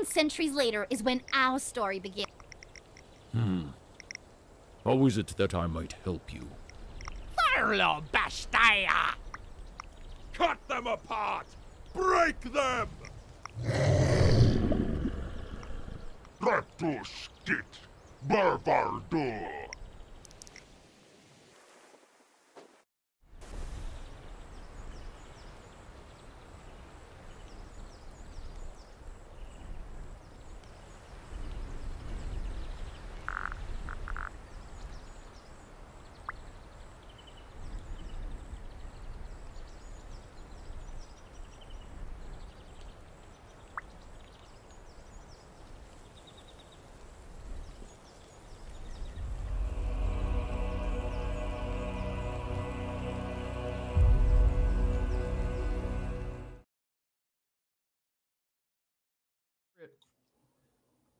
7 centuries later is when our story begins. How is it that I might help you? Farlo Bastaya! Cut them apart! Break them! Ratuskit! Barbardo!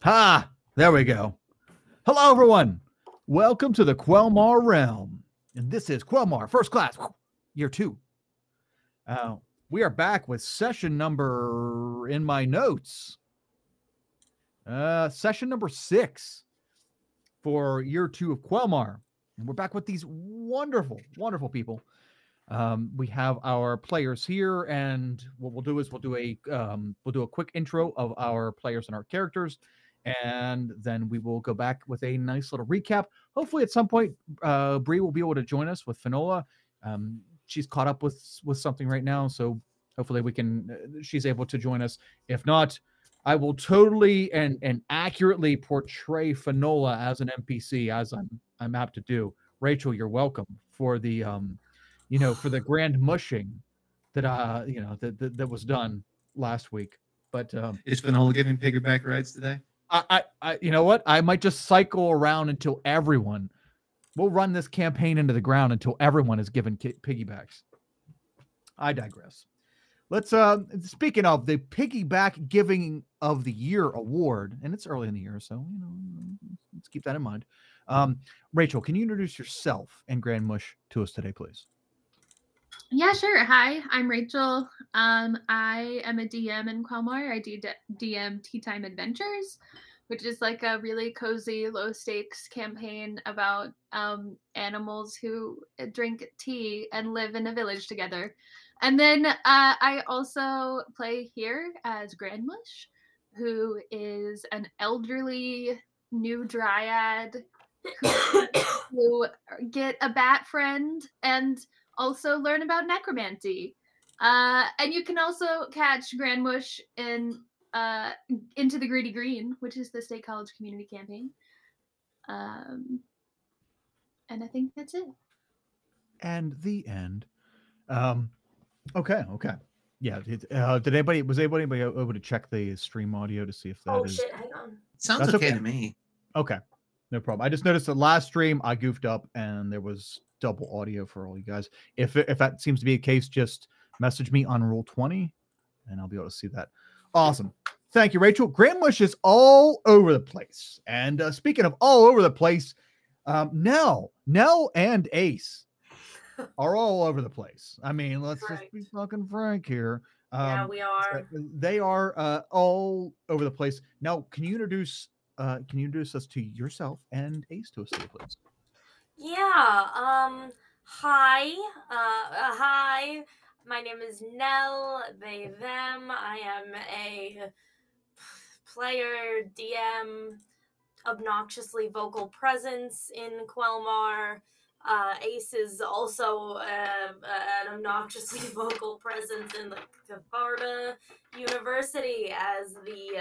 Ha! There we go. Hello, everyone. Welcome to the Quelmar realm. And this is Quelmar First Class, Year 2. We are back with session number in my notes. Session number 6 for Year 2 of Quelmar. And we're back with these wonderful, wonderful people. We have our players here, and what we'll do is we'll do a quick intro of our players and our characters, and then we will go back with a nice little recap. Hopefully, at some point, Bree will be able to join us with Finola. She's caught up with something right now, so hopefully we can. She's able to join us. If not, I will totally and accurately portray Finola as an NPC, as I'm apt to do. Rachel, you're welcome for the for the grand mushing that that was done last week. But is Finola giving piggyback rides today? I you know what? I might just cycle around until everyone. We'll run this campaign into the ground until everyone is given piggybacks. I digress. Let's speaking of the piggyback giving of the year award, and it's early in the year, so let's keep that in mind. Rachel, can you introduce yourself and Grand Mush to us today, please? Yeah, sure. Hi, I'm Rachel. I am a DM in Quelmar. I do DM Tea Time Adventures, which is like a really cozy, low-stakes campaign about animals who drink tea and live in a village together. And then I also play here as Grand Mush, who is an elderly new dryad who get a bat friend and also learn about necromancy. And you can also catch Grand Mush in Into the Greedy Green, which is the State College community campaign. And I think that's it. And the end. Okay. Yeah. Was anybody able to check the stream audio to see if that is? Oh shit! Hang on. Sounds okay to me. Okay, no problem. I just noticed the last stream I goofed up and there was double audio for all you guys. If that seems to be the case, just message me on Roll20 and I'll be able to see that. Awesome. Thank you, Rachel. Grand Mush is all over the place. And speaking of all over the place, Nell and Ace are all over the place. I mean, let's just be fucking frank here. Yeah, we are. They are all over the place. Now, can you introduce us to yourself and Ace to us, please? Yeah. Hi. Hi. My name is Nell. They, them. I am a player, DM, obnoxiously vocal presence in Quelmar. Ace is also an obnoxiously vocal presence in the Catharta University as the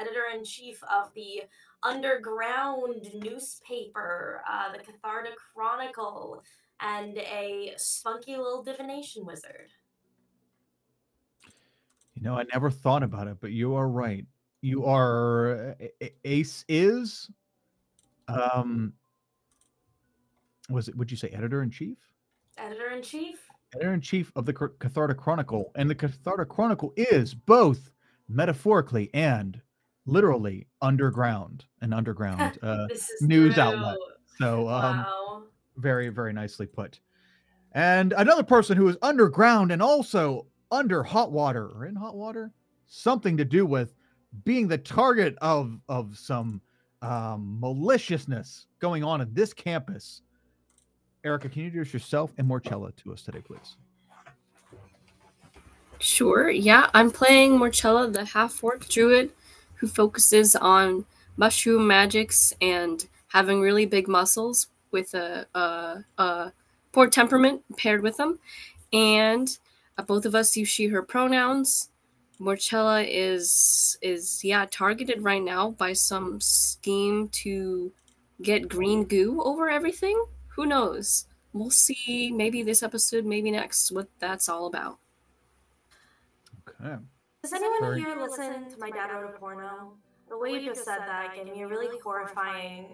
editor-in-chief of the underground newspaper, the Catharta Chronicle, and a spunky little divination wizard. You know, I never thought about it, but you are right. You are Ace is would you say editor-in-chief? Editor-in-chief? Editor-in-chief of the Catharta Chronicle. And the Catharta Chronicle is both metaphorically and literally underground, an underground news outlet. So wow. Very, very nicely put. And another person who is underground and also under hot water, or in hot water, something to do with being the target of some maliciousness going on at this campus. Erica, can you introduce yourself and Morchella to us today, please? Sure, yeah. I'm playing Morchella, the half-orc druid who focuses on mushroom magics and having really big muscles with a poor temperament paired with them. And both of us use she, her pronouns. Morchella is targeted right now by some scheme to get green goo over everything. Who knows? We'll see, maybe this episode, maybe next, what that's all about. Okay. Does anyone here listen to My Dad Wrote a Porno? The way you just said that gave me a really horrifying...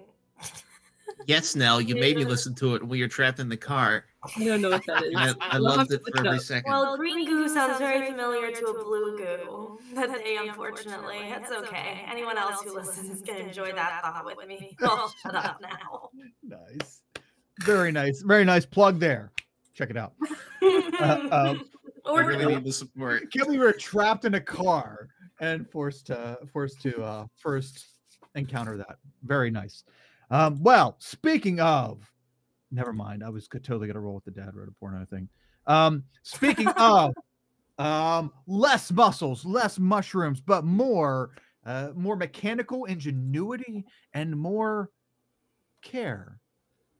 Yes, Nell, you made me listen to it when you're trapped in the car. I don't know what that is. I loved it for every second. Well, green goo sounds very familiar to a blue goo that day, unfortunately. It's okay. Anyone else who listens can enjoy that thought with me. I'll shut up now. Nice. Very nice. Very nice plug there. Check it out. I really need the support. Can't believe we were trapped in a car and forced to first encounter that. Very nice. Well, speaking of, never mind. I was totally gonna roll with the Dad Wrote a Porno thing. Speaking of, less muscles, less mushrooms, but more mechanical ingenuity and more care.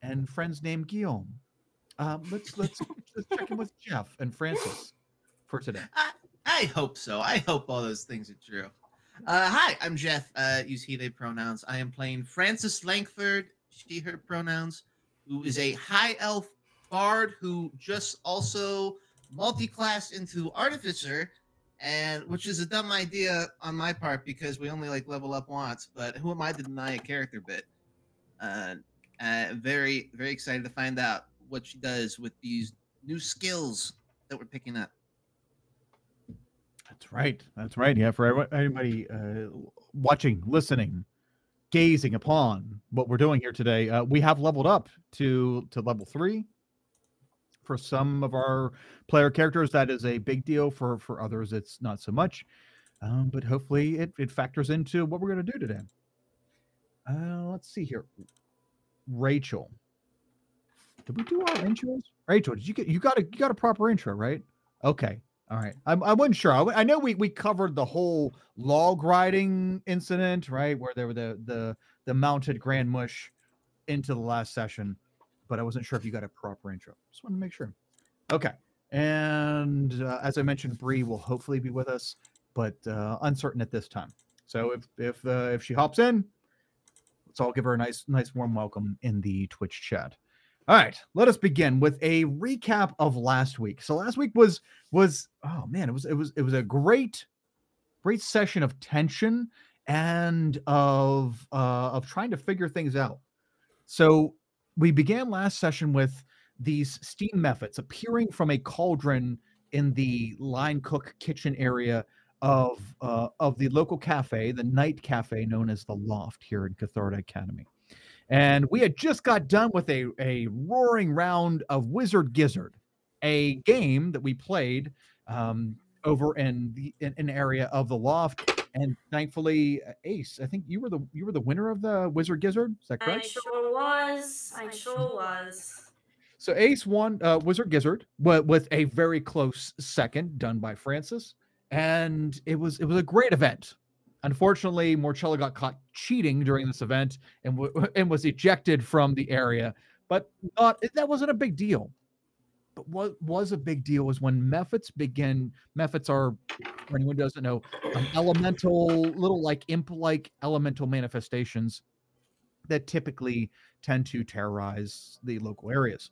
And friends named Guillaume. Let's check in with Jeff and Francis for today. I hope so. I hope all those things are true. Hi, I'm Jeff. Use he, they pronouns. I am playing Francis Langford, she, her pronouns, who is a high elf bard who just also multi-classed into artificer, and which is a dumb idea on my part because we only level up once. But who am I to deny a character bit? Very, very excited to find out what she does with these new skills that we're picking up. That's right. That's right. Yeah, for anybody watching, listening, gazing upon what we're doing here today, we have leveled up to level 3. For some of our player characters, that is a big deal. For others, it's not so much. But hopefully it factors into what we're going to do today. Let's see here. Rachel. Did we do our intros? Rachel, did you got a proper intro, right? Okay. All right. I wasn't sure. I know we covered the whole log riding incident, right? Where there were the mounted Grand Mush into the last session, but I wasn't sure if you got a proper intro. Just wanted to make sure. Okay. And as I mentioned, Bree will hopefully be with us, but uncertain at this time. So if she hops in, let's all give her a nice warm welcome in the Twitch chat. All right, let us begin with a recap of last week. So last week was oh man, it was a great session of tension and of trying to figure things out. So we began last session with these steam mephits appearing from a cauldron in the line cook kitchen area of the local cafe, the night cafe known as the Loft here in Catharta Academy. And we had just got done with a roaring round of Wizard Gizzard, a game that we played over in an area of the Loft. And thankfully, Ace, I think you were the winner of the Wizard Gizzard. Is that correct? I sure was. So Ace won Wizard Gizzard with a very close second done by Francis, and it was a great event. Unfortunately, Morchella got caught cheating during this event and was ejected from the area, but that wasn't a big deal. But what was a big deal was when mephits begin. Mephits are, for anyone who doesn't know, elemental, little imp-like elemental manifestations that typically tend to terrorize the local areas.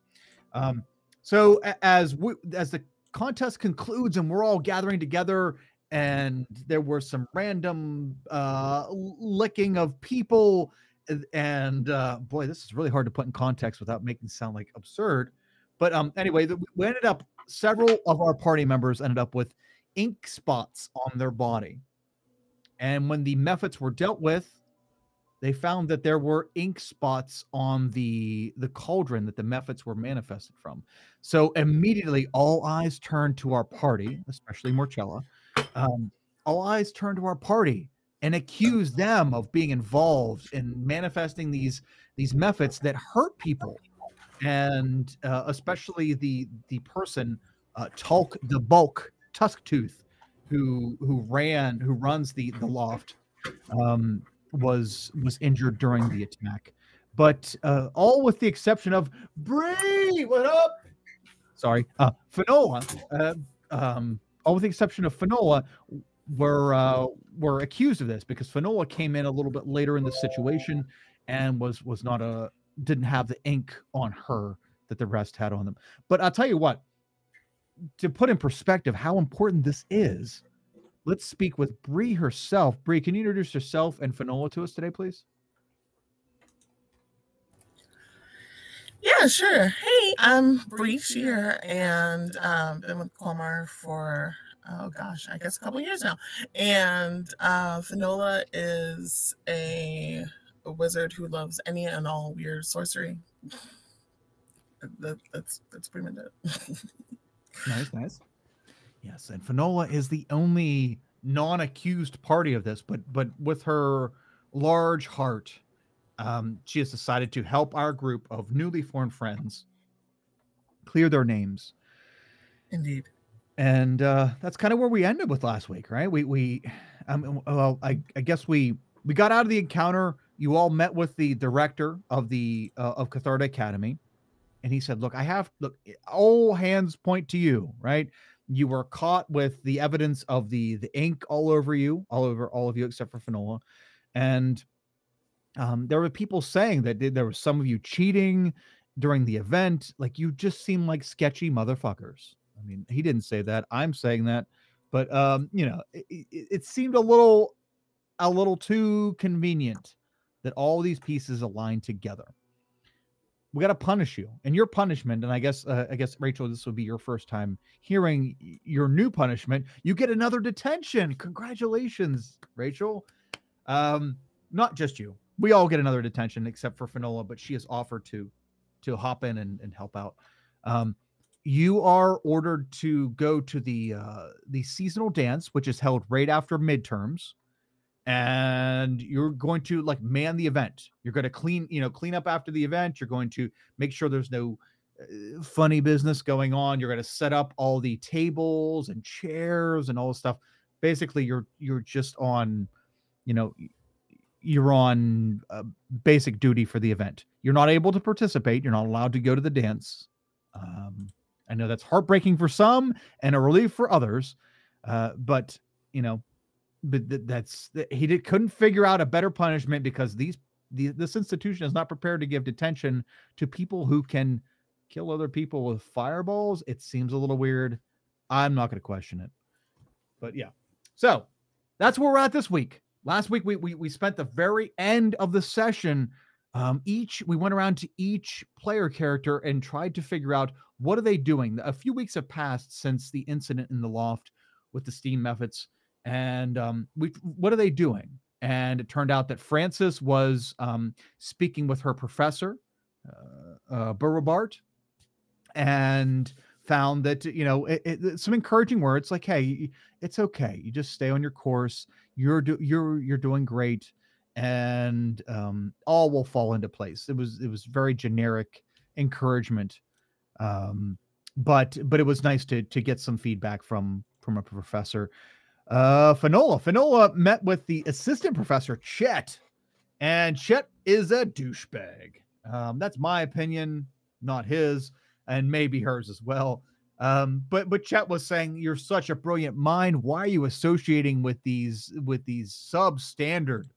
So as the contest concludes and we're all gathering together, and there were some random licking of people, and boy, this is really hard to put in context without making it sound absurd. But anyway, we ended up, several of our party members ended up with ink spots on their body. And when the mephits were dealt with, they found that there were ink spots on the cauldron that the mephits were manifested from. So immediately all eyes turned to our party, especially Morchella. All eyes turned to our party and accuse them of being involved in manifesting these methods that hurt people, and especially the person Tulk the Bulk Tusktooth, who runs the loft, was injured during the attack. But all with the exception of Bree. What up? Sorry, Finola. All with the exception of Finola were accused of this, because Finola came in a little bit later in the situation and was not didn't have the ink on her that the rest had on them. But I'll tell you what, to put in perspective how important this is, let's speak with Bree herself. Bree, can you introduce yourself and Finola to us today, please? Yeah, sure. Hey, I'm Bree Shear, and been with Colmar for, oh gosh, I guess a couple years now. And Finola is a wizard who loves any and all weird sorcery. That's pretty much it. Nice. Yes, and Finola is the only non-accused party of this, but with her large heart, she has decided to help our group of newly formed friends clear their names. Indeed. And that's kind of where we ended with last week, right? I guess we got out of the encounter. You all met with the director of the of Catharta Academy, and he said, "Look, all hands point to you, right? You were caught with the evidence of the ink all over you, all of you except for Finola, and there were people saying that there was some of you cheating during the event. Like, you just seem like sketchy motherfuckers." I mean, he didn't say that. I'm saying that, but it seemed a little too convenient that all these pieces align together. We got to punish you, and your punishment. And I guess Rachel, this will be your first time hearing your new punishment. You get another detention. Congratulations, Rachel. Not just you. We all get another detention except for Finola, but she has offered to hop in and help out. You are ordered to go to the seasonal dance, which is held right after midterms, and you're going to man the event. You're going to clean up after the event. You're going to make sure there's no funny business going on. You're going to set up all the tables and chairs and all this stuff. Basically, you're just on, you're on basic duty for the event. You're not able to participate. You're not allowed to go to the dance. I know that's heartbreaking for some and a relief for others, but couldn't figure out a better punishment, because this institution is not prepared to give detention to people who can kill other people with fireballs. It seems a little weird. I'm not going to question it, but yeah. So that's where we're at this week. Last week we spent the very end of the session. We went around to each player character and tried to figure out, what are they doing? A few weeks have passed since the incident in the loft with the steam methods, and what are they doing? And it turned out that Frances was speaking with her professor, Burrabart, and found that some encouraging words like, "Hey, it's okay. You just stay on your course. You're doing great." And all will fall into place. It was very generic encouragement, but it was nice to get some feedback from a professor. Finola met with the assistant professor, Chet, and Chet is a douchebag. That's my opinion, not his, and maybe hers as well. But Chet was saying, "You're such a brilliant mind. Why are you associating with these substandard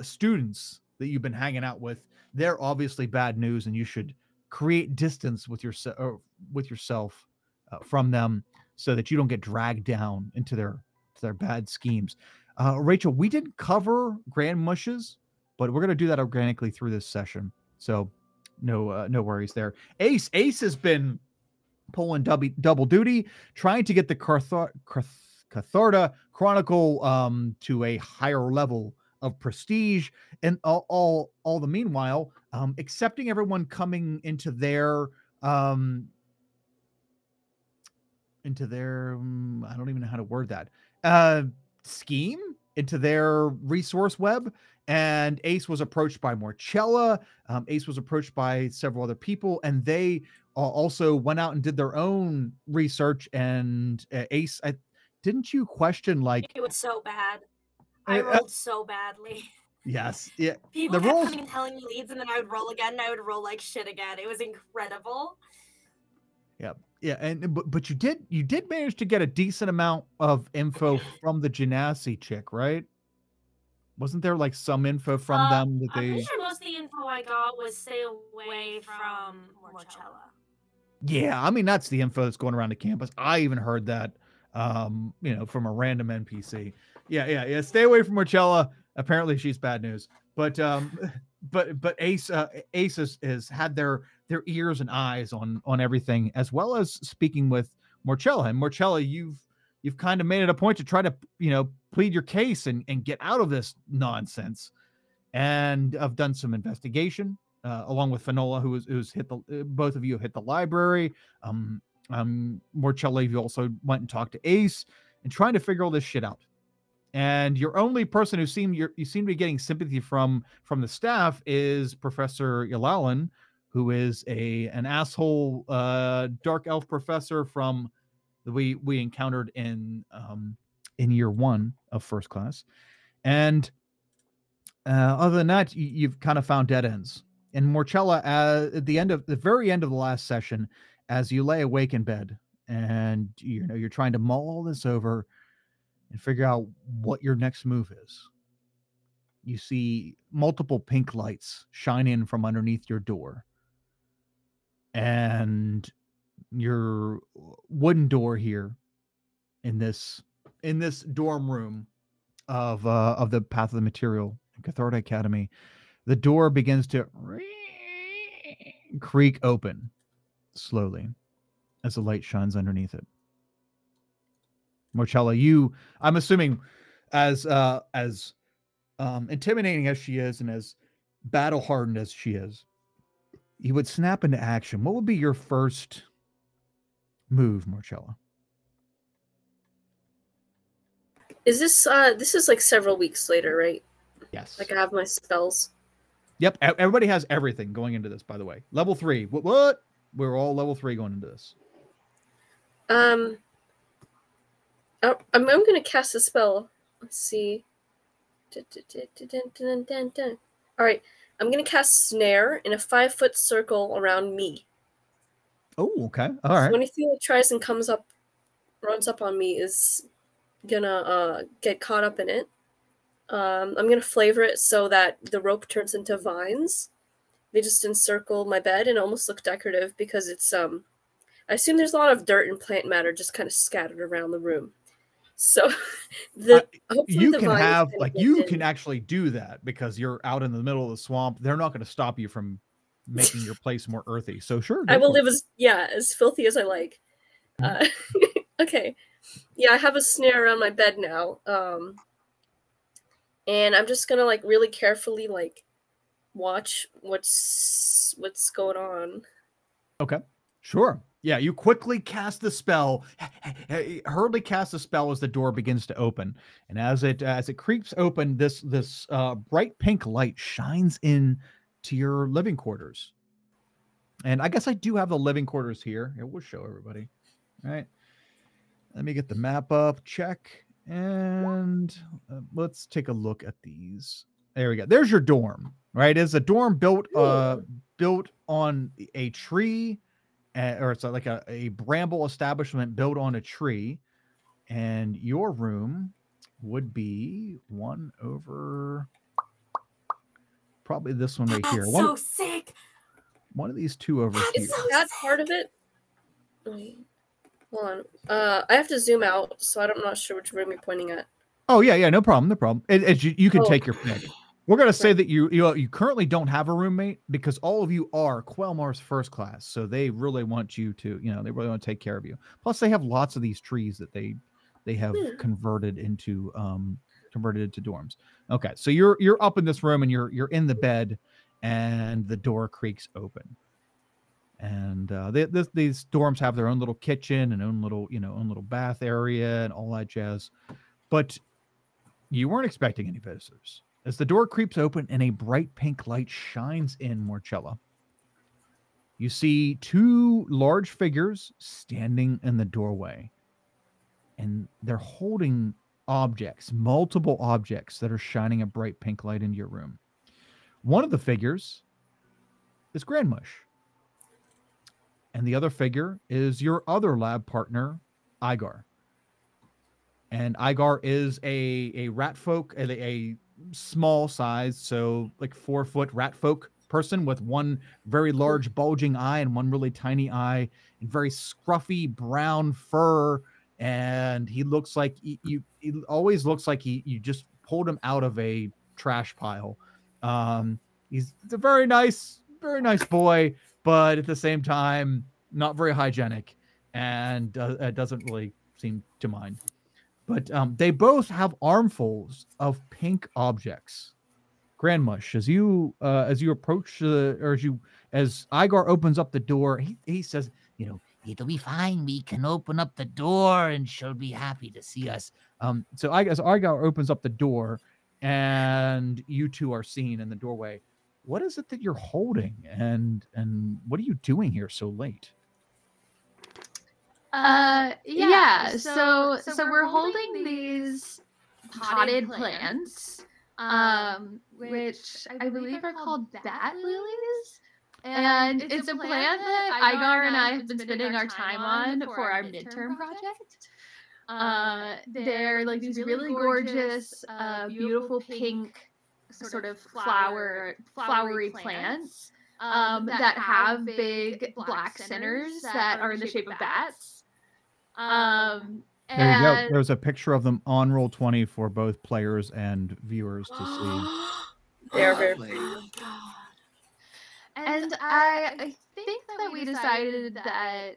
students that you've been hanging out with? They're obviously bad news, and you should create distance with yourself from them, so that you don't get dragged down into their bad schemes." Rachel, we didn't cover Grand Mushes, but we're going to do that organically through this session, so no worries there. Ace has been pulling double duty, trying to get the Catharta Chronicle to a higher level of prestige, and all the meanwhile accepting everyone coming into their I don't even know how to word that scheme. into their resource web. And Ace was approached by Morchella. Ace was approached by several other people, and they also went out and did their own research. And Ace, didn't you question like It was so bad. I rolled so badly. Yes, yeah. People The kept rolls, coming and telling me leads, and then I would roll again, and I would roll like shit again. It was incredible. yeah, and but you did manage to get a decent amount of info from the Genasi chick, right? Wasn't there like some info from them that I'm they? pretty sure most of the info I got was stay away from Morchella. Yeah, I mean that's the info that's going around the campus. I even heard that, from a random NPC. Yeah. Stay away from Morchella. Apparently, she's bad news. But Ace has had their ears and eyes on everything, as well as speaking with Morchella. And Morchella, you've kind of made it a point to try to plead your case and get out of this nonsense. And I've done some investigation along with Finola, who's hit both of you have hit the library. Morchella, you also went and talked to Ace and trying to figure all this shit out. And your only person who you seem to be getting sympathy from the staff is Professor Yalalan, who is an asshole dark elf professor from that we encountered in year 1 of first class. And other than that, you've kind of found dead ends. And Morchella, at the very end of the last session, as you lay awake in bed and you're trying to mull all this over and figure out what your next move is, you see multiple pink lights shine in from underneath your door, and your wooden door here in this dorm room of the Path of the Material in Catharta Academy, the door begins to creak open slowly as the light shines underneath it. Morchella, I'm assuming, as intimidating as she is and as battle hardened as she is, you would snap into action. What would be your first move, Morchella? Is this is like several weeks later, right? Yes. Like I have my spells. Yep. Everybody has everything going into this, by the way. Level 3. What? We're all level 3 going into this. I'm going to cast a spell. Let's see. All right. I'm going to cast Snare in a 5-foot circle around me. Oh, okay. All right. So anything that tries and runs up on me is going to get caught up in it. I'm going to flavor it so that the rope turns into vines. They just encircle my bed and almost look decorative because it's, I assume there's a lot of dirt and plant matter just kind of scattered around the room. So you can actually do that because you're out in the middle of the swamp. They're not going to stop you from making your place more earthy. So sure. I will live as filthy as I like. Okay. Yeah, I have a snare around my bed now. And I'm just gonna really carefully watch what's going on. Okay. Sure. Yeah, you quickly cast the spell. Hurriedly cast the spell as the door begins to open, and as it creeps open, this bright pink light shines in to your living quarters. And I guess I do have the living quarters here. It will show everybody. All right. Let me get the map up. Check, and let's take a look at these. There we go. There's your dorm. Right, it's a dorm built on a tree. Or it's like a bramble establishment built on a tree, and your room would be one over probably this one right here. So sick. One of these two over here. Is that part of it? Wait, hold on. I have to zoom out, so I'm not sure which room you're pointing at. Oh yeah, no problem. You can take your pick. We're going to say that you currently don't have a roommate because all of you are Quelmar's first class. So they really want you to, they really want to take care of you. Plus they have lots of these trees that they have converted into dorms. Okay. So you're up in this room and you're in the bed and the door creaks open. And these dorms have their own little kitchen and own little bath area and all that jazz. But You weren't expecting any visitors. As the door creeps open and a bright pink light shines in, Morchella, you see two large figures standing in the doorway. And they're holding objects, multiple objects that are shining a bright pink light into your room. One of the figures is Grandmush. And the other figure is your other lab partner, Igar. And Igar is a rat folk, a small size, so like 4-foot rat folk person with one very large bulging eye and one really tiny eye and very scruffy brown fur. And he looks like he always looks like you just pulled him out of a trash pile. He's a very nice boy, but at the same time, not very hygienic, and doesn't really seem to mind. But they both have armfuls of pink objects. Grandmush, as you approach as Igar opens up the door, he says, It'll be fine. We can open up the door and she'll be happy to see us. So as Igar opens up the door and you two are seen in the doorway, what is it that you're holding and what are you doing here so late? Yeah. So we're holding these potted plants, which I believe are called bat lilies. And it's a plant that Igar and I have been spending our time on for our midterm project. They're like these really gorgeous, beautiful pink sort of flowery plants that have big black centers that are in the shape of bats. There you go. There's a picture of them on Roll20 for both players and viewers to see. They're very pretty. And I think that we decided that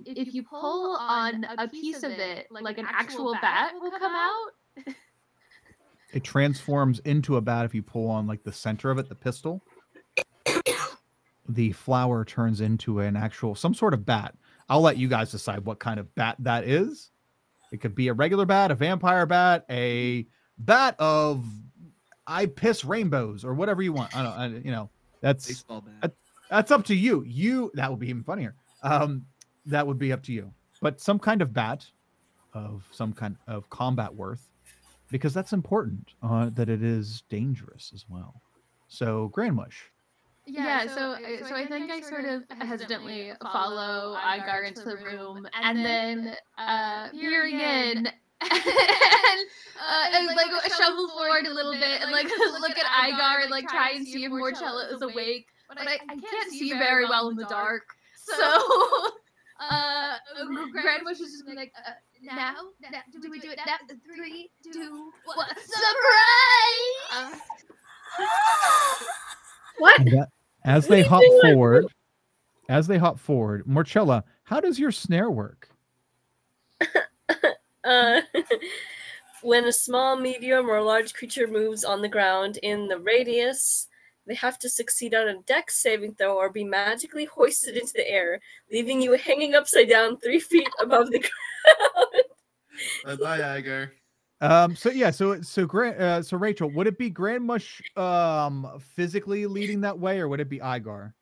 if you pull on a piece of it, like an actual bat will come out. It transforms into a bat if you pull on like the center of it, the pistil. The flower turns into some sort of bat. I'll let you guys decide what kind of bat that is. It could be a regular bat, a vampire bat, a bat of I piss rainbows, or whatever you want. I don't. That's up to you. That would be even funnier. That would be up to you. But some kind of bat of some kind of combat worth, because that's important. That it is dangerous as well. So Grandmush. Yeah, so I think I sort of hesitantly follow Igar into the room, and then peering in, and like shuffle forward a little bit, and like look at Igar and like try and see if Morchella is awake, but I can't see very well in the dark. So Grandmush is just like, now, do we do it now? 3, 2, 1, surprise! What? As they hop forward, Morchella, how does your snare work? When a small, medium, or large creature moves on the ground in the radius, they have to succeed on a dex saving throw or be magically hoisted into the air, leaving you hanging upside down 3 feet above the ground. Bye, Igar. So Rachel, would it be Grandmush physically leading that way, or would it be Igar?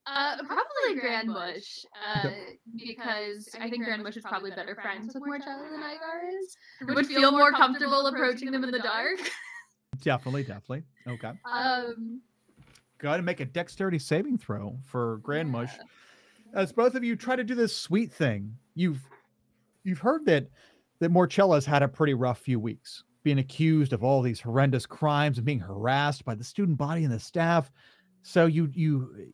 Probably Grandmush, because I think Grandmush is probably better friends with Morchella than Igar is. It would feel more comfortable approaching them in the dark. Definitely. Okay. Go ahead and make a dexterity saving throw for Grandmush. As both of you try to do this sweet thing, you've heard that Morchella's had a pretty rough few weeks, being accused of all these horrendous crimes and being harassed by the student body and the staff. So Grandmush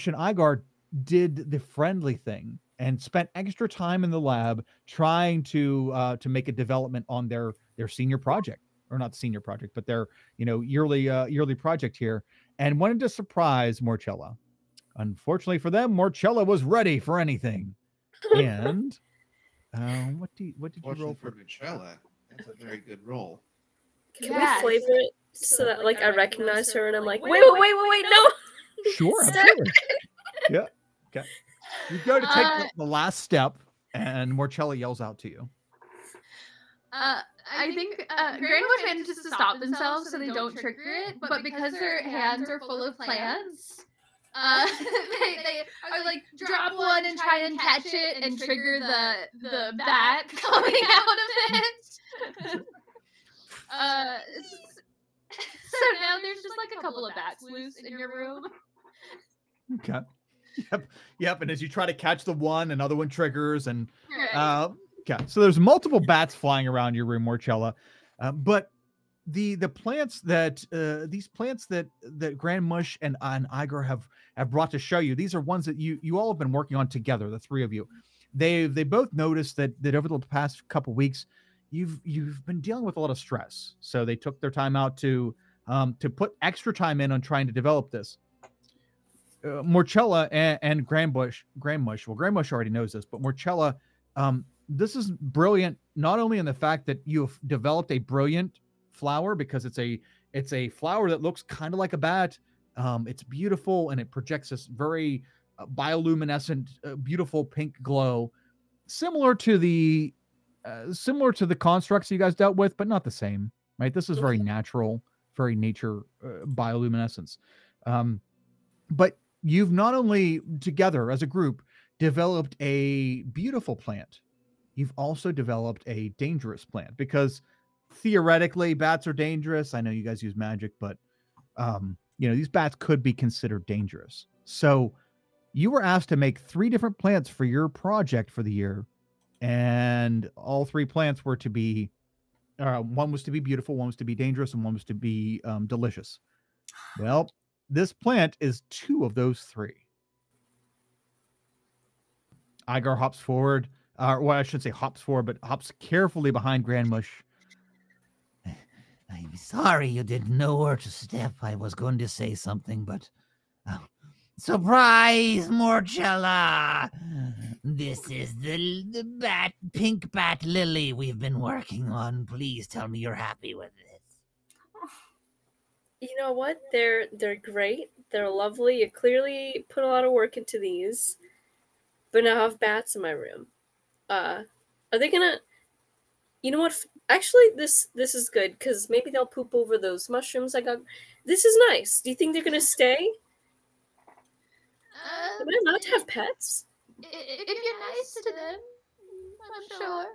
and Igar did the friendly thing and spent extra time in the lab trying to make a development on their senior project, or not senior project, but their yearly project here, and wanted to surprise Morchella. Unfortunately for them, Morchella was ready for anything. And what did you roll for Morchella? That's a very good roll. Can we flavor it so that like I recognize her and I'm like, wait, no. Sure, absolutely. Yeah. Okay. You go to take the last step, and Morchella yells out to you. I think Grandbush manages to stop themselves so they don't trigger it, but because their hands are full of plants, they are like drop one and try and catch it and trigger the bat coming out of it. So now there's just like a couple of bats loose in your room. Okay. Yep. And as you try to catch the one, another one triggers, and okay. So there's multiple bats flying around your room, Morchella. But the plants that these plants that Grand Mush and Igor have brought to show you, these are ones that you all have been working on together, the three of you. They both noticed that over the past couple weeks you've been dealing with a lot of stress. So they took their time out to put extra time in on trying to develop this. Morchella and Grand Mush. Well, Grand Mush already knows this, but Morchella, this is brilliant. Not only in the fact that you've developed a brilliant flower, because it's a flower that looks kind of like a bat. It's beautiful and it projects this very bioluminescent, beautiful pink glow, similar to the constructs you guys dealt with, but not the same. Right? This is very natural, very nature bioluminescence. But you've not only together as a group developed a beautiful plant, you've also developed a dangerous plant, because theoretically bats are dangerous. I know you guys use magic, but these bats could be considered dangerous. So you were asked to make 3 different plants for your project for the year, and all 3 plants were to be one was to be beautiful, one was to be dangerous, and one was to be delicious. Well, this plant is 2 of those 3. Igor hops forward, well, I should say hops forward, but hops carefully behind Grand Mush. I'm sorry you didn't know where to step. I was going to say something, but... surprise, Morchella! This is the pink bat lily we've been working on. Please tell me you're happy with this. You know what? They're great. They're lovely. You clearly put a lot of work into these. But now I have bats in my room. Are they gonna... You know what? Actually, this is good, because maybe they'll poop over those mushrooms I got. This is nice. Do you think they're gonna stay? Am I allowed to have pets? If you're nice to them, I'm sure.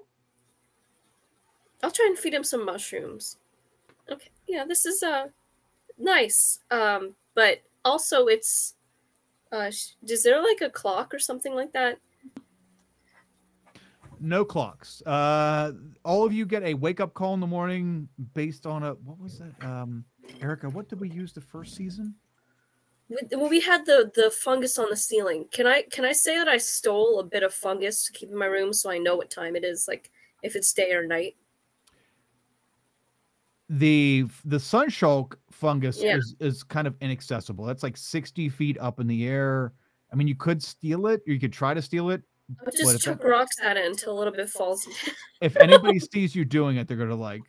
I'll try and feed them some mushrooms. Okay, yeah, this is nice. But also it's is there like a clock or something like that? No clocks. All of you get a wake-up call in the morning based on what was that? Erica, what did we use the first season? Well, we had the fungus on the ceiling. Can I say that I stole a bit of fungus to keep in my room so I know what time it is, like if it's day or night? The sunshulk fungus is kind of inaccessible. That's like 60 feet up in the air. I mean, you could steal it, or you could try to steal it. I just chuck rocks at it until a little bit falls. If anybody sees you doing it, they're gonna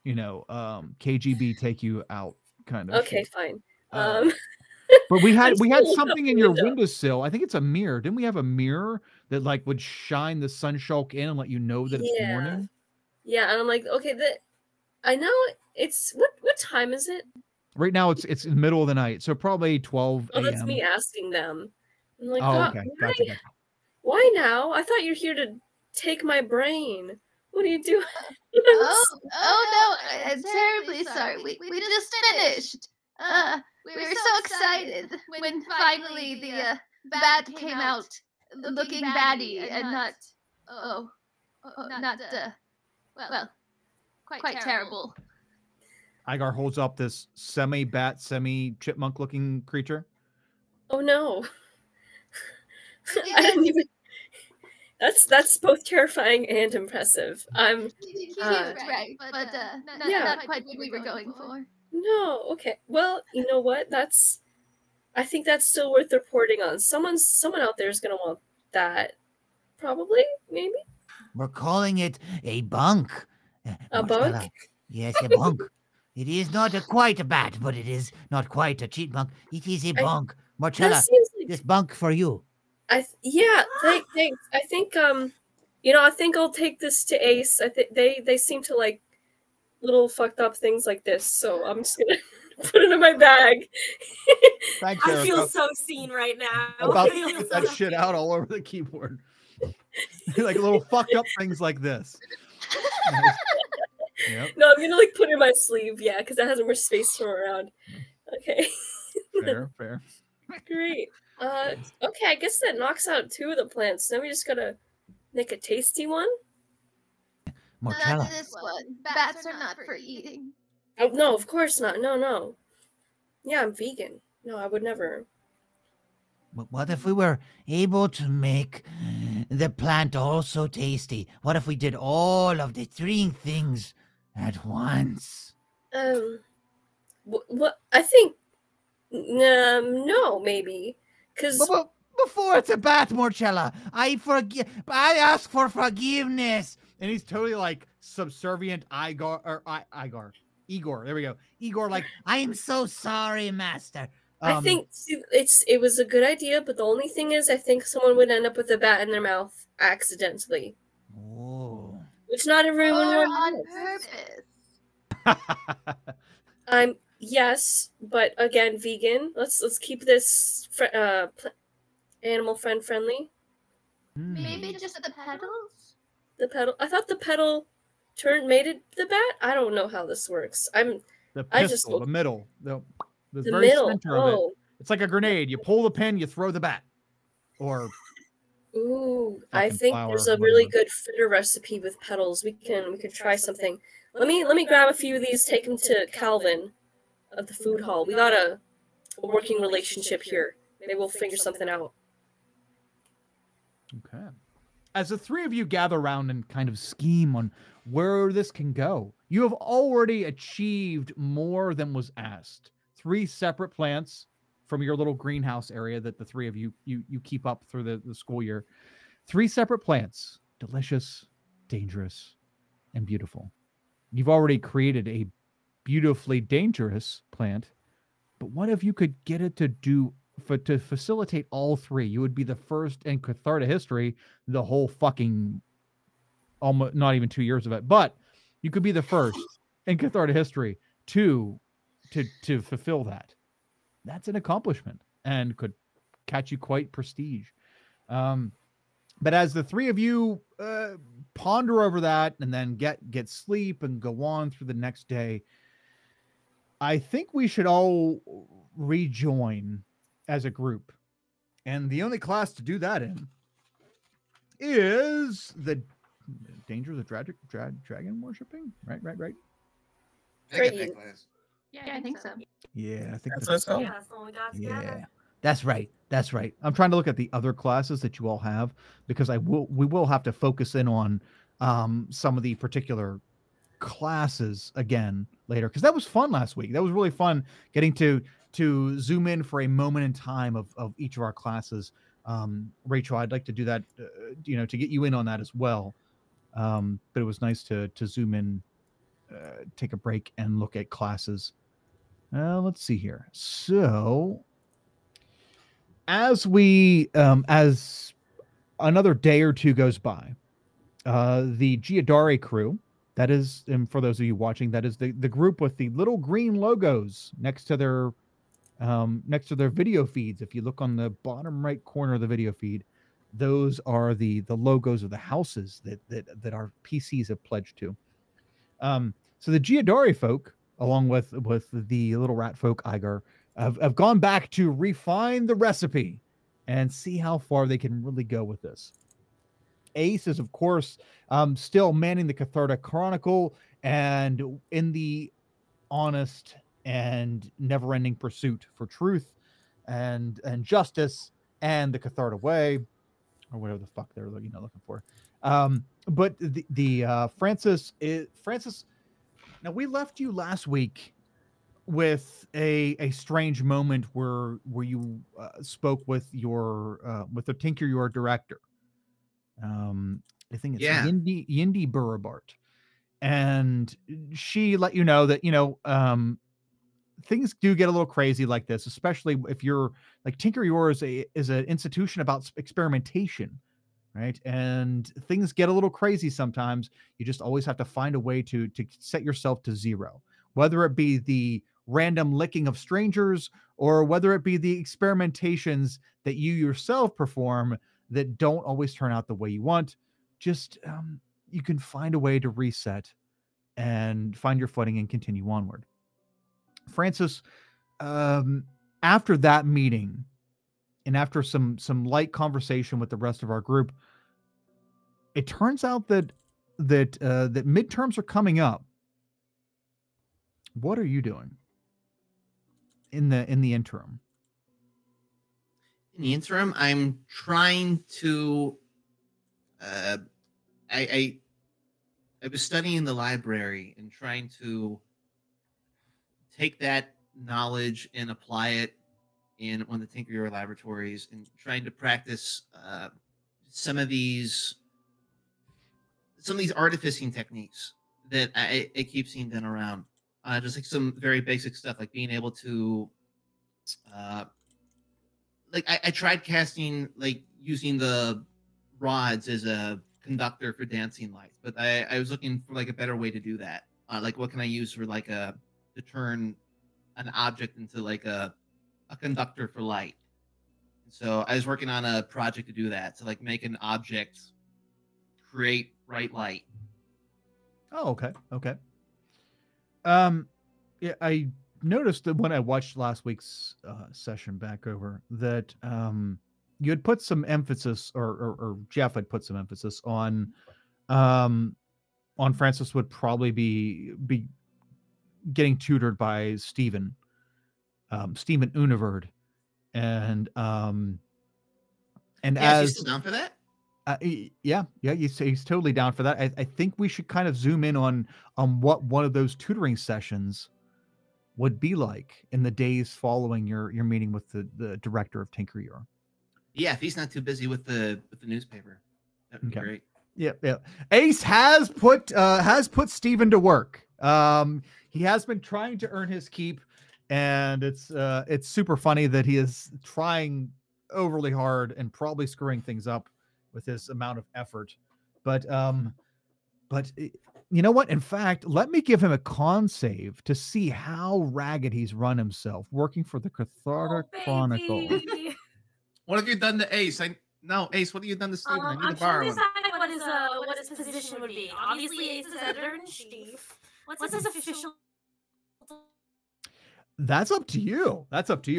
KGB take you out, kind of. Okay, fine. But we had something in your windowsill. I think it's a mirror. Didn't we have a mirror that like would shine the sunshulk in and let you know that it's morning? Yeah, and I'm like, okay, I know it's what time is it? Right now it's in the middle of the night, so probably 12 a.m. Oh, that's me asking them. I'm like, okay, gotcha. Why now? I thought you're here to take my brain. What are you doing? Oh no, I'm terribly sorry. We just finished. We were so excited when finally the bat came out looking batty and not quite terrible. Igor holds up this semi-bat, semi-chipmunk looking creature. Oh no. I didn't even... That's both terrifying and impressive. I'm right, but not quite what we were going for. No, okay. Well, you know what? I think that's still worth reporting on. Someone out there is gonna want that. Probably, maybe. We're calling it a bunk. A bunk? Yes, a bunk. It is not quite a bat, but it is not quite a chipmunk. It is a bunk. Morchella, this bunk for you. Thanks. I think I think I'll take this to Ace. I think they seem to like little fucked up things like this. So I'm just gonna put it in my bag. Thanks, I Erica. feel so seen right now. I'm about I to feel get so that shit seen. out all over the keyboard. Like little fucked up things like this. Yep. No, I'm gonna like put it in my sleeve, yeah, because that has more space to around. Okay. Fair. Great. Okay, I guess that knocks out 2 of the plants. Then we just gotta make a tasty one. Mortella. Not this one. Bats are not for eating. Oh no, of course not. No. Yeah, I'm vegan. No, I would never. But what if we were able to make the plant also tasty? What if we did all of the 3 things at once? What? I think. No, maybe, because. But before it's a bat, Morchella, I ask for forgiveness. And he's totally like subservient Igor. There we go. Igor, like, I am so sorry, Master. I think it was a good idea, but the only thing is, I think someone would end up with a bat in their mouth accidentally. Oh. Which not everyone Or wants. on purpose. Yes, but again, vegan. Let's keep this animal friendly. Maybe just the petals? The petal. I thought the petal made it the bat. I don't know how this works. the pistol, the middle, the very middle. center of it. It's like a grenade. You pull the pin, you throw the bat. Or ooh, I fucking think flower, there's a really whatever. good fritter recipe with petals. We can try something. Let me grab a few of these. Take them to Calvin of the food hall. We got a working relationship here. Maybe we'll figure something out. Okay. As the 3 of you gather around and kind of scheme on where this can go, you have already achieved more than was asked. 3 separate plants from your little greenhouse area that the 3 of you keep up through the school year. 3 separate plants, delicious, dangerous, and beautiful. You've already created a beautifully dangerous plant, but what if you could get it to to facilitate all 3? You would be the first in Catharta history, the whole fucking almost not even 2 years of it, but you could be the first in Catharta history to fulfill that. That's an accomplishment and could catch you quite prestige. But as the 3 of you ponder over that and then get sleep and go on through the next day, I think we should all rejoin as a group. And the only class to do that in is the Danger of the Dragon Worshipping? Right. Great. Yeah, I think so. Yeah, I think That's what's going. Yeah, that's the one we got together. yeah. That's right. I'm trying to look at the other classes that you all have because we will have to focus in on some of the particular classes again later, because that was fun last week. That was really fun getting to zoom in for a moment in time of each of our classes. Rachel, I'd like to do that, to get you in on that as well. But it was nice to zoom in, take a break and look at classes. Let's see here. So as another day or 2 goes by, the Giadare crew, that is, and for those of you watching, that is the group with the little green logos next to their video feeds. If you look on the bottom right corner of the video feed, those are the logos of the houses that our PCs have pledged to. So the Giadare folk, along with the little rat folk Igar, have gone back to refine the recipe and see how far they can really go with this. Ace is, of course, still manning the Catharta Chronicle and in the honest and never-ending pursuit for truth and justice and the Catharta way, or whatever the fuck they're looking for. But the Francis. Now, we left you last week with a strange moment where you spoke with the Tinker, your director. I think it's Yindi Burabart, and she let you know that things do get a little crazy like this, especially if you're like Tinker Your is an institution about experimentation. right? And things get a little crazy sometimes. You just always have to find a way to set yourself to zero, whether it be the random licking of strangers or whether it be the experimentations that you yourself perform that don't always turn out the way you want. Just you can find a way to reset and find your footing and continue onward. Francis, after that meeting and after some light conversation with the rest of our group, it turns out that midterms are coming up. What are you doing in the interim? In the interim, I'm trying to. I was studying in the library and trying to take that knowledge and apply it in one of the Tinkerer laboratories and trying to practice some of these artificing techniques that I keep seeing done around. Just like some very basic stuff, like being able to, like I tried casting, like using the rods as a conductor for dancing lights, but I was looking for like a better way to do that. Like what can I use for like to turn an object into like a conductor for light. So I was working on a project to do that, to like make an object create bright light. Oh, okay. Yeah, I noticed that when I watched last week's session back over that you had put some emphasis, or Jeff had put some emphasis on Francis would probably be getting tutored by Stephen Univerd, and as he's still down for that. Yeah, he's totally down for that. I think we should kind of zoom in on what one of those tutoring sessions would be like in the days following your meeting with the director of Tinkerer. Yeah, if he's not too busy with the newspaper, that'd be great. Yeah. Ace has put Steven to work. He has been trying to earn his keep, and it's super funny that he is trying overly hard and probably screwing things up with this amount of effort. But you know what? In fact, let me give him a con save to see how ragged he's run himself working for the Cathartic Chronicle. What have you done to Ace? No, Ace, what have you done to Steven? I need to borrow him. What his position would be. Obviously, Ace is editor-in-chief. What's his official? That's up to you.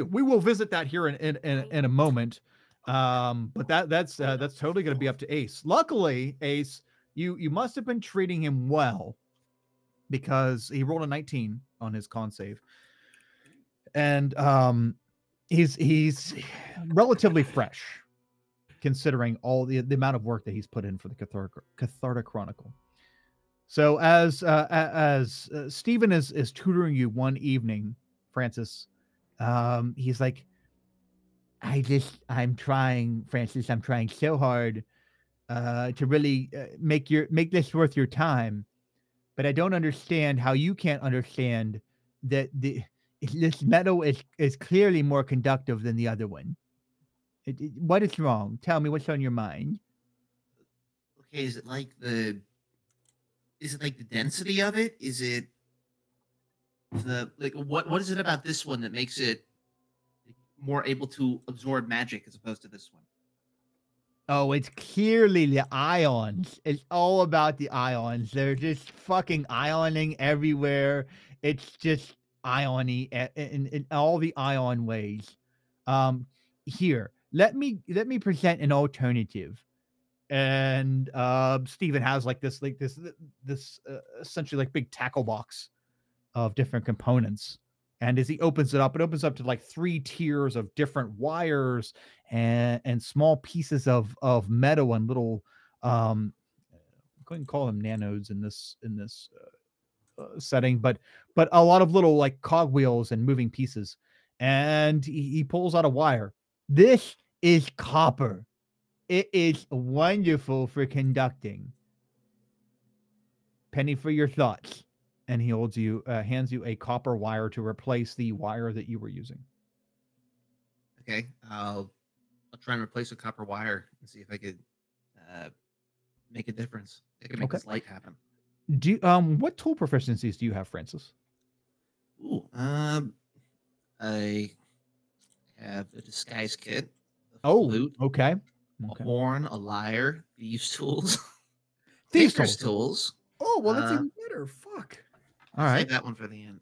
We will visit that here in a moment. But that's totally going to be up to Ace. Luckily, Ace, you must have been treating him well, because he rolled a 19 on his con save, and he's relatively fresh considering all the amount of work that he's put in for the Cathartic Chronicle. So as Stephen is tutoring you one evening, Francis, he's like, I'm trying, Francis. I'm trying so hard to really make this worth your time, but I don't understand how you can't understand that this metal is clearly more conductive than the other one. What is wrong? Tell me what's on your mind. Okay, is it like the density of it? Is it what is it about this one that makes it more able to absorb magic as opposed to this one? Oh, it's clearly the ions. It's all about the ions. They're just fucking ioning everywhere. It's just iony in all the ion ways. Here, let me present an alternative. And Stephen has this essentially like big tackle box of different components. And as he opens it opens up to like 3 tiers of different wires and small pieces of metal and little I'm going to call them nanodes in this setting, but a lot of little like cogwheels and moving pieces. And he pulls out a wire. This is copper. It is wonderful for conducting. Penny for your thoughts. And he hands you a copper wire to replace the wire that you were using. Okay, I'll try and replace a copper wire and see if I could make a difference. It can make Okay. this light happen. Do what tool proficiencies do you have, Francis? Ooh, I have a disguise kit, a Oh, flute, okay. a horn, a lyre, thieves' tools, Thieves' tinker's tools. tools. Oh, well, that's even better. Fuck. All I'll right. save that one for the end.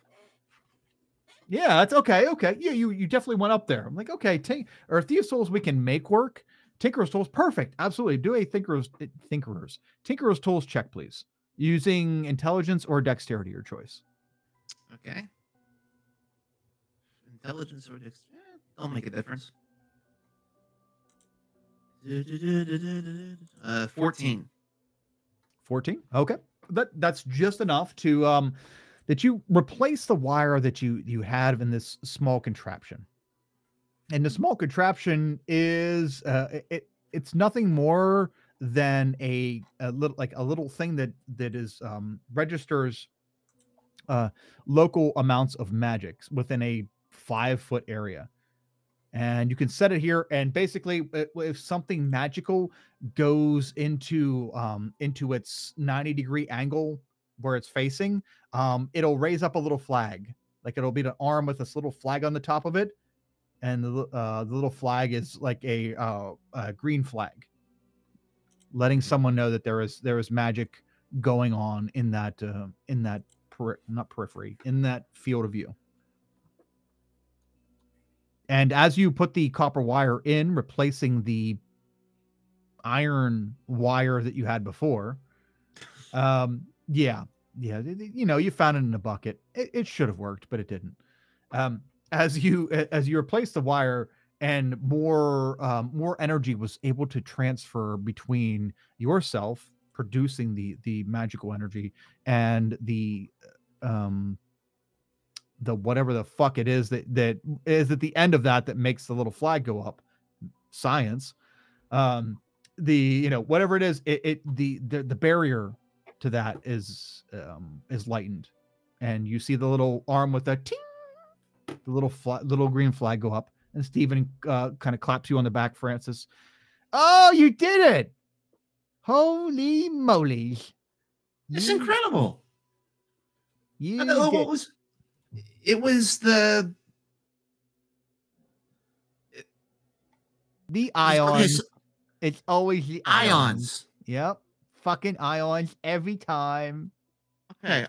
Yeah, that's okay. Okay. Yeah, you definitely went up there. I'm like, okay, Thieves' Tools we can make work. Tinkerer's Tools, perfect. Absolutely. Do a Tinkerer's Tools check, please. Using intelligence or dexterity, your choice. Okay. Intelligence or dexterity. Don't make a difference. 14. 14. Okay. That's just enough to that you replace the wire that you had in this small contraption. And the small contraption is it's nothing more than a little thing that is registers local amounts of magics within a 5-foot area. And you can set it here, and basically if something magical goes into its 90-degree angle where it's facing, it'll raise up a little flag. Like it'll be an arm with this little flag on the top of it, and the little flag is like a green flag, letting someone know that there is magic going on in that not periphery, in that field of view. And as you put the copper wire in, replacing the iron wire that you had before, you found it in a bucket. It should have worked, but it didn't. As you replace the wire, and more energy was able to transfer between yourself producing the magical energy and the whatever the fuck it is that is at the end of that makes the little flag go up. Science. Whatever it is, the barrier to that is lightened, and you see the little arm with the ting, the little green flag go up, and Stephen kind of claps you on the back, Francis. Oh, you did it! Holy moly! It's incredible. It was the ions. It's always the ions. Yep. Fucking ions every time. Okay.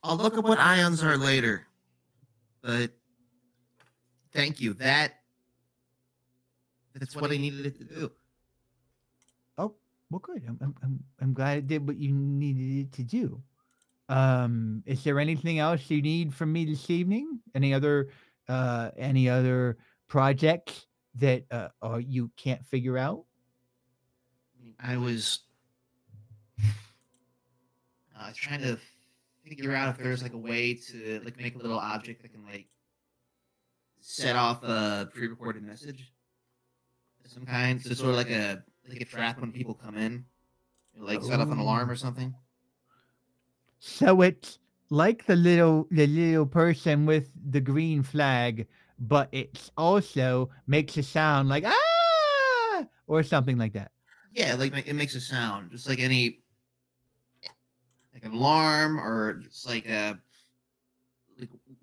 I'll look up what ions are later. But thank you. That's what I needed it to do. Oh, well, good. I'm glad it did what you needed it to do. Is there anything else you need from me this evening? Any other projects that you can't figure out? I was trying to figure out if there's like a way to like make a little object that can like set off a pre-recorded message of some kind. So sort of like a trap when people come in, like set off an alarm or something. So it's like the little person with the green flag, but it also makes a sound like ah or something like that. Yeah, like it makes a sound, just like any like an alarm or just like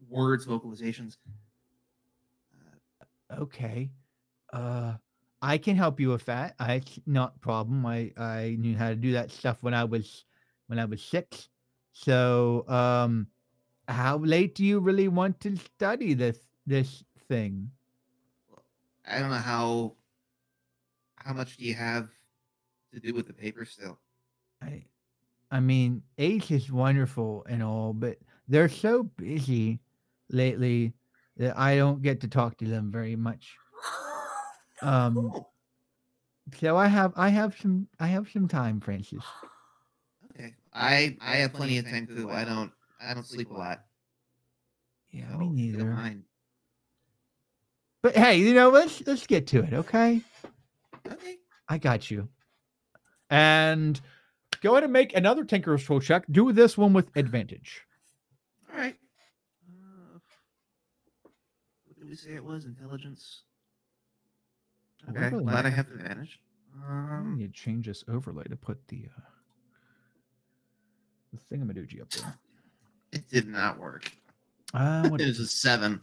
words, vocalizations. Okay, I can help you with that. It's not a problem. I knew how to do that stuff when I was 6. So, how late do you really want to study this thing? I don't know how much do you have to do with the paper still? I mean, Ace is wonderful and all, but they're so busy lately that I don't get to talk to them very much. So I have some time, Francis. Okay, I have plenty of time too. I don't sleep a lot. Yeah, so me if you don't neither. mind. But hey, let's get to it, okay? Okay. I got you. And go ahead and make another Tinker's Tool check. Do this one with advantage. All right. What did we say it was? Intelligence. Okay, really glad I have advantage. I need to change this overlay to put the thingamadoogie up there. It did not work. What It was a 7.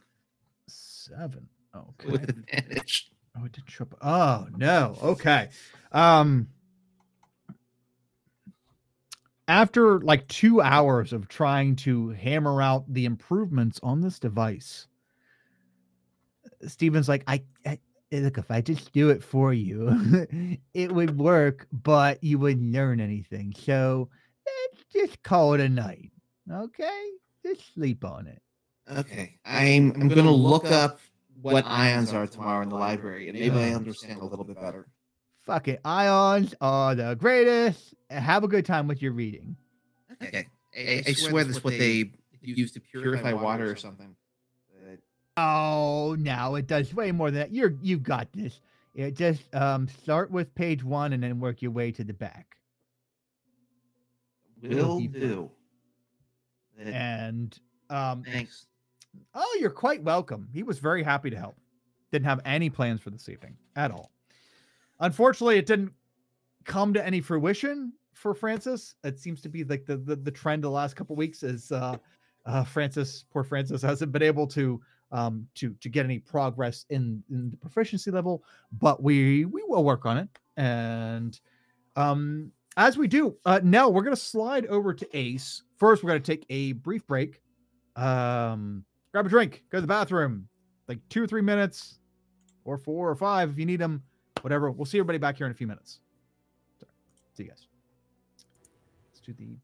7. Okay. With advantage. Oh, it didn't show up. Oh no. Okay. After like 2 hours of trying to hammer out the improvements on this device, Steven's like, I look, if I just do it for you, it would work, but you wouldn't learn anything. So let's just call it a night. Okay? Just sleep on it. Okay. I'm gonna look up what ions are tomorrow in the library, and maybe I understand a little bit better. Fuck it. Ions are the greatest. Have a good time with your reading. Okay. I swear this is what they use to purify water or something. Oh, no, it does way more than that. You've got this. It just start with page 1 and then work your way to the back. Will do. And thanks. Oh, you're quite welcome. He was very happy to help. Didn't have any plans for this evening at all. Unfortunately, it didn't come to any fruition for Francis. It seems to be like the trend the last couple weeks is poor Francis hasn't been able to get any progress in the proficiency level, but we will work on it. And as we do, now we're going to slide over to Ace. First, we're going to take a brief break. Grab a drink, go to the bathroom, like 2 or 3 minutes, or 4 or 5 if you need them, whatever. We'll see everybody back here in a few minutes. See you guys. Let's do the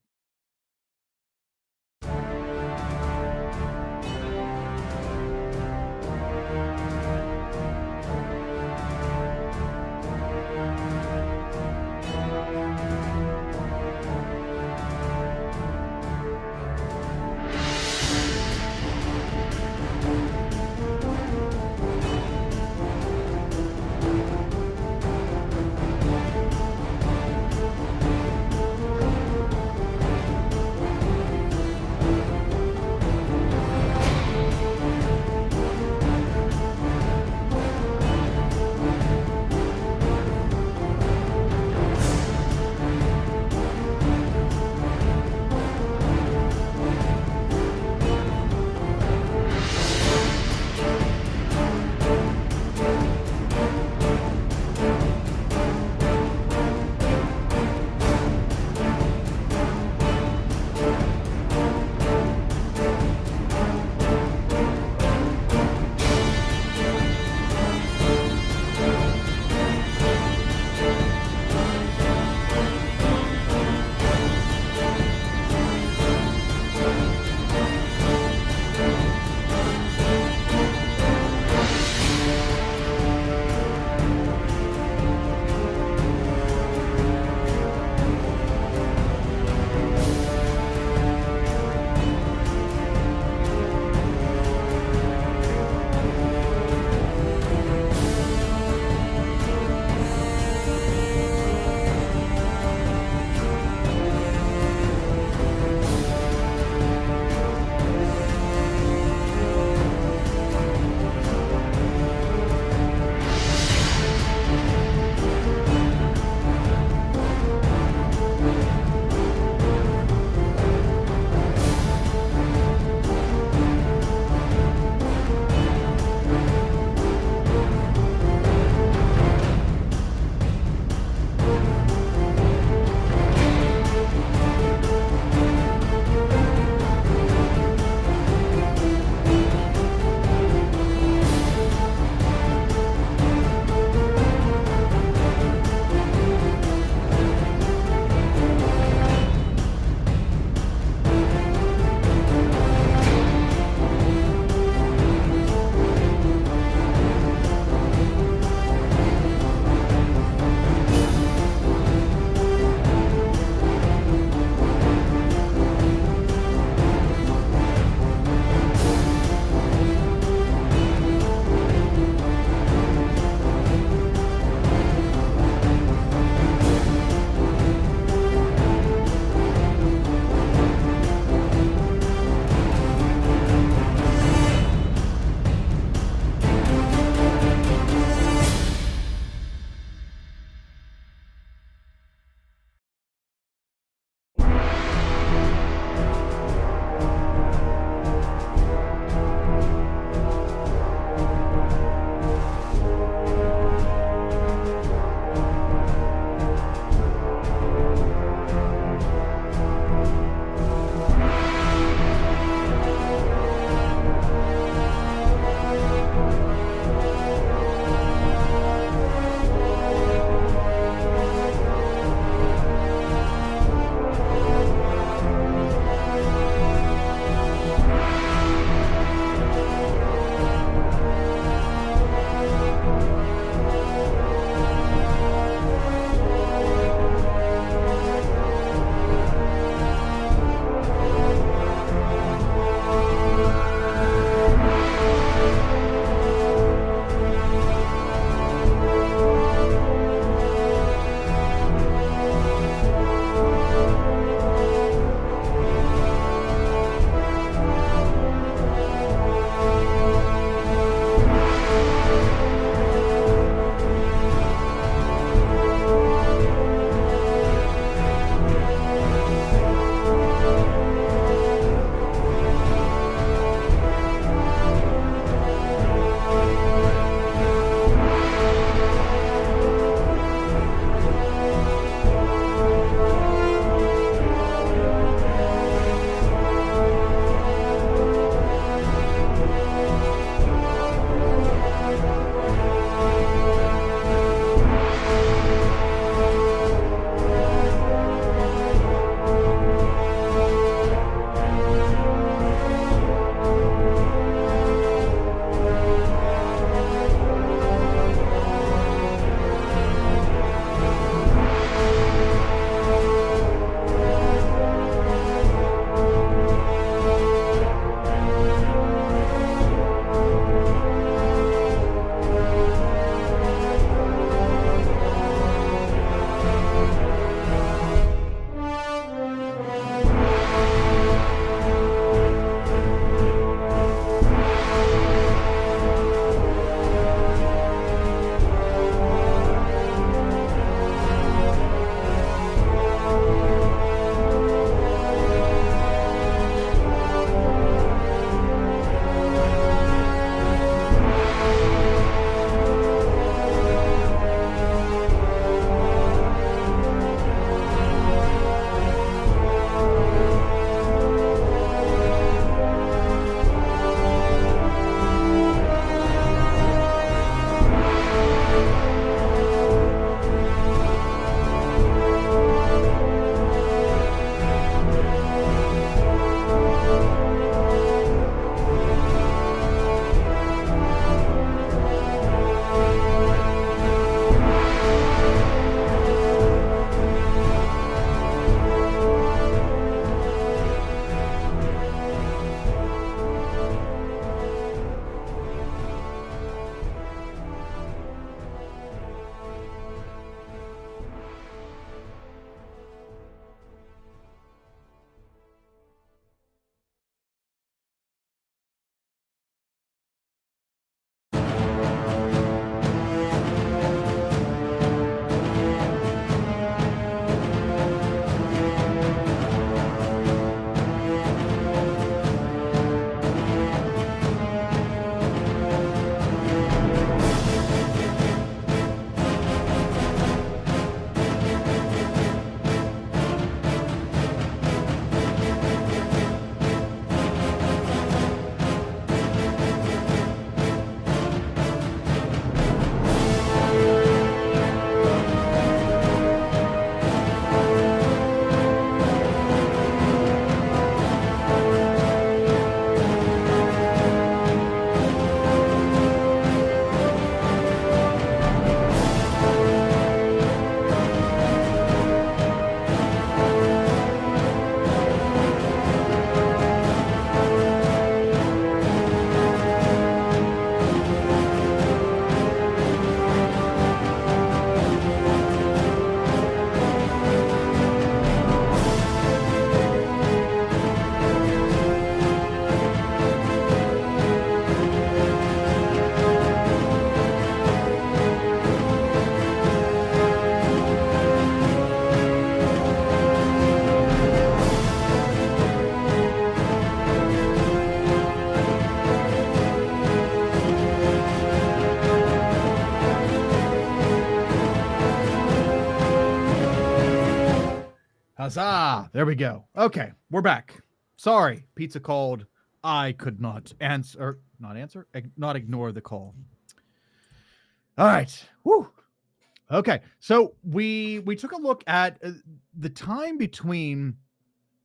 Huzzah! There we go. Okay, we're back. Sorry, pizza called. I could not answer, not ignore the call. All right. Whew. Okay, so we took a look at the time between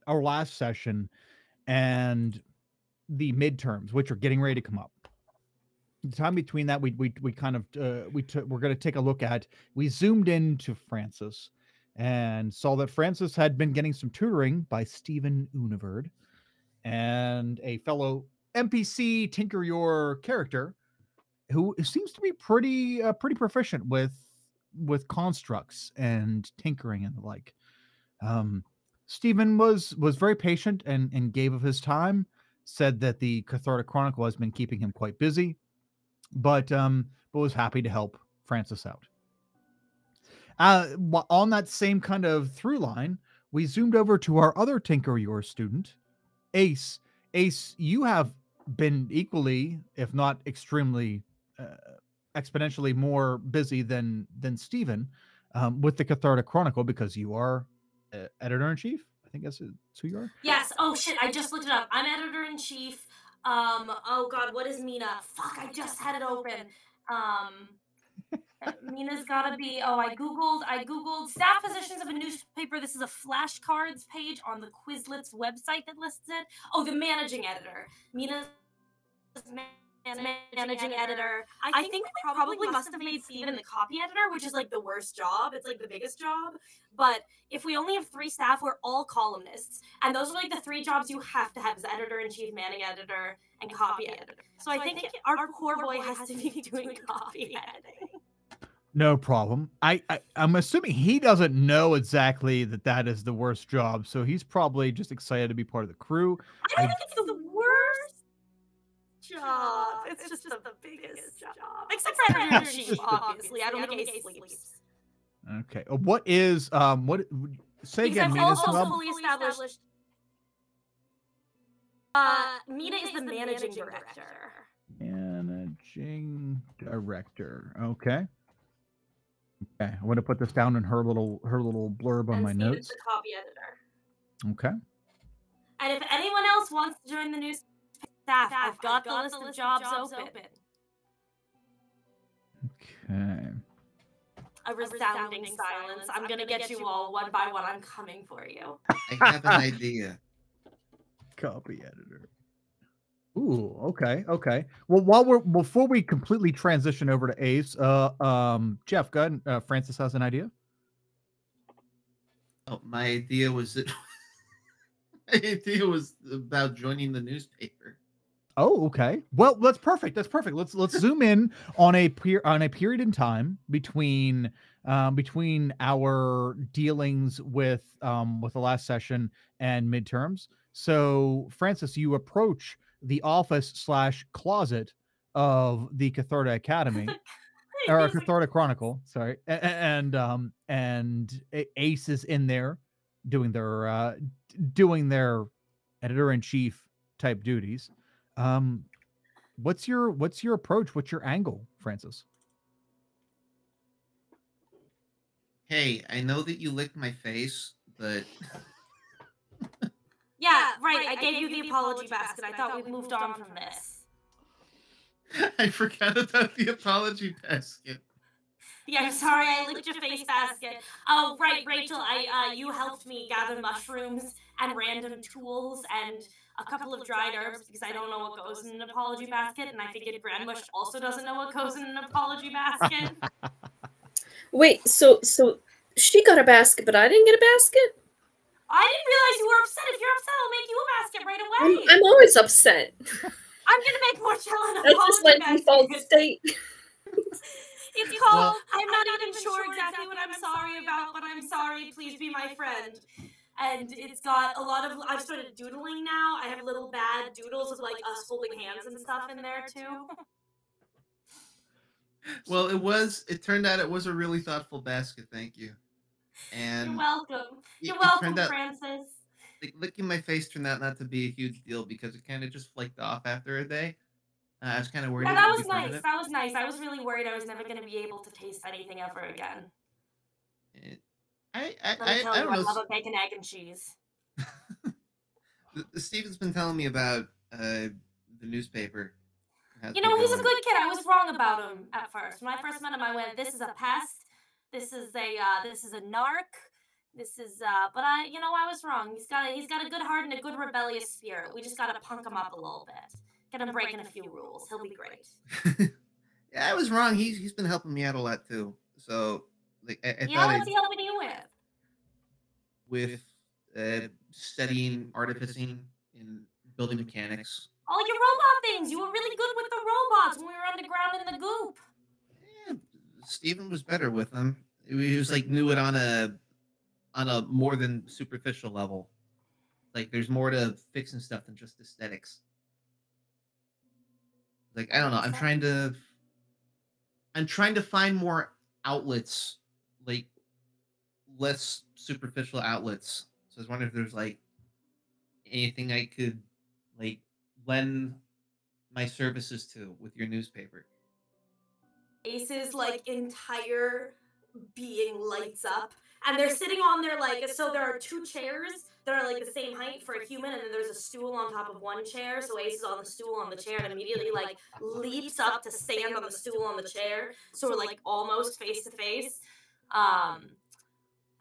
our last session and the midterms, which are getting ready to come up. The time between that, we kind of we're going to take a look at. We zoomed into Francis and saw that Francis had been getting some tutoring by Stephen Univerd and a fellow NPC Tinker Your character who seems to be pretty proficient with constructs and tinkering and the like. Stephen was very patient and gave of his time. Said that the Cathartic Chronicle has been keeping him quite busy, but was happy to help Francis out. On that same kind of through line, we zoomed over to our other Tinker Your student, Ace. Ace, you have been equally, if not extremely, exponentially more busy than Stephen with the Cathartic Chronicle because you are editor-in-chief. I think that's who you are. Yes. Oh shit! I just looked it up. I'm editor-in-chief. Oh god, what is Mina? Fuck! I just had it open. Mina's gotta be. Oh, I googled staff positions of a newspaper. This is a flashcards page on the Quizlet's website that lists it. Oh, the managing editor. Mina's managing editor. I think we probably must have made Steven the copy editor, which is like the worst job. It's like the biggest job. But if we only have 3 staff, we're all columnists. And those are like the 3 jobs you have to have as editor-in-chief, managing editor, and copy editor. So I think our poor boy has to be doing copy editing. No problem. I'm assuming he doesn't know exactly that is the worst job, so he's probably just excited to be part of the crew. I think it's the worst job. It's just the biggest job. Except for editor-in-chief, obviously. I don't think Ace sleeps. Okay. What is what? Say again. Mina's also fully established. Mina is the managing director. Managing director. Okay. Okay. I'm going to put this down in her little blurb on my notes. The copy editor. Okay. And if anyone else wants to join the new staff, I've got the list of jobs open. Okay. A resounding silence. I'm gonna get you all one by one. I'm coming for you. I have an idea. Copy editor. Ooh, okay. Well, before we completely transition over to Ace, Jeff, go ahead. Francis has an idea. Oh, my idea was that my idea was about joining the newspaper. Oh, okay. Well, that's perfect. Let's zoom in on a period in time between our dealings with the last session and midterms. So, Francis, you approach the office/closet of the Cathartic Academy or Cathartic Chronicle. Sorry, and Ace is in there doing their editor-in-chief type duties. What's your approach? What's your angle, Francis? Hey, I know that you licked my face, but Yeah, right. I gave you the apology basket. I thought we'd moved on from this. I forgot about the apology basket. Yeah, I'm sorry. I licked your face basket. Oh, right, Rachel. You helped me gather mushrooms and random tools and a couple of dried herbs because I don't know what goes in an apology basket, and I figured Grandmush also doesn't know what goes in an apology basket. Wait, so she got a basket, but I didn't get a basket? I didn't realize you were upset. If you're upset, I'll make you a basket right away. I'm always upset. I'm gonna make Marcella an That's just my apology default basket. state. It's called, I'm not even sure exactly what I'm sorry about, but I'm sorry, please be my friend. And it's got a lot of, I've started doodling now. I have little bad doodles of like us holding hands and stuff in there too. Well, it turned out it was a really thoughtful basket, thank you. And You're welcome. it You're welcome, turned out- Francis. Like, licking my face turned out not to be a huge deal because it kind of just flaked off after a day. I was kind of worried. Yeah, it that would was be nice. permanent. That was nice. I was really worried I was never going to be able to taste anything ever again. Let me tell I you, don't I know. love a bacon, egg, and cheese. Steven's been telling me about the newspaper. How's You been know, he's a going. good kid. I was wrong about him at first. When I first met him, I went, "This is a pest. This is a narc. This is but I was wrong. He's got a good heart and a good rebellious spirit. We just gotta punk him up a little bit. Get him breaking a few rules. He'll be great." Yeah, I was wrong. He's been helping me out a lot too. So like I Yeah, thought what's he helping you with? with studying artificing and building mechanics. All your robot things. You were really good with the robots when we were underground in the goop. Yeah, Steven was better with them. He was like knew it on a more than superficial level. Like there's more to fixing stuff than just aesthetics. Like I don't know. I'm trying to find more outlets, like less superficial outlets. So I was wondering if there's like anything I could like lend my services to with your newspaper. Ace's like entire being lights up, and they're sitting on their so there are two chairs that are like the same height for a human, and then there's a stool on top of one chair. So Ace is on the stool on the chair and immediately like leaps up to stand on the stool on the chair. So we're like almost face to face.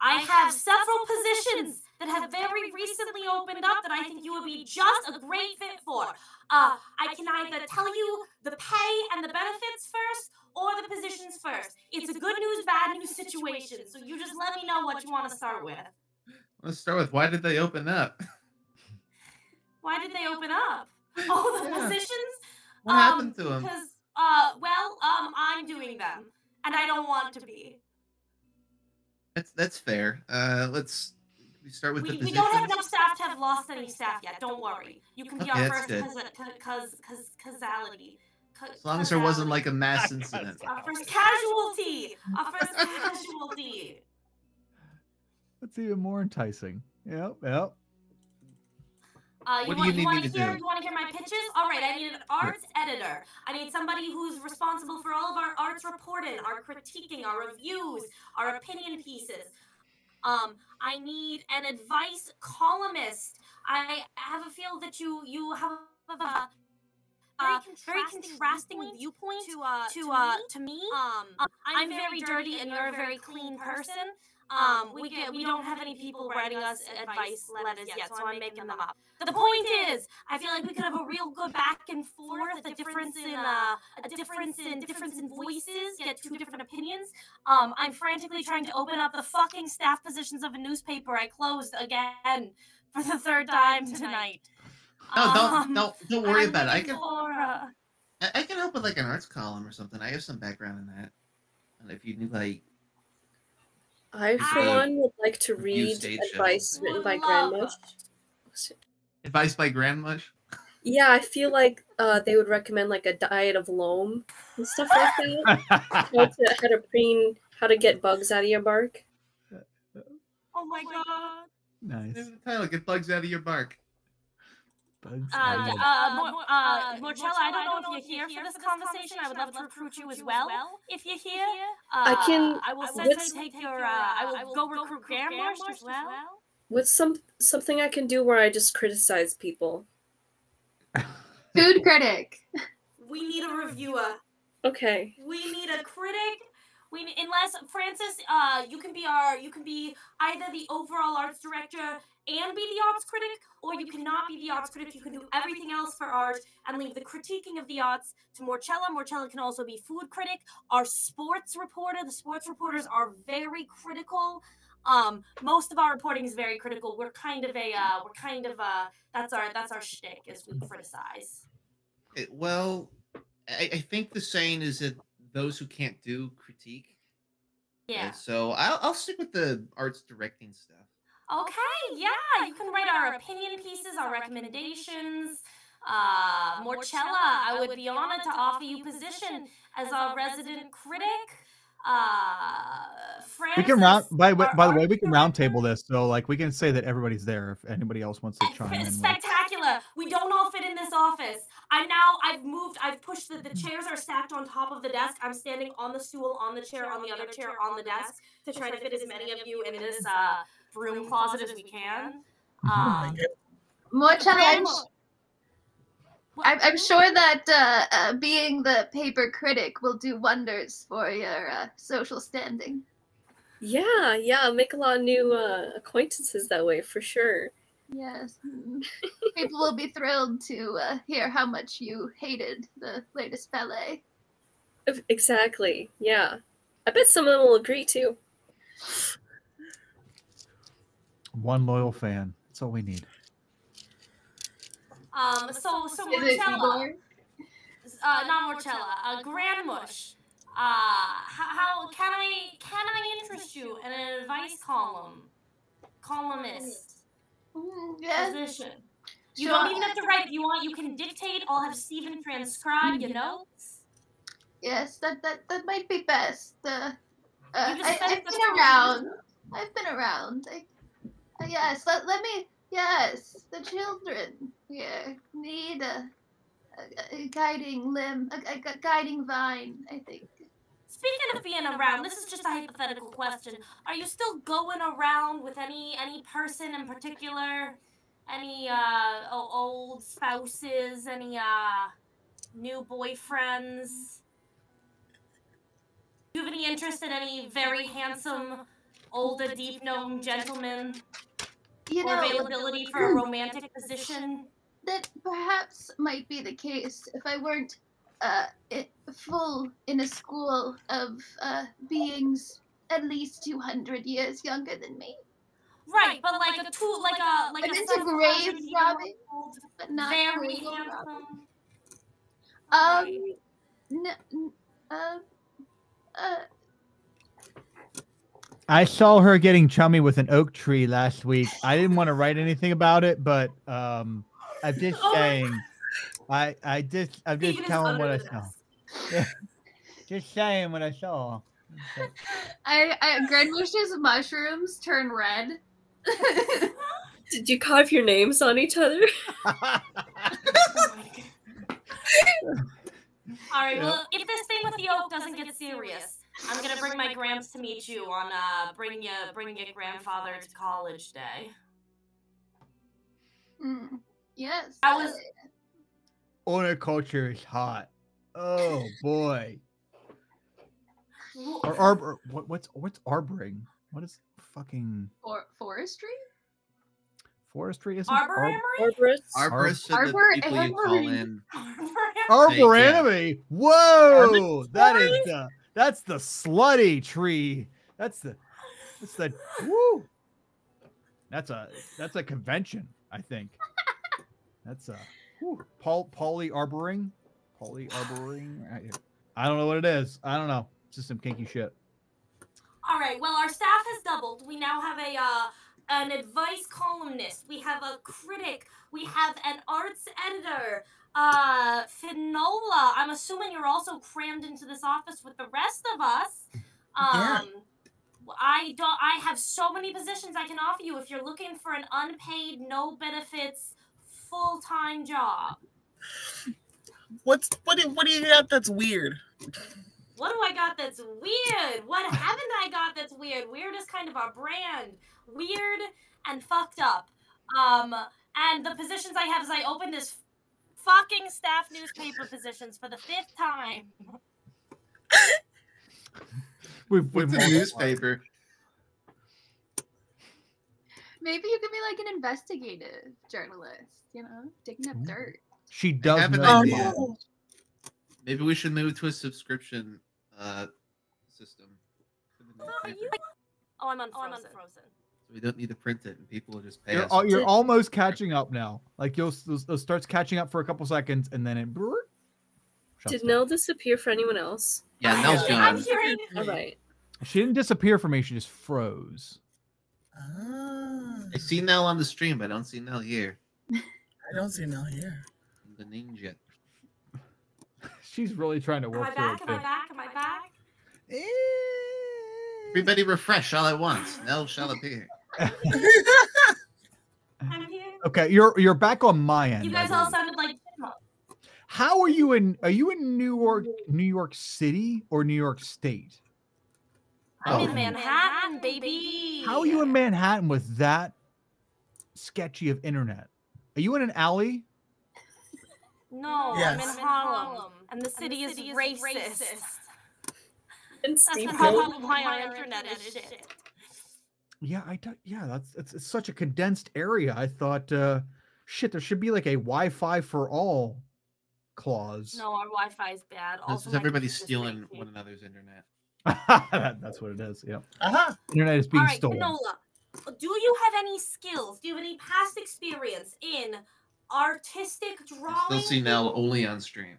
I have several positions that have very recently opened up that I think you would be just a great fit for. I can either tell you the pay and the benefits first, or the positions first. It's a good news, bad news situation, so you just let me know what you want to start with. Let's start with why did they open up? Why did they open up? Oh, the positions? What happened to them? Because, I'm doing them, and I don't want to be. That's fair. Let's start with the We positions. don't have enough staff to have lost any staff yet. Don't worry. You can be Okay, our that's first good. causality. As long as there wasn't like a mass incident. Our first casualty. Our first casualty. That's even more enticing. Yep. What do you need me to do? You want to hear my pitches? All right, I need an arts editor. I need somebody who's responsible for all of our arts reporting, our critiquing, our reviews, our opinion pieces. I need an advice columnist. I have a feel that you have a very contrasting viewpoint to me. I'm very dirty and you're a very clean person. We don't have any people writing us advice letters yet, so I'm making them up. The point is, I feel like we could have a real good back and forth, a difference in voices, get two different opinions. I'm frantically trying to open up the fucking staff positions of a newspaper I closed again for the third time tonight. No, don't worry about it. I can help with like an arts column or something. I have some background in that. And if you need like I, for one, would like to read advice written by Grandmush. Advice by Grandmush? Yeah, I feel like they would recommend like a diet of loam and stuff like that. How to get bugs out of your bark. Oh my god. Nice. The title, get bugs out of your bark. Bugs Morchella, I don't know if you're here for this conversation. I would love to recruit you as well. If you're here, I will go recruit Grandmush as well. What's something I can do where I just criticize people? Food critic. We need a reviewer. Okay. We need a critic. Unless Francis, you can be either the overall arts director and be the arts critic, or you cannot be the arts critic. You can do everything else for art and leave the critiquing of the arts to Morchella. Morchella can also be food critic. Our sports reporter. The sports reporters are very critical. Most of our reporting is very critical. We're kind of that's our shtick, is we criticize. Well, I think the saying is that those who can't do critique. Yeah. So I'll stick with the arts directing stuff. Okay, yeah, you can write our opinion pieces, our recommendations. Morchella, I would be honored to offer you position as our resident critic. We can by the way, we can round table this, so like we can say that everybody's there if anybody else wants to chime in. Spectacular. Marcella, we don't all fit in this office. I've pushed the chairs are stacked on top of the desk. I'm standing on the stool, on the chair, on the other chair, on the desk to try to fit as many of you in this broom closet as we can. Morchella, I'm sure that being the paper critic will do wonders for your social standing. Yeah, make a lot of new acquaintances that way for sure. Yes. People will be thrilled to hear how much you hated the latest ballet. Exactly, yeah. I bet some of them will agree too. One loyal fan. That's all we need. So Morchella, not Morchella, Grandmush. How can I interest you in an advice columnist position? You don't even have to write if you want. You can dictate. I'll have Steven transcribe your notes. Yes, that might be best. I've been around. Yes, let me. Yes, the children here need a guiding limb, a guiding vine, I think. Speaking of being around, this is just a hypothetical question. Are you still going around with any person in particular? Any old spouses? Any new boyfriends? Do you have any interest in any very handsome, older, deep-known gentlemen? Or availability for a romantic position? That perhaps might be the case if I weren't full in a school of beings at least 200 years younger than me. Right, but like I'm into grave robbing, but not very cradle handsome. robbing. I saw her getting chummy with an oak tree last week. I didn't want to write anything about it, but I'm just saying. I'm just telling what I saw. Just saying what I saw. Grandmush's mushrooms turn red. Did you carve your names on each other? All right. Well, if this thing with the oak doesn't get serious, I'm gonna bring my Gramps to meet you on bring your grandfather to college day. Yes. Horticulture is hot. Oh boy. Or arbor. What's arboring? What is fucking forestry? Forestry isn't Arborists. Arborists are the people you call in. Arboranime. Whoa, that's the slutty tree. That's the woo. That's a convention, I think. That's a polyarboring. I don't know what it is. I don't know. It's just some kinky shit. All right. Well, our staff has doubled. We now have an advice columnist. We have a critic. We have an arts editor. Finola. I'm assuming you're also crammed into this office with the rest of us. Yeah. I have so many positions I can offer you if you're looking for an unpaid, no benefits, full-time job. What do you got that's weird? What do I got that's weird? What haven't I got that's weird? Weird is kind of our brand. Weird and fucked up. And the positions I have is I opened this fucking staff newspaper positions for the 5th time. What's a newspaper? Maybe you could be like an investigative journalist, digging up dirt. She does have an know. idea. Maybe we should move to a subscription system. I'm unfrozen. So we don't need to print it, and people will just pay You're, us. you're almost catching up now. Like you'll starts catching up for a couple seconds, and then it. Did Nell disappear for anyone else? Yeah, Nell's gone. I'm hearing. All right. She didn't disappear for me. She just froze. I see Nell on the stream, but I don't see Nell here. I don't see Nell here. The ninja. She's really trying to Am work I through back? it. Am I back? Am I back? Everybody refresh all at once. Nell shall appear. I'm here. Okay, you're back on my end. You guys all sounded like chipmunks. How are you in? Are you in New York City, or New York State? I'm in Manhattan, baby. How are you in Manhattan with that sketchy of internet? Are you in an alley? No, I'm in Harlem, and the city is racist. That's probably why our internet is shit. Yeah, yeah, it's such a condensed area. I thought, shit, there should be like a Wi-Fi for all clause. No, our Wi-Fi is bad. Also, everybody's stealing one another's internet. That's what it is. Yep. Internet is being All right, stolen. Finola, do you have any skills? Do you have any past experience in artistic drawing? Still see Nell only on stream.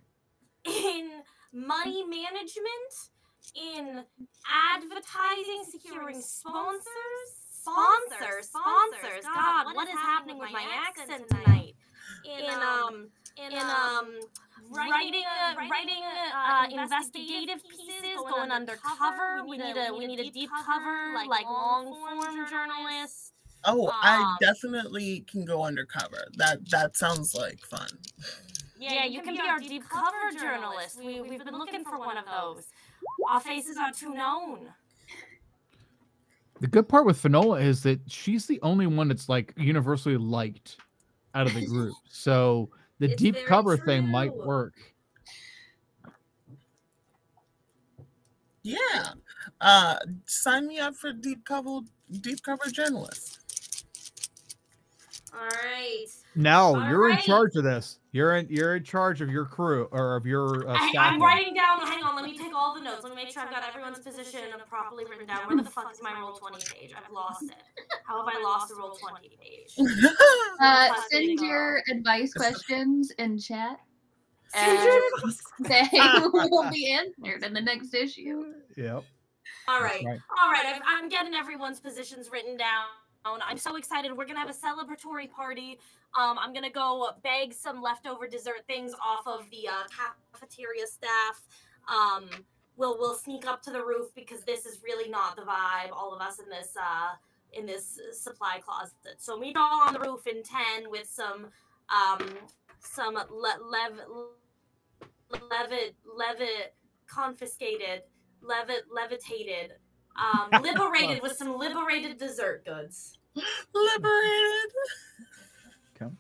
In money management? In advertising, securing sponsors? Sponsors. God, what is happening with my accent tonight? In writing investigative pieces, going undercover. We need a deep cover, like long form journalists. Oh, I definitely can go undercover. That sounds like fun. Yeah, you can be our deep cover journalist. We've been looking for one of those. Our faces are too known. The good part with Finola is that she's the only one that's like universally liked out of the group. So the deep cover thing might work. Yeah. Sign me up for deep cover journalist. All right. No, you're in charge of this. You're in charge of your crew or of your staff. I'm writing down. Hang on, let me take all the notes. Let me make sure I've got everyone's position properly written down. Where the fuck is my Roll20 page? I've lost it. How have I lost the Roll20 page? Send your advice questions in chat. Send your They will be answered in the next issue. Yep. All right. All right. I'm getting everyone's positions written down. I'm so excited. We're gonna have a celebratory party. I'm gonna go bag some leftover dessert things off of the cafeteria staff. We'll sneak up to the roof because this is really not the vibe. All of us in this supply closet. So meet all on the roof in 10 with some levitated. Liberated with some liberated dessert goods. Liberated. Okay.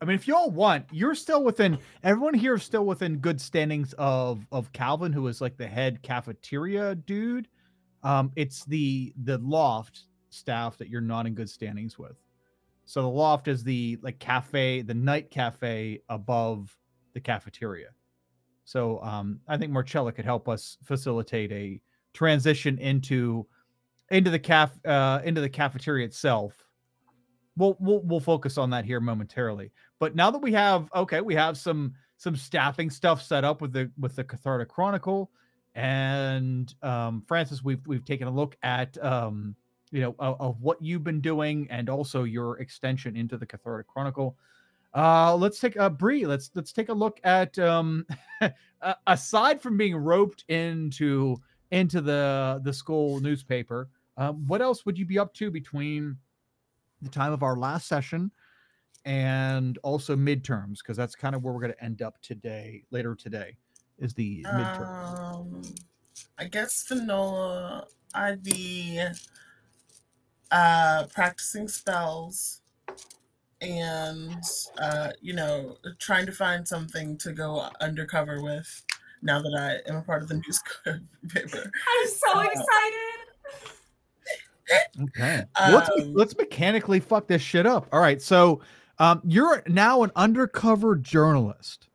I mean, if y'all want, you're still within. Everyone here is still within good standings of Calvin, who is like the head cafeteria dude. It's the loft staff that you're not in good standings with. So the loft is the cafe, the night cafe above the cafeteria. So I think Marcella could help us facilitate a transition into the cafeteria itself. We'll focus on that here momentarily. But now that we have some staffing stuff set up with the Cathartic Chronicle, and Francis, we've taken a look at of what you've been doing and also your extension into the Cathartic Chronicle. Let's take Bree. Let's take a look at aside from being roped into the school newspaper, what else would you be up to between the time of our last session and also midterms? Because that's kind of where we're going to end up later today is the midterm. I guess Finola, I'd be practicing spells and trying to find something to go undercover with now that I am a part of the newspaper. I'm so excited. Okay. Let's mechanically fuck this shit up. All right. So you're now an undercover journalist.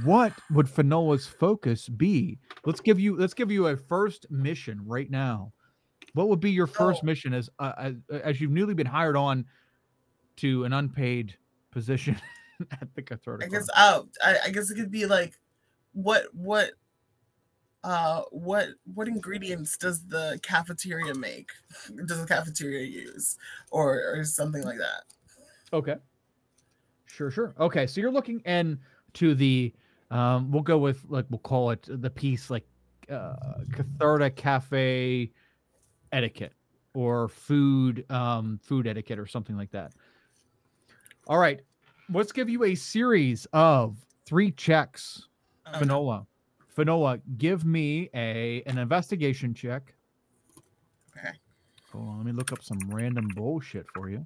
What would Finola's focus be? Let's give you a first mission right now. What would be your first mission as you've newly been hired on to an unpaid position at the Cathartic? I guess it could be like what ingredients does the cafeteria make? Does the cafeteria use, or something like that? Okay. Sure. Okay, so you're looking into the we'll go with we'll call it the piece Cathartic Cafe etiquette or food etiquette or something like that. All right. Let's give you a series of 3 checks. Okay. Finola, give me an investigation check. Okay. Hold on, let me look up some random bullshit for you.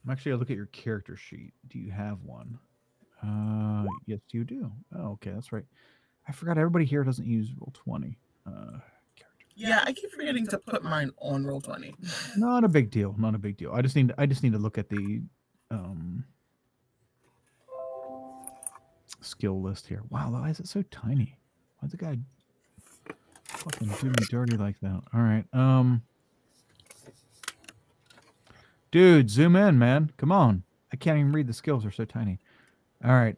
I'm actually gonna look at your character sheet. Do you have one? Yes, you do. Oh, okay, that's right. I forgot everybody here doesn't use Roll20. Yeah, I keep forgetting to put mine on Roll20. Not a big deal. Not a big deal. I just need to look at the skill list here. Wow, why is it so tiny? Why'd the guy fucking do me dirty like that? All right. Dude, zoom in, man. Come on. I can't even read the skills. They're so tiny. All right.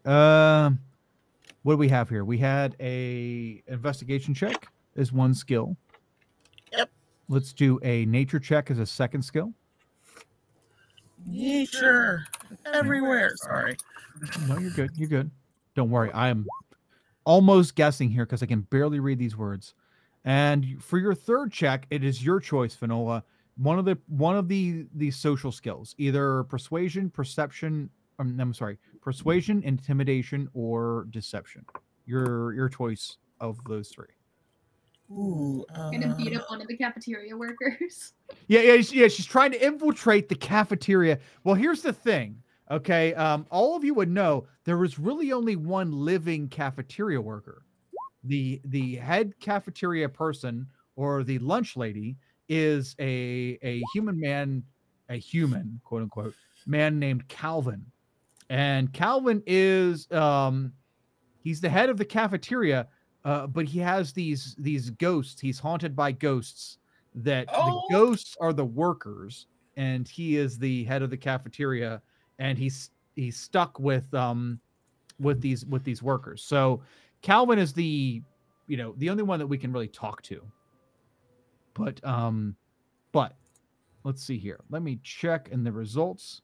What do we have here? We had a investigation check as one skill. Yep. Let's do a nature check as a second skill. Nature everywhere. Sorry. No, you're good. You're good. Don't worry. I am almost guessing here because I can barely read these words. And for your third check, it is your choice, Finola. One of the social skills, either persuasion, perception. I'm sorry, persuasion, intimidation, or deception. Your choice of those 3. Ooh. Gonna beat up one of the cafeteria workers. Yeah. She's trying to infiltrate the cafeteria. Well, here's the thing. Okay, all of you would know there was really only one living cafeteria worker. The head cafeteria person, or the lunch lady, is a human man, a human quote unquote man named Calvin. And Calvin is he's the head of the cafeteria, but he has these ghosts. He's haunted by ghosts. The ghosts are the workers, and he is the head of the cafeteria, and he's stuck with these workers. So Calvin is the only one that we can really talk to. But let's see here. Let me check in the results.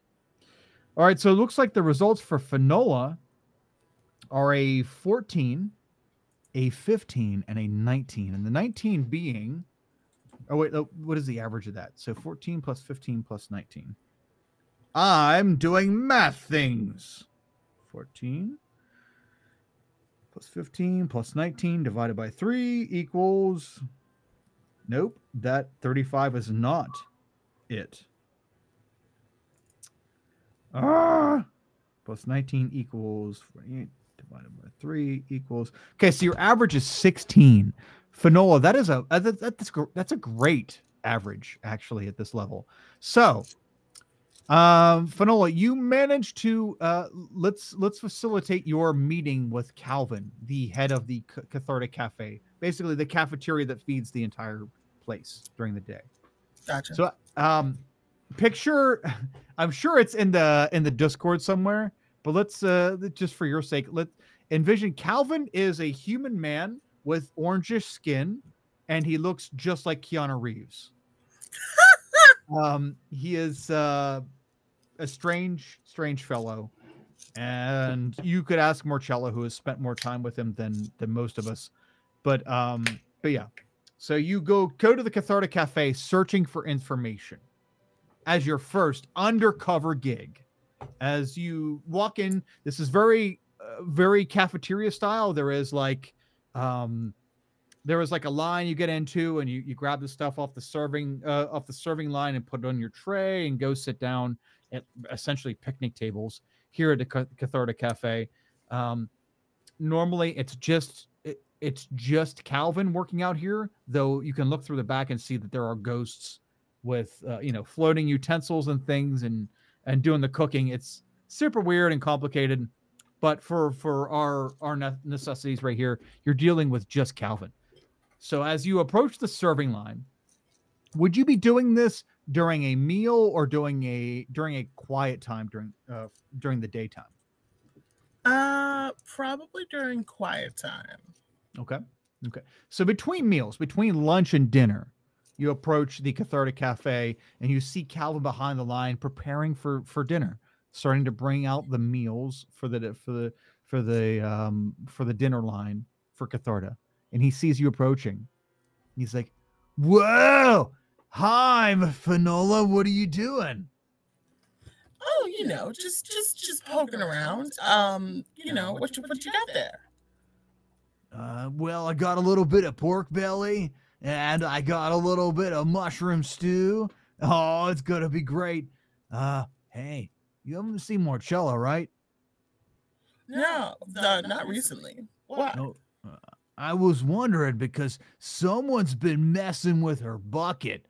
All right, so it looks like the results for Finola are a 14, a 15, and a 19. And the 19 being, oh wait, what is the average of that? So 14 plus 15 plus 19. I'm doing math things. 14 plus 15 plus 19 divided by 3 equals, nope, that 35 is not it. Plus 19 equals 48 divided by 3 equals. Okay, so your average is 16. Finola, that's a great average actually at this level. So, Finola, you managed to let's facilitate your meeting with Calvin, the head of the Cathartic Cafe, basically the cafeteria that feeds the entire place during the day. Gotcha. So, picture, I'm sure it's in the Discord somewhere, but let's just for your sake, let's envision Calvin is a human man with orangish skin, and he looks just like Keanu Reeves. He is a strange fellow, and you could ask Marcello, who has spent more time with him than most of us. But yeah. So you go to the Cathartic Cafe searching for information as your first undercover gig. As you walk in, this is very cafeteria style. There is like a line you get into, and you grab the stuff off the serving line and put it on your tray and go sit down at essentially picnic tables here at the Cathartic Cafe. Normally it's just Calvin working out here, though you can look through the back and see that there are ghosts with floating utensils and things and doing the cooking. It's super weird and complicated, but for our necessities right here, you're dealing with just Calvin. So as you approach the serving line, would you be doing this during a meal or during a quiet time during the daytime? Probably during quiet time. Okay. So between meals, between lunch and dinner, you approach the Cathartic Cafe and you see Calvin behind the line preparing for dinner, starting to bring out the meals for the dinner line for Catharta. And he sees you approaching. He's like, "Whoa! Hi, Finola. What are you doing?" Oh just poking around. What you got there? Well, I got a little bit of pork belly, and I got a little bit of mushroom stew. Oh, it's gonna be great. Hey, you haven't seen Marcella, right? No, not recently. Why? No. I was wondering because someone's been messing with her bucket.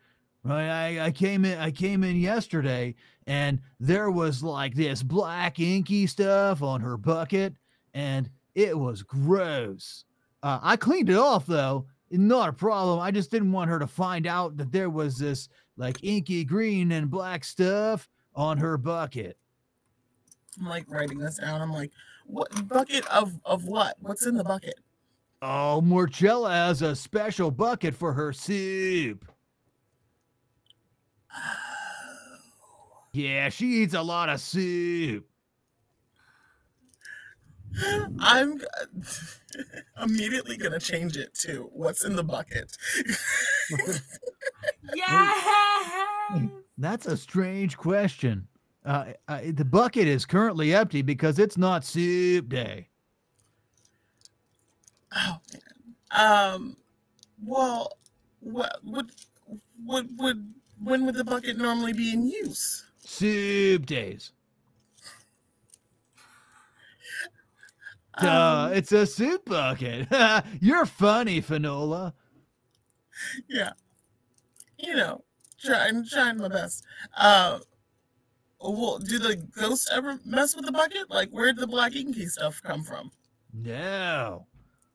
Right, I came in yesterday, and there was like this black inky stuff on her bucket, and it was gross. I cleaned it off though, not a problem. I just didn't want her to find out that there was this like inky green and black stuff on her bucket. I'm like writing this down. I'm like, what bucket of what? What's in the bucket? Oh, Marcella has a special bucket for her soup. Yeah, she eats a lot of soup. I'm immediately gonna change it to what's in the bucket. Yeah. That's a strange question. The bucket is currently empty because it's not soup day. Oh man. Well, when would the bucket normally be in use? Soup days. It's a soup bucket. You're funny, Finola. Yeah. Trying my best. Well, do the ghosts ever mess with the bucket? Like, where'd the black inky stuff come from? No.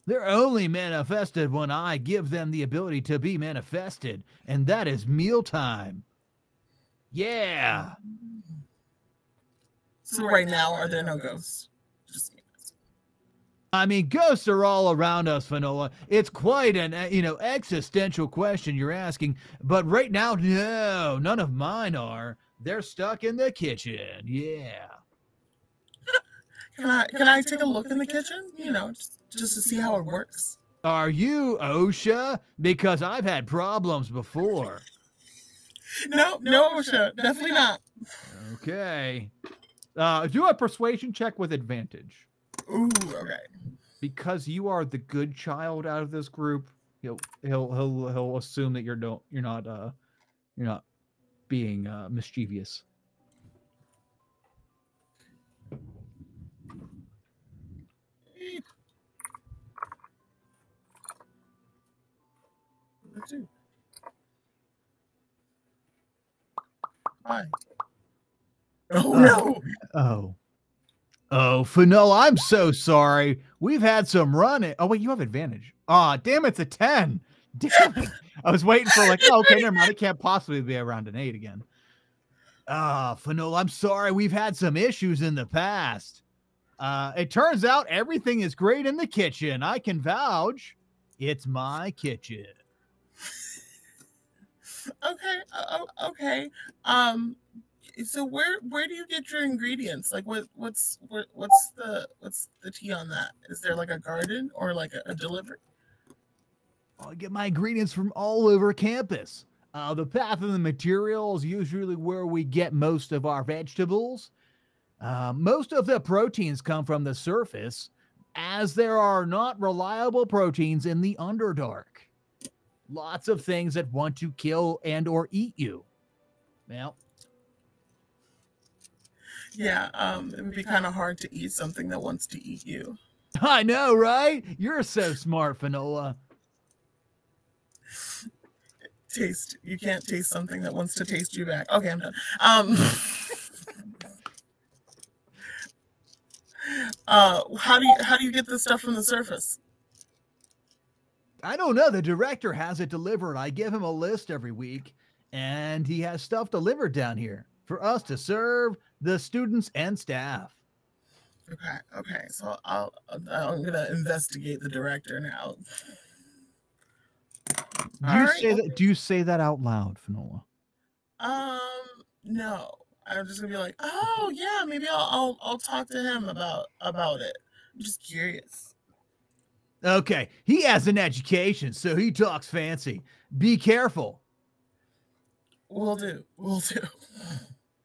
They're only manifested when I give them the ability to be manifested, and that is mealtime. Yeah. So right now, are there no ghosts? Just I mean, ghosts are all around us, Finola. It's quite an, existential question you're asking. But right now, no, none of mine are. They're stuck in the kitchen. Yeah. Can I take a look in the kitchen? Just to see how it works. Are you OSHA? Because I've had problems before. No, OSHA. Definitely not. Okay. Do a persuasion check with advantage. Ooh, okay. Because you are the good child out of this group, he'll assume that you're not being mischievous. Hi. Oh no. Oh, Finola, I'm so sorry. We've had some running. Oh, wait, you have advantage. Aw, damn, it's a 10. Damn it. I was waiting for okay, never mind. It can't possibly be around an 8 again. Finola, I'm sorry. We've had some issues in the past. It turns out everything is great in the kitchen. I can vouch. It's my kitchen. Okay. So where do you get your ingredients? Like what's the tea on that? Is there like a garden or like a delivery? I get my ingredients from all over campus. The path of the material is usually where we get most of our vegetables. Most of the proteins come from the surface, as there are not reliable proteins in the Underdark. Lots of things that want to kill and or eat you. Well, yeah, it would be kind of hard to eat something that wants to eat you. I know, right? You're so smart, Finola. You can't taste something that wants to taste you back. Okay, I'm done. How do you get this stuff from the surface? I don't know. The director has it delivered. I give him a list every week, and he has stuff delivered down here for us to serve the students and staff. Okay. So I'm gonna investigate the director now. Do you say that out loud, Finola? No. I'm just gonna be like, oh yeah, maybe I'll talk to him about it. I'm just curious. Okay, he has an education, so he talks fancy. Be careful. Will do.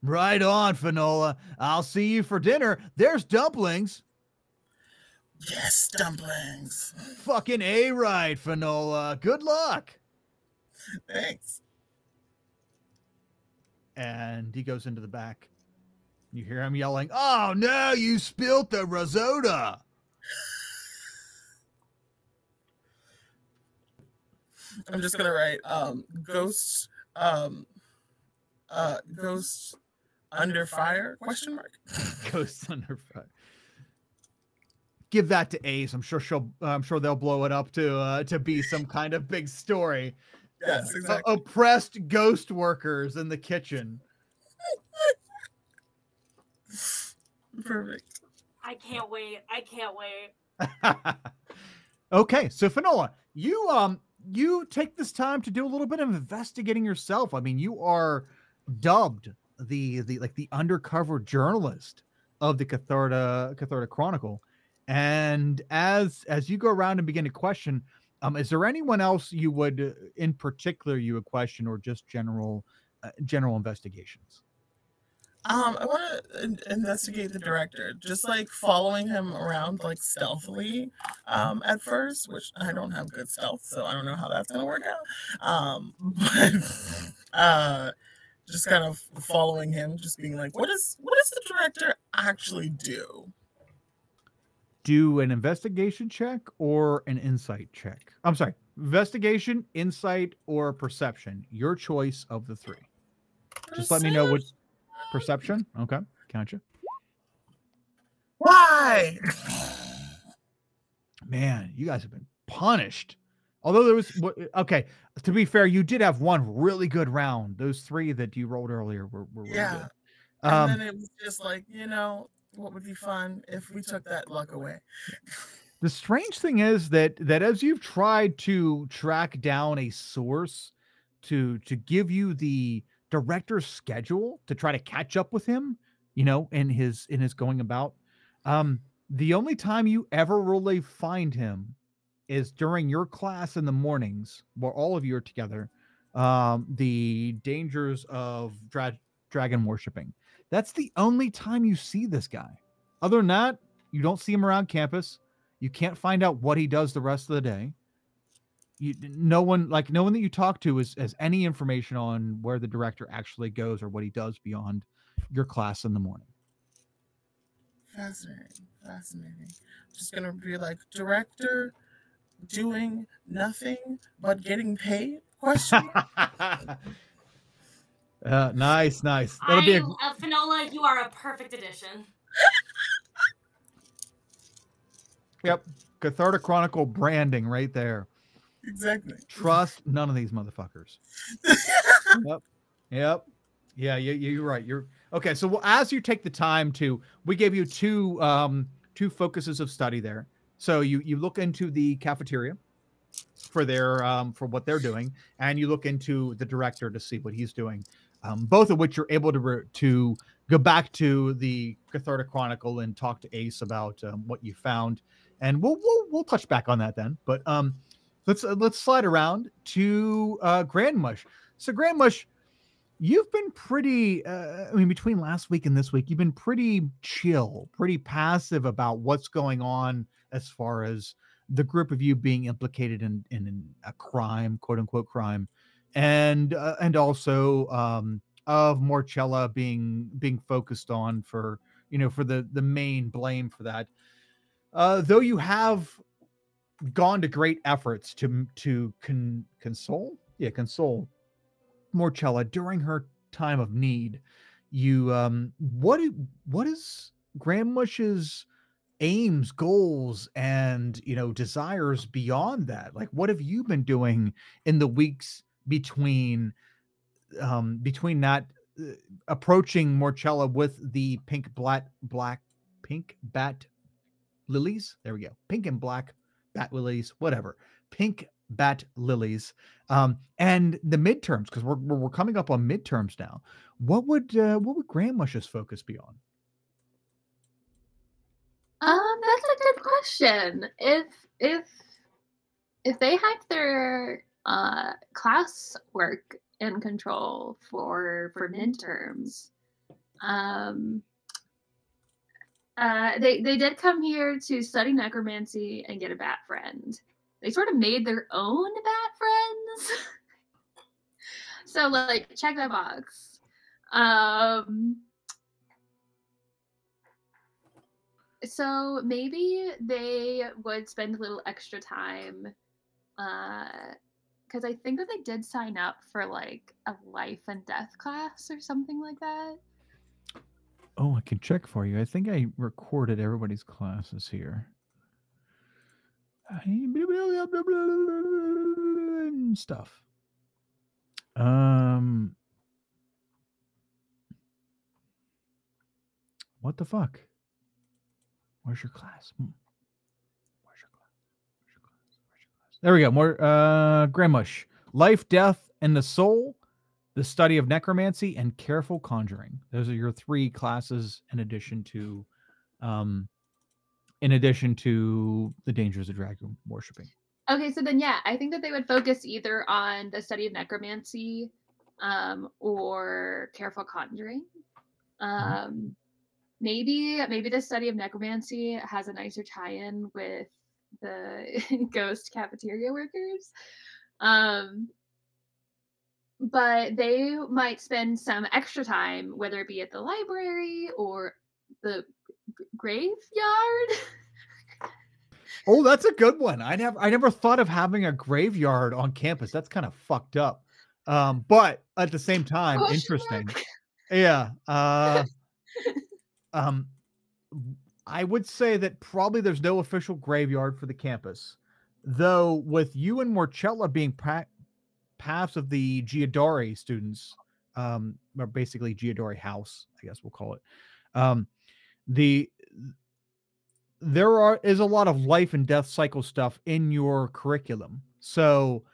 Right on, Finola. I'll see you for dinner. There's dumplings. Yes, dumplings. Fucking A-right, Finola. Good luck. Thanks. And he goes into the back. You hear him yelling, "Oh no, you spilt the risotto." I'm just gonna write ghosts ghosts under fire question mark. Ghosts under fire. Give that to Ace. I'm sure they'll blow it up to be some kind of big story. Yes, exactly. Oppressed ghost workers in the kitchen. Perfect. I can't wait. I can't wait. Okay, so Finola, you take this time to do a little bit of investigating yourself. I mean, you are dubbed the undercover journalist of the Catharta Chronicle. And as you go around and begin to question, is there anyone else you would in particular you would question, or just general investigations? I want to investigate the director, just like following him around like stealthily at first, which I don't have good stealth, so I don't know how that's gonna work out. But just kind of following him, just being like, what does the director actually do? Do an investigation check or an insight check. I'm sorry, investigation, insight, or perception. Your choice of the three. Just let me know what. Perception? Okay. Gotcha. Why? Man, you guys have been punished. Although there was... Okay, to be fair, you did have one really good round. Those three that you rolled earlier were really good. And then it was just like, what would be fun if we took that luck away? The strange thing is that as you've tried to track down a source to give you the director's schedule to try to catch up with him, in his going about, the only time you ever really find him is during your class in the mornings where all of you are together, the dangers of dragon worshiping. That's the only time you see this guy. Other than that, you don't see him around campus. You can't find out what he does the rest of the day. No one that you talk to has any information on where the director actually goes or what he does beyond your class in the morning. Fascinating. Just gonna be like, director doing nothing but getting paid? Question. Nice. That'll be Finola, you are a perfect addition. Yep. Catharta Chronicle branding right there. Exactly. Trust none of these motherfuckers. Yep. Yeah, you're right. You're okay. So as you take the time we gave you two focuses of study there. So you look into the cafeteria for their for what they're doing, and you look into the director to see what he's doing. Both of which you're able to go back to the Catharta Chronicle and talk to Ace about what you found, and we'll touch back on that then. But let's slide around to Grandmush. So Grandmush, you've been pretty, between last week and this week, you've been pretty chill, pretty passive about what's going on as far as the group of you being implicated in a crime, quote unquote crime, and also of Morchella being focused on for the main blame for that. Though you have gone to great efforts to console Morchella during her time of need. You what is Grandmush's aims, goals, and desires beyond that? Like, what have you been doing in the weeks between that approaching Morchella with the pink bat lilies? There we go. Pink and black bat lilies, whatever. Pink bat lilies, and the midterms, because we're coming up on midterms now. What would Grandmush's focus be on? That's a good question. If they have their class work in control for midterms, They did come here to study necromancy and get a bat friend. They sort of made their own bat friends. So, like, check that box. So maybe they would spend a little extra time, because I think that they did sign up for like a life and death class or something like that. Oh, I can check for you. I think I recorded everybody's classes here. Stuff. What the fuck? Where's your class? Where's your class? Where's your class? Where's your class? There we go. More Gramush. Life, Death, and the Soul, the study of necromancy, and careful conjuring. Those are your 3 classes in addition to the dangers of dragon worshipping. Okay, so then yeah, I think that they would focus either on the study of necromancy or careful conjuring. Maybe the study of necromancy has a nicer tie-in with the ghost cafeteria workers. But they might spend some extra time, whether it be at the library or the graveyard. Oh, that's a good one. I never thought of having a graveyard on campus. That's kind of fucked up. But at the same time, interesting. Yeah. I would say that probably there's no official graveyard for the campus, though with you and Morchella being paths of the Giadari students, or basically Giadari house, I guess we'll call it. There is a lot of life and death cycle stuff in your curriculum, so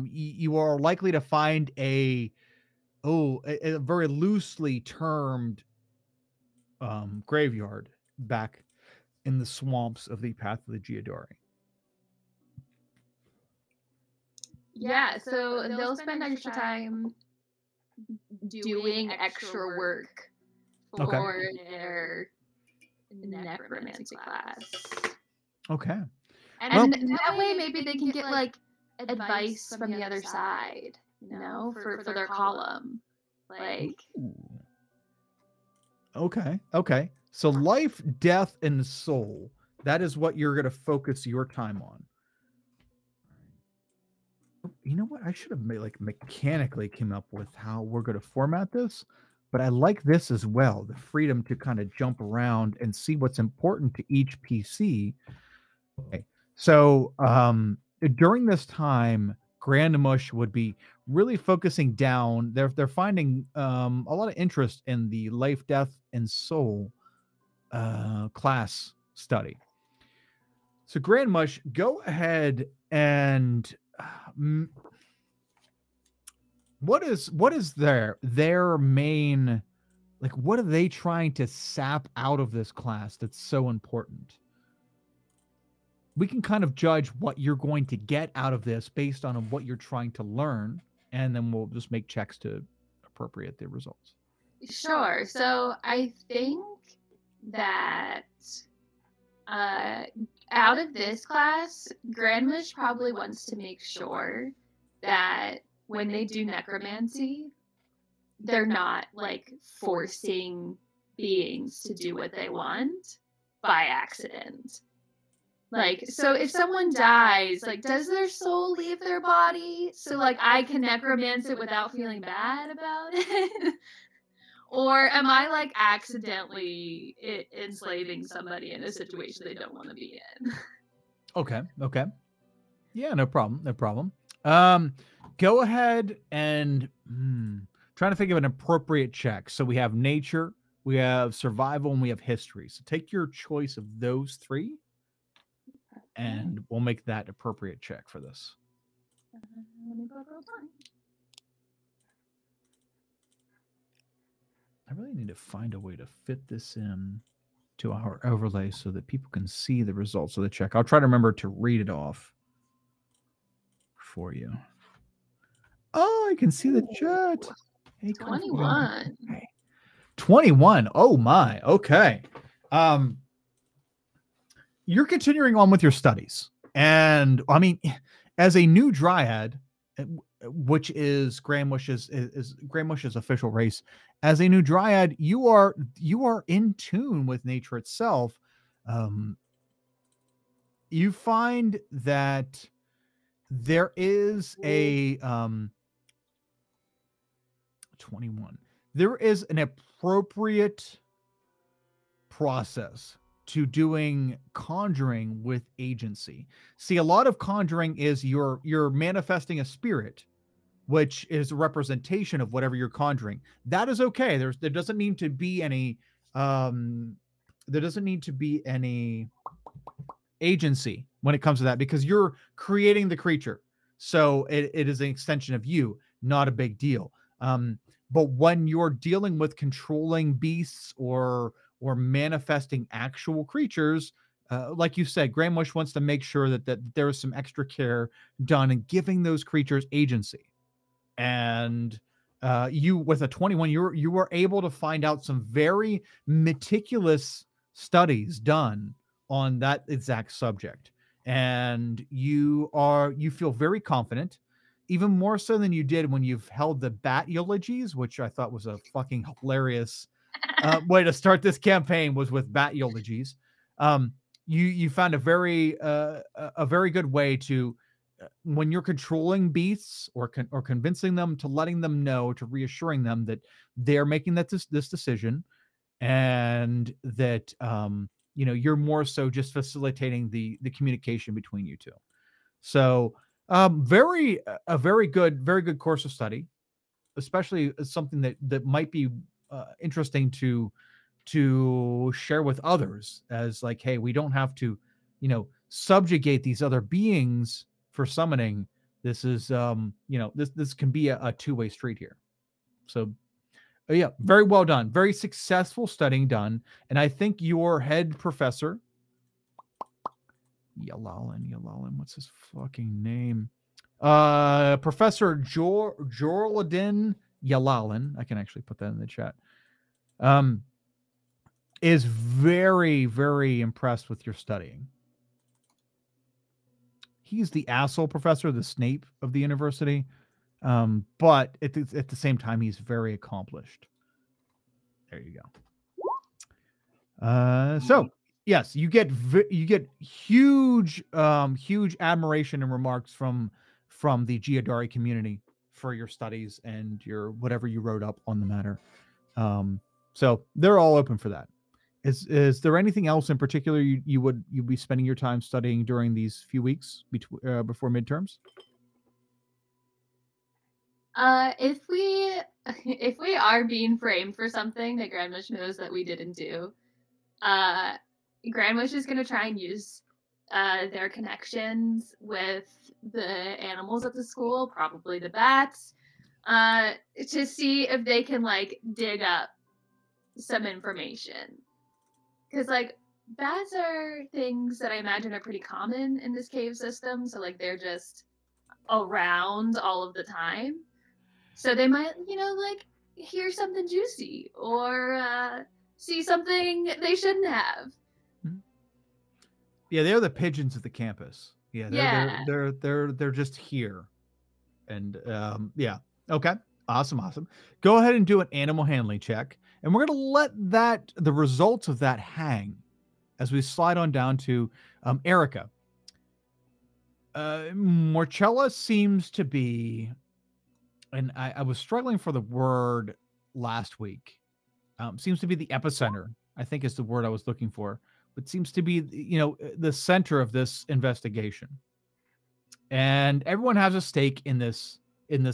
you are likely to find a very loosely termed graveyard back in the swamps of the path of the Giadari. Yeah, so they'll spend extra time doing extra work for their necromancy class. Okay. And that way maybe they can get like advice from the other side, you know, for their column. Like Okay. So life, death, and soul. That is what you're going to focus your time on. You know what? I should have mechanically came up with how we're going to format this, but I like this as well. The freedom to kind of jump around and see what's important to each PC. Okay. So during this time, Grandamush would be really focusing down. They're finding a lot of interest in the life, death, and soul class study. So Grandmush, go ahead and what is their main, like, what are they trying to sap out of this class that's so important? We can kind of judge what you're going to get out of this based on what you're trying to learn, and then we'll just make checks to appropriate the results. Sure. So I think that out of this class, Grandmush probably wants to make sure that when they do necromancy, they're not like forcing beings to do what they want by accident. Like, so if someone dies, like, does their soul leave their body so, like, I can necromance it without feeling bad about it? Or am I, like, accidentally enslaving somebody in a situation they don't want to be in? Okay. Yeah, no problem. Go ahead and trying to think of an appropriate check. So we have nature, we have survival, and we have history. So take your choice of those 3. And we'll make that appropriate check for this. Let me go roll time. I really need to find a way to fit this in to our overlay so that people can see the results of the check. I'll try to remember to read it off for you. Oh, I can see the chat. Hey, 21. Hey. 21. Oh my. Okay. You're continuing on with your studies. And I mean, as a new dryad, which is Grandmush's official race, as a new dryad, you are in tune with nature itself. You find that there is a 21. There is an appropriate process to doing conjuring with agency. See, a lot of conjuring is you're manifesting a spirit, which is a representation of whatever you're conjuring. That is okay. There doesn't need to be any agency when it comes to that, because you're creating the creature. So it is an extension of you, not a big deal. But when you're dealing with controlling beasts or manifesting actual creatures, like you said, Grandmush wants to make sure that there is some extra care done in giving those creatures agency. And you, with a 21, you were able to find out some very meticulous studies done on that exact subject, and you feel very confident, even more so than you did when you've held the bat eulogies, which I thought was a fucking hilarious way to start this campaign, was with bat eulogies. You found a very good way to, when you're controlling beasts or convincing them, to letting them know, to reassuring them that they're making this decision, and that you're more so just facilitating the communication between you two. So a very good course of study, especially something that might be interesting to share with others, as like, hey, we don't have to subjugate these other beings for summoning. This is this can be a two-way street here. So yeah, very well done. Very successful studying done. And I think your head professor, Yalalin, what's his fucking name? Professor Jorladin Yalalin, I can actually put that in the chat, is very, very impressed with your studying. He's the asshole professor, the Snape of the university. But at the same time, he's very accomplished. There you go. So yes, you get huge admiration and remarks from the Giadari community for your studies and your whatever you wrote up on the matter. So they're all open for that. Is there anything else in particular you'd be spending your time studying during these few weeks before midterms? If we are being framed for something that Grandmush knows that we didn't do, Grandmush is gonna try and use their connections with the animals at the school, probably the bats, to see if they can like dig up some information. Because like bats are things that I imagine are pretty common in this cave system, so like they're just around all of the time. So they might, like hear something juicy or see something they shouldn't have. Yeah, they're the pigeons of the campus. Yeah, they're just here. And yeah. Okay. Awesome. Go ahead and do an animal handling check. And we're going to let the results of that hang as we slide on down to Erica. Morchella seems to be, and I was struggling for the word last week, seems to be the epicenter, I think is the word I was looking for, but seems to be, the center of this investigation. And everyone has a stake in this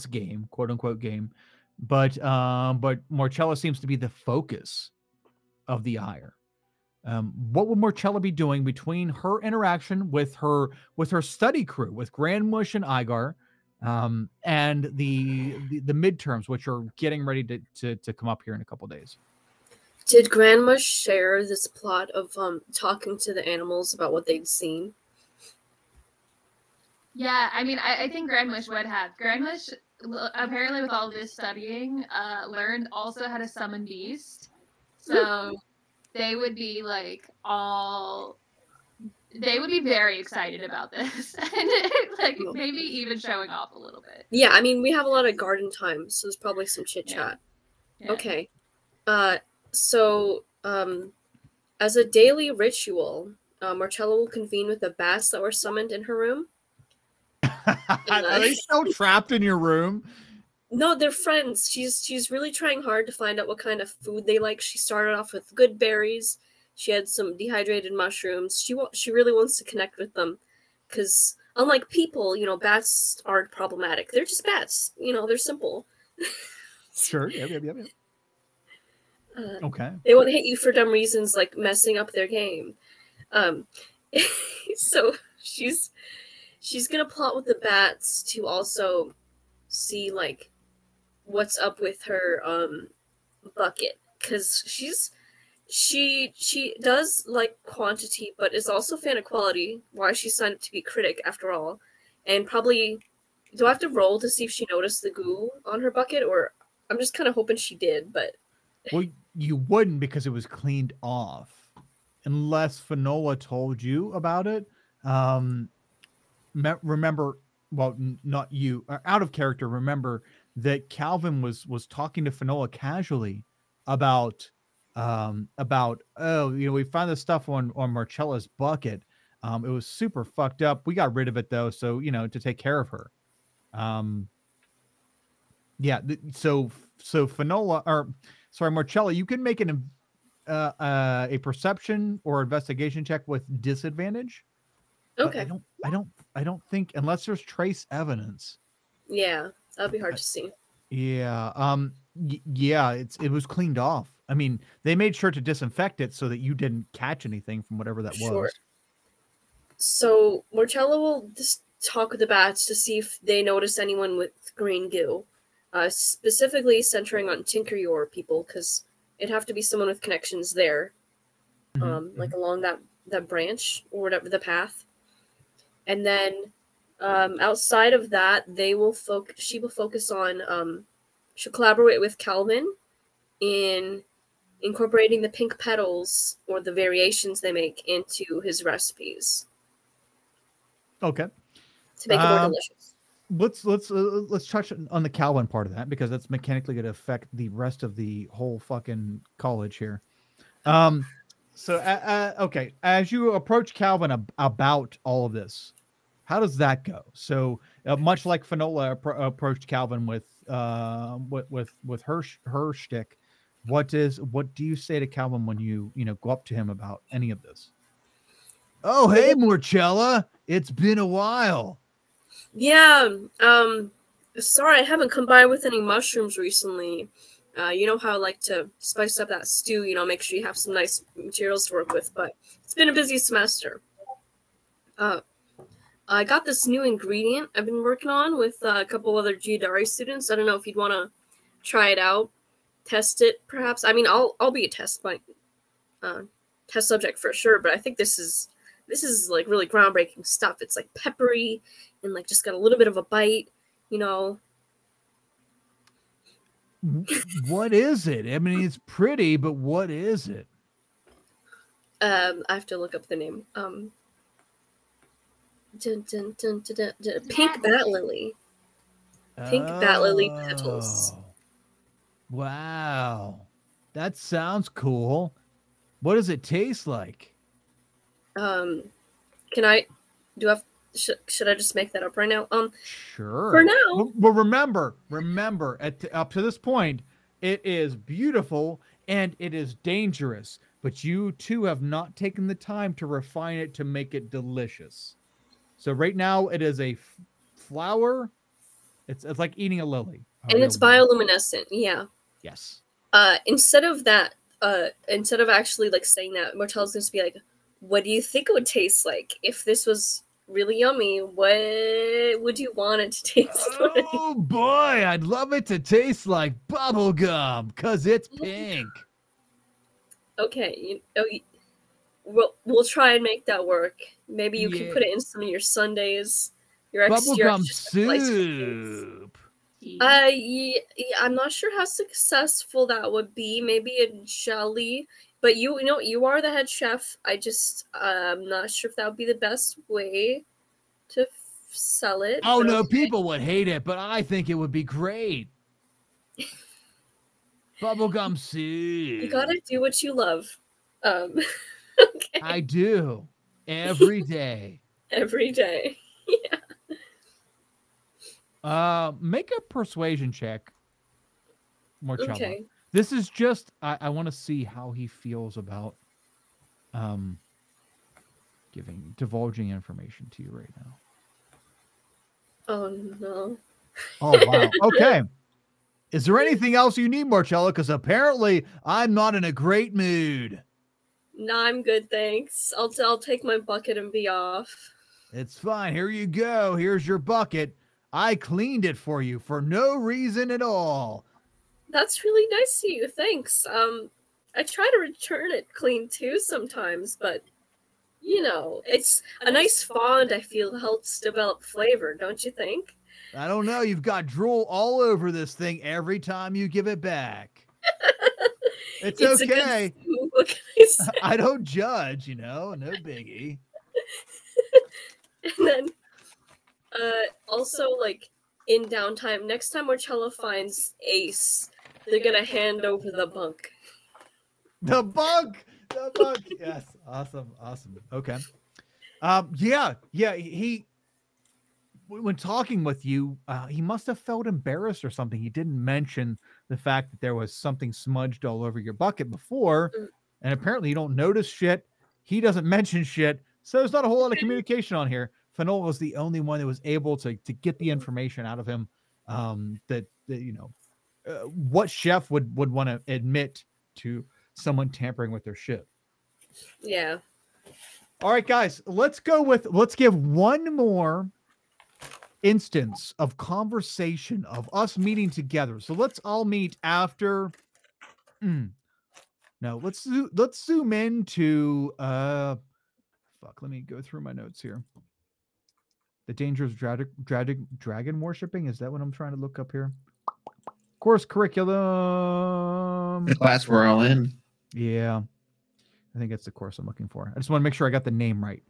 game, quote unquote game. But Morchella seems to be the focus of the ire. What would Morchella be doing between her interaction with her study crew, with Grandmush and Igar, and the midterms, which are getting ready to come up here in a couple days? Did Grandmush share this plot of talking to the animals about what they'd seen? Yeah, I mean, I think Grandmush would have. Grandmush, apparently with all this studying, learned also how to summon beast. So they would be like they would be very excited about this and like maybe even showing off a little bit. Yeah, I mean, we have a lot of garden time, so there's probably some chit chat. Yeah. Okay. So as a daily ritual, Marcella will convene with the bats that were summoned in her room. Are they still trapped in your room? No, they're friends. She's really trying hard to find out what kind of food they like. She started off with good berries. She had some dehydrated mushrooms. She really wants to connect with them, because unlike people, bats aren't problematic. They're just bats. They're simple. Sure. Yep. Okay. They won't hit you for dumb reasons like messing up their game. So she's gonna plot with the bats to also see like what's up with her bucket, because she does like quantity but is also a fan of quality. Why she signed up to be critic after all. And probably, do I have to roll to see if she noticed the goo on her bucket, or I'm just kind of hoping she did, but well, you wouldn't, because it was cleaned off, unless Finola told you about it. Remember, well, not you, out of character, remember that Calvin was talking to Finola casually about we found this stuff on Marcella's bucket. It was super fucked up. We got rid of it though, so to take care of her. So Finola, or sorry, Marcella, you can make a perception or investigation check with disadvantage. okay. I don't think, unless there's trace evidence. Yeah, that'd be hard to see. Yeah. Yeah, it was cleaned off. I mean, they made sure to disinfect it so that you didn't catch anything from whatever that was. So Marcella will just talk with the bats to see if they notice anyone with green goo, specifically centering on Tinkeryor people, because it'd have to be someone with connections there, like along that branch or whatever, the path. And then outside of that, she will focus on she'll collaborate with Calvin in incorporating the pink petals or the variations they make into his recipes. Okay. To make it more delicious. Let's touch on the Calvin part of that, because that's mechanically going to affect the rest of the whole fucking college here. Okay, as you approach Calvin about all of this, how does that go? So much like Finola approached Calvin with her shtick, what do you say to Calvin when you go up to him about any of this? Oh, hey, Marcella, it's been a while. Yeah, sorry I haven't come by with any mushrooms recently. You know how I like to spice up that stew, make sure you have some nice materials to work with, but it's been a busy semester. I got this new ingredient I've been working on with a couple other Giudari students. I don't know if you'd want to try it out, test it, perhaps. I mean, I'll be a test subject for sure, but I think this is like really groundbreaking stuff. It's like peppery and like just got a little bit of a bite, What is it? I mean, it's pretty, but what is it? I have to look up the name. Pink bat lily. Pink bat lily petals. Wow. That sounds cool. What does it taste like? Should I just make that up right now? Sure. For now. Well, remember, up to this point, it is beautiful and it is dangerous, but you two have not taken the time to refine it to make it delicious. So right now it is a flower. It's like eating a lily. And it's bioluminescent. Yeah. Yes. Instead of actually like saying that, Martella's going to be like, what do you think it would taste like if this was really yummy? What would you want it to taste like? Oh boy, I'd love it to taste like bubble gum because it's pink. Okay, we'll try and make that work. Maybe you can put it in some of your sundaes. Your bubblegum soup. I'm not sure how successful that would be. Maybe a jelly, but you know you are the head chef. I'm not sure if that would be the best way to sell it. Oh but no, okay. people would hate it, but I think it would be great. Bubblegum soup. You gotta do what you love. Okay. I do every day. Every day. Make a persuasion check, Marcella. Okay. This is just I want to see how he feels about divulging information to you right now. Oh no. Oh wow. Okay. Is there anything else you need, Marcella? Because apparently I'm not in a great mood. No, I'm good, thanks. I'll take my bucket and be off. It's fine. Here you go. Here's your bucket. I cleaned it for you for no reason at all. That's really nice of you, thanks. I try to return it clean too sometimes, but you know, it's a nice fond I feel helps develop flavor, don't you think? I don't know. You've got drool all over this thing every time you give it back. It's okay. What can I say? I don't judge, no biggie. And then, also, like, in downtime, next time Marcella finds Ace, they're gonna hand over the bunk. The bunk! The bunk! Yes. Awesome. Okay. He when talking with you, he must have felt embarrassed or something. He didn't mention the fact that there was something smudged all over your bucket before, and apparently you don't notice shit. He doesn't mention shit, so there's not a whole lot of communication on here. Finola was the only one that was able to get the information out of him that what chef would want to admit to someone tampering with their shit. Yeah. All right, guys, let's give one more instance of conversation of us meeting together. So let's all meet after. No, let's zoom into let me go through my notes here. The dangers of dragon worshipping. Is that what I'm trying to look up here? Course curriculum. The class we're all in. Yeah. I think that's the course I'm looking for. I just want to make sure I got the name right.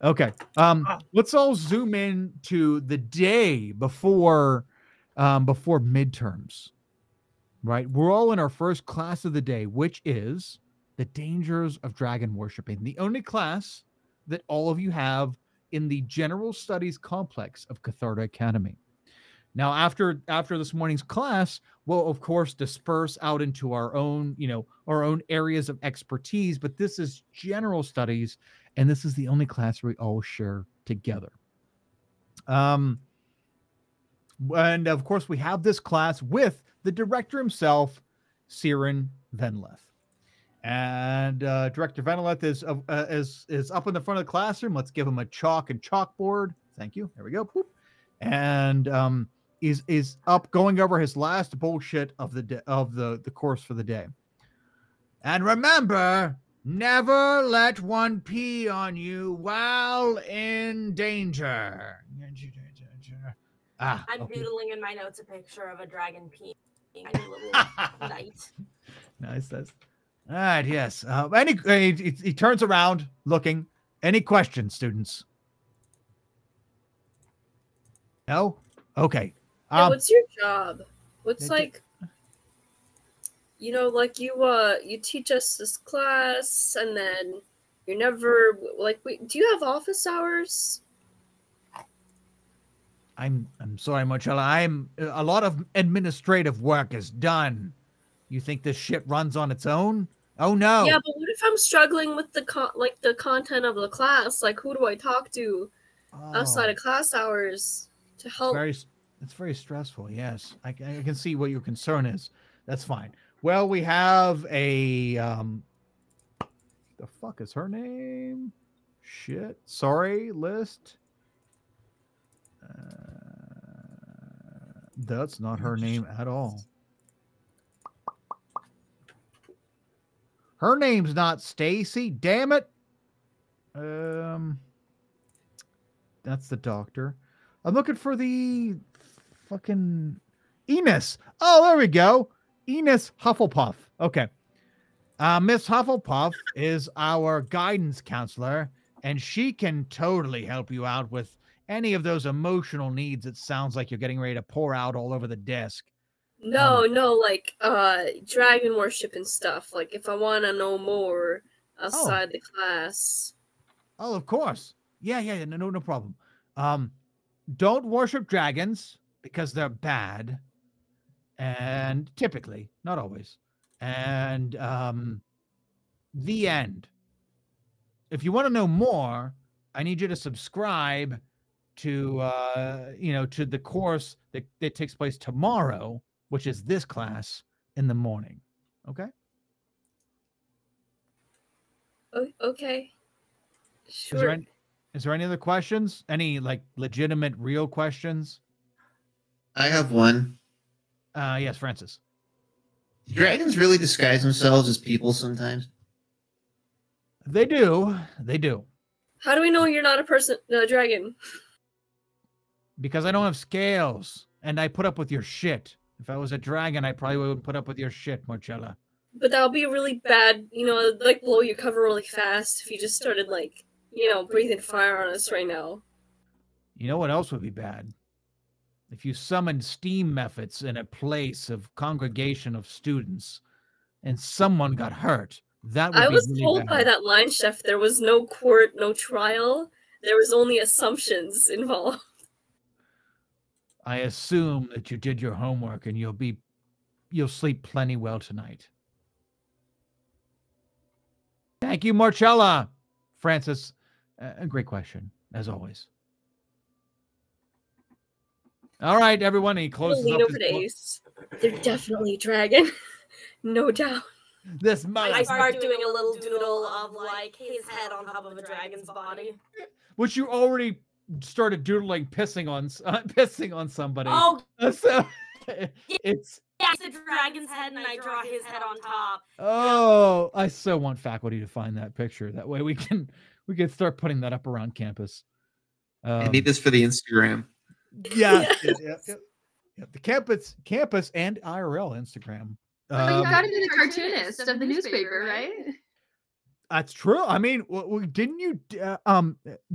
Okay. Let's all zoom in to the day before midterms. Right? We're all in our first class of the day, which is the dangers of dragon worshipping. The only class that all of you have in the general studies complex of Catharta Academy. Now, after this morning's class, we'll of course disperse out into our own areas of expertise, but this is general studies, and this is the only class we all share together. And of course, we have this class with the director himself, Siren Venleth. And Director Venleth is up in the front of the classroom. Let's give him a chalk and chalkboard. Thank you. There we go. Boop. And is up going over his last bullshit of the course for the day. And remember, never let one pee on you while in danger. I'm doodling in my notes a picture of a dragon peeing a little knight. Nice. All right, yes. He turns around looking. Any questions, students? No? Okay. Yeah, what's your job? What's you teach us this class and then you're never do you have office hours? I'm sorry, Marcella. A lot of administrative work is done. You think this shit runs on its own? Oh no. Yeah, but what if I'm struggling with the content of the class? Like, who do I talk to outside of class hours to help? It's very stressful. Yes, I can see what your concern is. That's fine. Well, we have a the fuck is her name? Shit. Sorry, list. That's not her name at all. Her name's not Stacy. Damn it. That's the doctor. I'm looking for the fucking Enos. Oh, there we go. Enos Hufflepuff. Okay. Miss Hufflepuff is our guidance counselor, and she can totally help you out with any of those emotional needs. It sounds like you're getting ready to pour out all over the desk. No, like dragon worship and stuff. Like if I want to know more outside the class. Oh, of course. Yeah, no problem. Don't worship dragons because they're bad, and typically, not always. And the end. If you want to know more, I need you to subscribe to to the course that takes place tomorrow, which is this class in the morning. Okay? Okay. Sure. Is there any other questions? Any like legitimate, real questions? I have one. Yes, Francis. Do dragons really disguise themselves as people sometimes? They do. They do. How do we know you're not a dragon? Because I don't have scales, and I put up with your shit. If I was a dragon, I probably wouldn't put up with your shit, Marcella. But that would be really bad, like blow your cover really fast if you just started like, breathing fire on us right now. You know what else would be bad? If you summoned steam methods in a place of congregation of students and someone got hurt. That would I be was really told bad. by that line chef there was no court, no trial. There was only assumptions involved. I assume that you did your homework and you'll sleep plenty well tonight. Thank you, Marcella. Francis, a great question, as always. All right, everyone. He closes Lean up over his to book. Ace. They're definitely a dragon. No doubt. This I start doing a little doodle of like his head on top of a dragon's body. Which you already started doodling, pissing on somebody. Oh, So it's the dragon's head, and I draw his head on top. oh, I so want faculty to find that picture. That way we can start putting that up around campus. I need this for the Instagram. Yeah, the campus and IRL Instagram. You got to be the cartoonist of the newspaper, right? That's true. I mean, didn't you,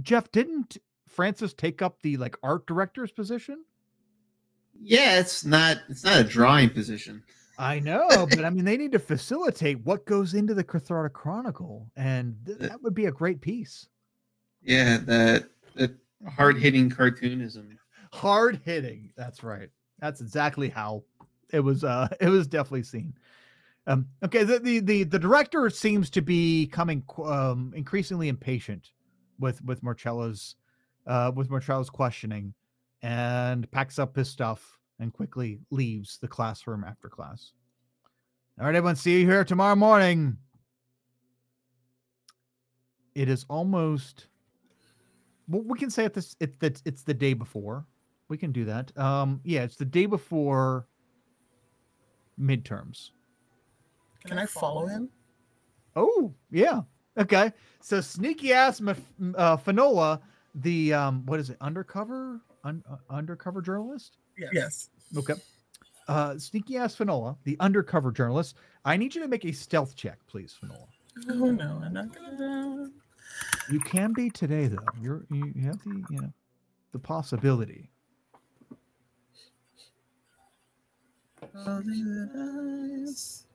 Jeff? Didn't Francis take up the like art director's position? Yeah, it's not a drawing position. I know, but I mean, they need to facilitate what goes into the Cathartic Chronicle, and that would be a great piece. Yeah, that hard-hitting cartoonism. Hard hitting. That's right. That's exactly how it was. It was definitely seen. Okay. The director seems to be becoming increasingly impatient with Marcella's questioning, and packs up his stuff and quickly leaves the classroom after class. All right, everyone. See you here tomorrow morning. It is almost. Well, we can say it's the day before. We can do that. Yeah, it's the day before midterms. Can I follow him? Oh, yeah. Okay. So sneaky ass Finola, the what is it? Undercover journalist? Yes. Okay. Sneaky ass Finola, the undercover journalist. I need you to make a stealth check, please, Finola. Oh no, I'm not gonna. You can be today, though. You have the possibility. Oh, the eyes.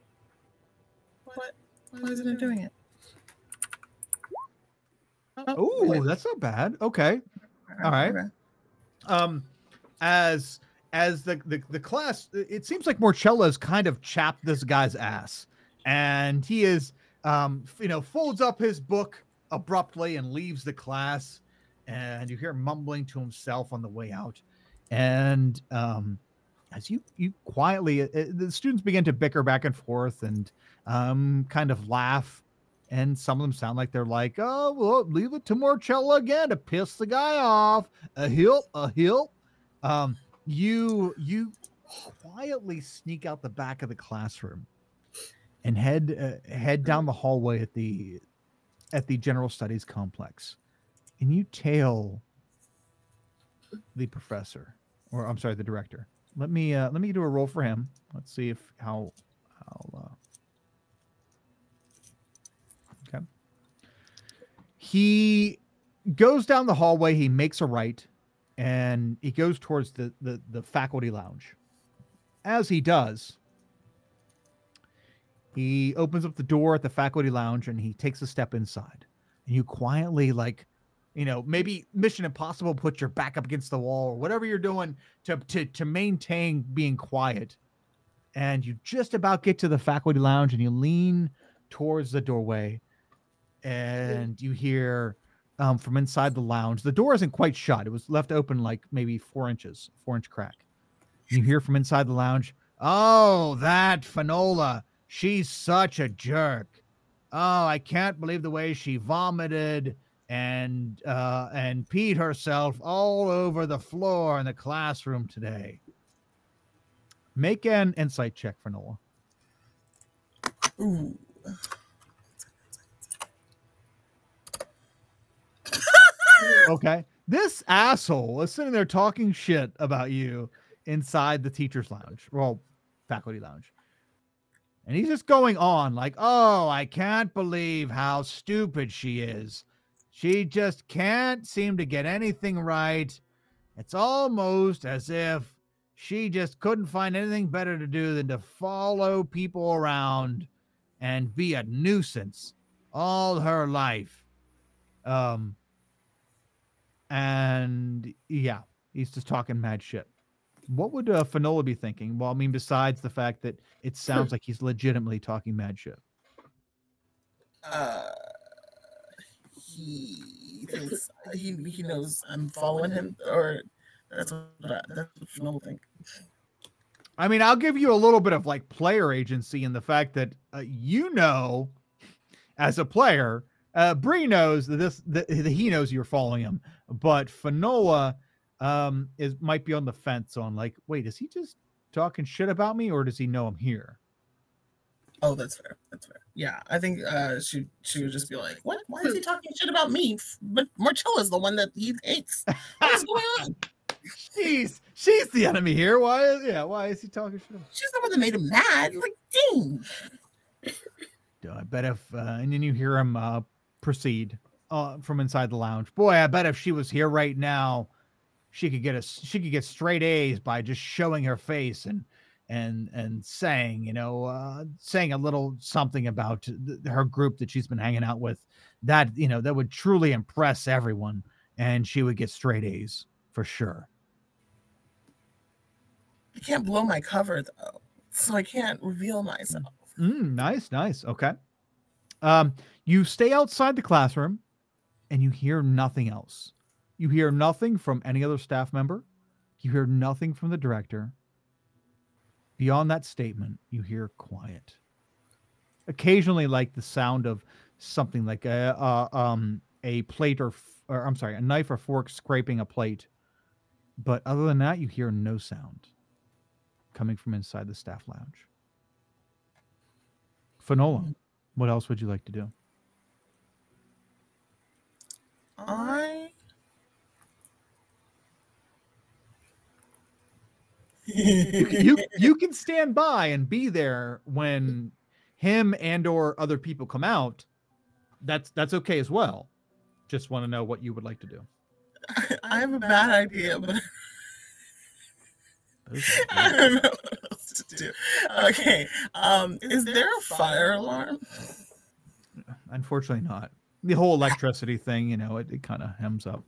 What? Why isn't it doing it? Oh, that's not bad. Okay. All right. As the class, it seems like Marcella's kind of chapped this guy's ass, and he is, folds up his book abruptly and leaves the class, and you hear him mumbling to himself on the way out, and as you quietly, the students begin to bicker back and forth and kind of laugh, and some of them sound like they're like, oh, well, leave it to Marcella again to piss the guy off. A hill. You quietly sneak out the back of the classroom and head down the hallway at the General Studies complex, and you tail the professor, or I'm sorry, the director. Let me do a roll for him. Let's see if how. Okay. He goes down the hallway. He makes a right, and he goes towards the faculty lounge. As he does, he opens up the door at the faculty lounge and he takes a step inside. And you quietly, like, maybe Mission Impossible, put your back up against the wall or whatever you're doing to maintain being quiet. And you just about get to the faculty lounge and you lean towards the doorway and you hear from inside the lounge, the door isn't quite shut. It was left open like maybe 4-inch crack. You hear from inside the lounge, "Oh, that Finola. She's such a jerk. Oh, I can't believe the way she vomited and peed herself all over the floor in the classroom today." Make an insight check for Noah. Ooh. Okay. This asshole is sitting there talking shit about you inside the teacher's lounge. Well, faculty lounge. And he's just going on like, "Oh, I can't believe how stupid she is. She just can't seem to get anything right. It's almost as if she just couldn't find anything better to do than to follow people around and be a nuisance all her life." And yeah, he's just talking mad shit. What would Finola be thinking? Well, I mean, besides the fact that it sounds like he's legitimately talking mad shit. He thinks he knows I'm following him, or that's what Finola thinks. I mean, I'll give you a little bit of like player agency in the fact that as a player, Bree knows that he knows you're following him, but Finola might be on the fence on like, wait, is he just talking shit about me or does he know I'm here? Oh, that's fair. That's fair. Yeah, I think she would just be like, "What? Why is he talking shit about me? But Marcella's the one that he hates. What's going on?" She's the enemy here. Why is he talking shit? She's the one that made him mad. Like, dang. I bet if and then you hear him proceed from inside the lounge. Boy, I bet if she was here right now, she could get straight A's by just showing her face and saying, saying a little something about her group that she's been hanging out with. That that would truly impress everyone, and she would get straight A's for sure. I can't blow my cover though, so I can't reveal myself. Nice. Okay. You stay outside the classroom and you hear nothing else. You hear nothing from any other staff member. You hear nothing from the director. Beyond that statement, you hear quiet. Occasionally, like the sound of something like a plate or I'm sorry, a knife or fork scraping a plate. But other than that, you hear no sound coming from inside the staff lounge. Finola, what else would you like to do? You can stand by and be there when him and or other people come out. That's okay as well. Just want to know what you would like to do. I have a bad idea, but I don't know what else to do. Okay. Is there a fire alarm? Unfortunately not. The whole electricity thing, it kind of hems up.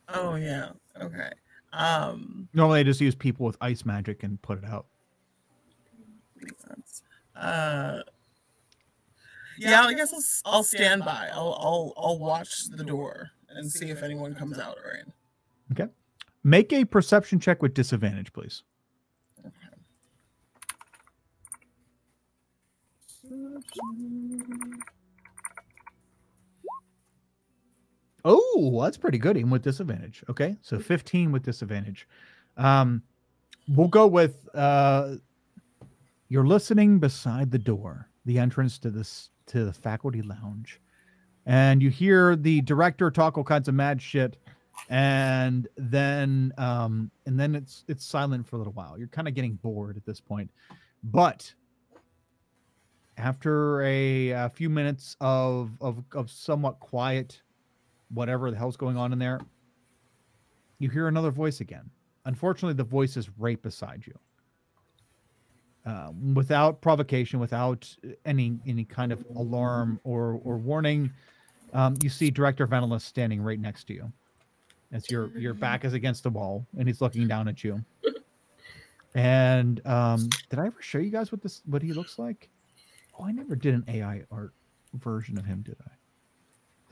Oh yeah. Okay. Normally I just use people with ice magic and put it out. Makes sense. Yeah, I guess I'll stand by. I'll watch the door and see if anyone comes out or in. Okay. Make a perception check with disadvantage, please. Okay. Oh, that's pretty good, even with disadvantage. Okay, so 15 with disadvantage. We'll go with you're listening beside the door, the entrance to the faculty lounge, and you hear the director talk all kinds of mad shit and then it's silent for a little while. You're kind of getting bored at this point, but after a few minutes of somewhat quiet, whatever the hell's going on in there, you hear another voice again. Unfortunately, the voice is right beside you. Without provocation, without any kind of alarm or warning, you see Director Venilis standing right next to you. As your back is against the wall, and he's looking down at you. And did I ever show you guys what he looks like? Oh, I never did an AI art version of him, did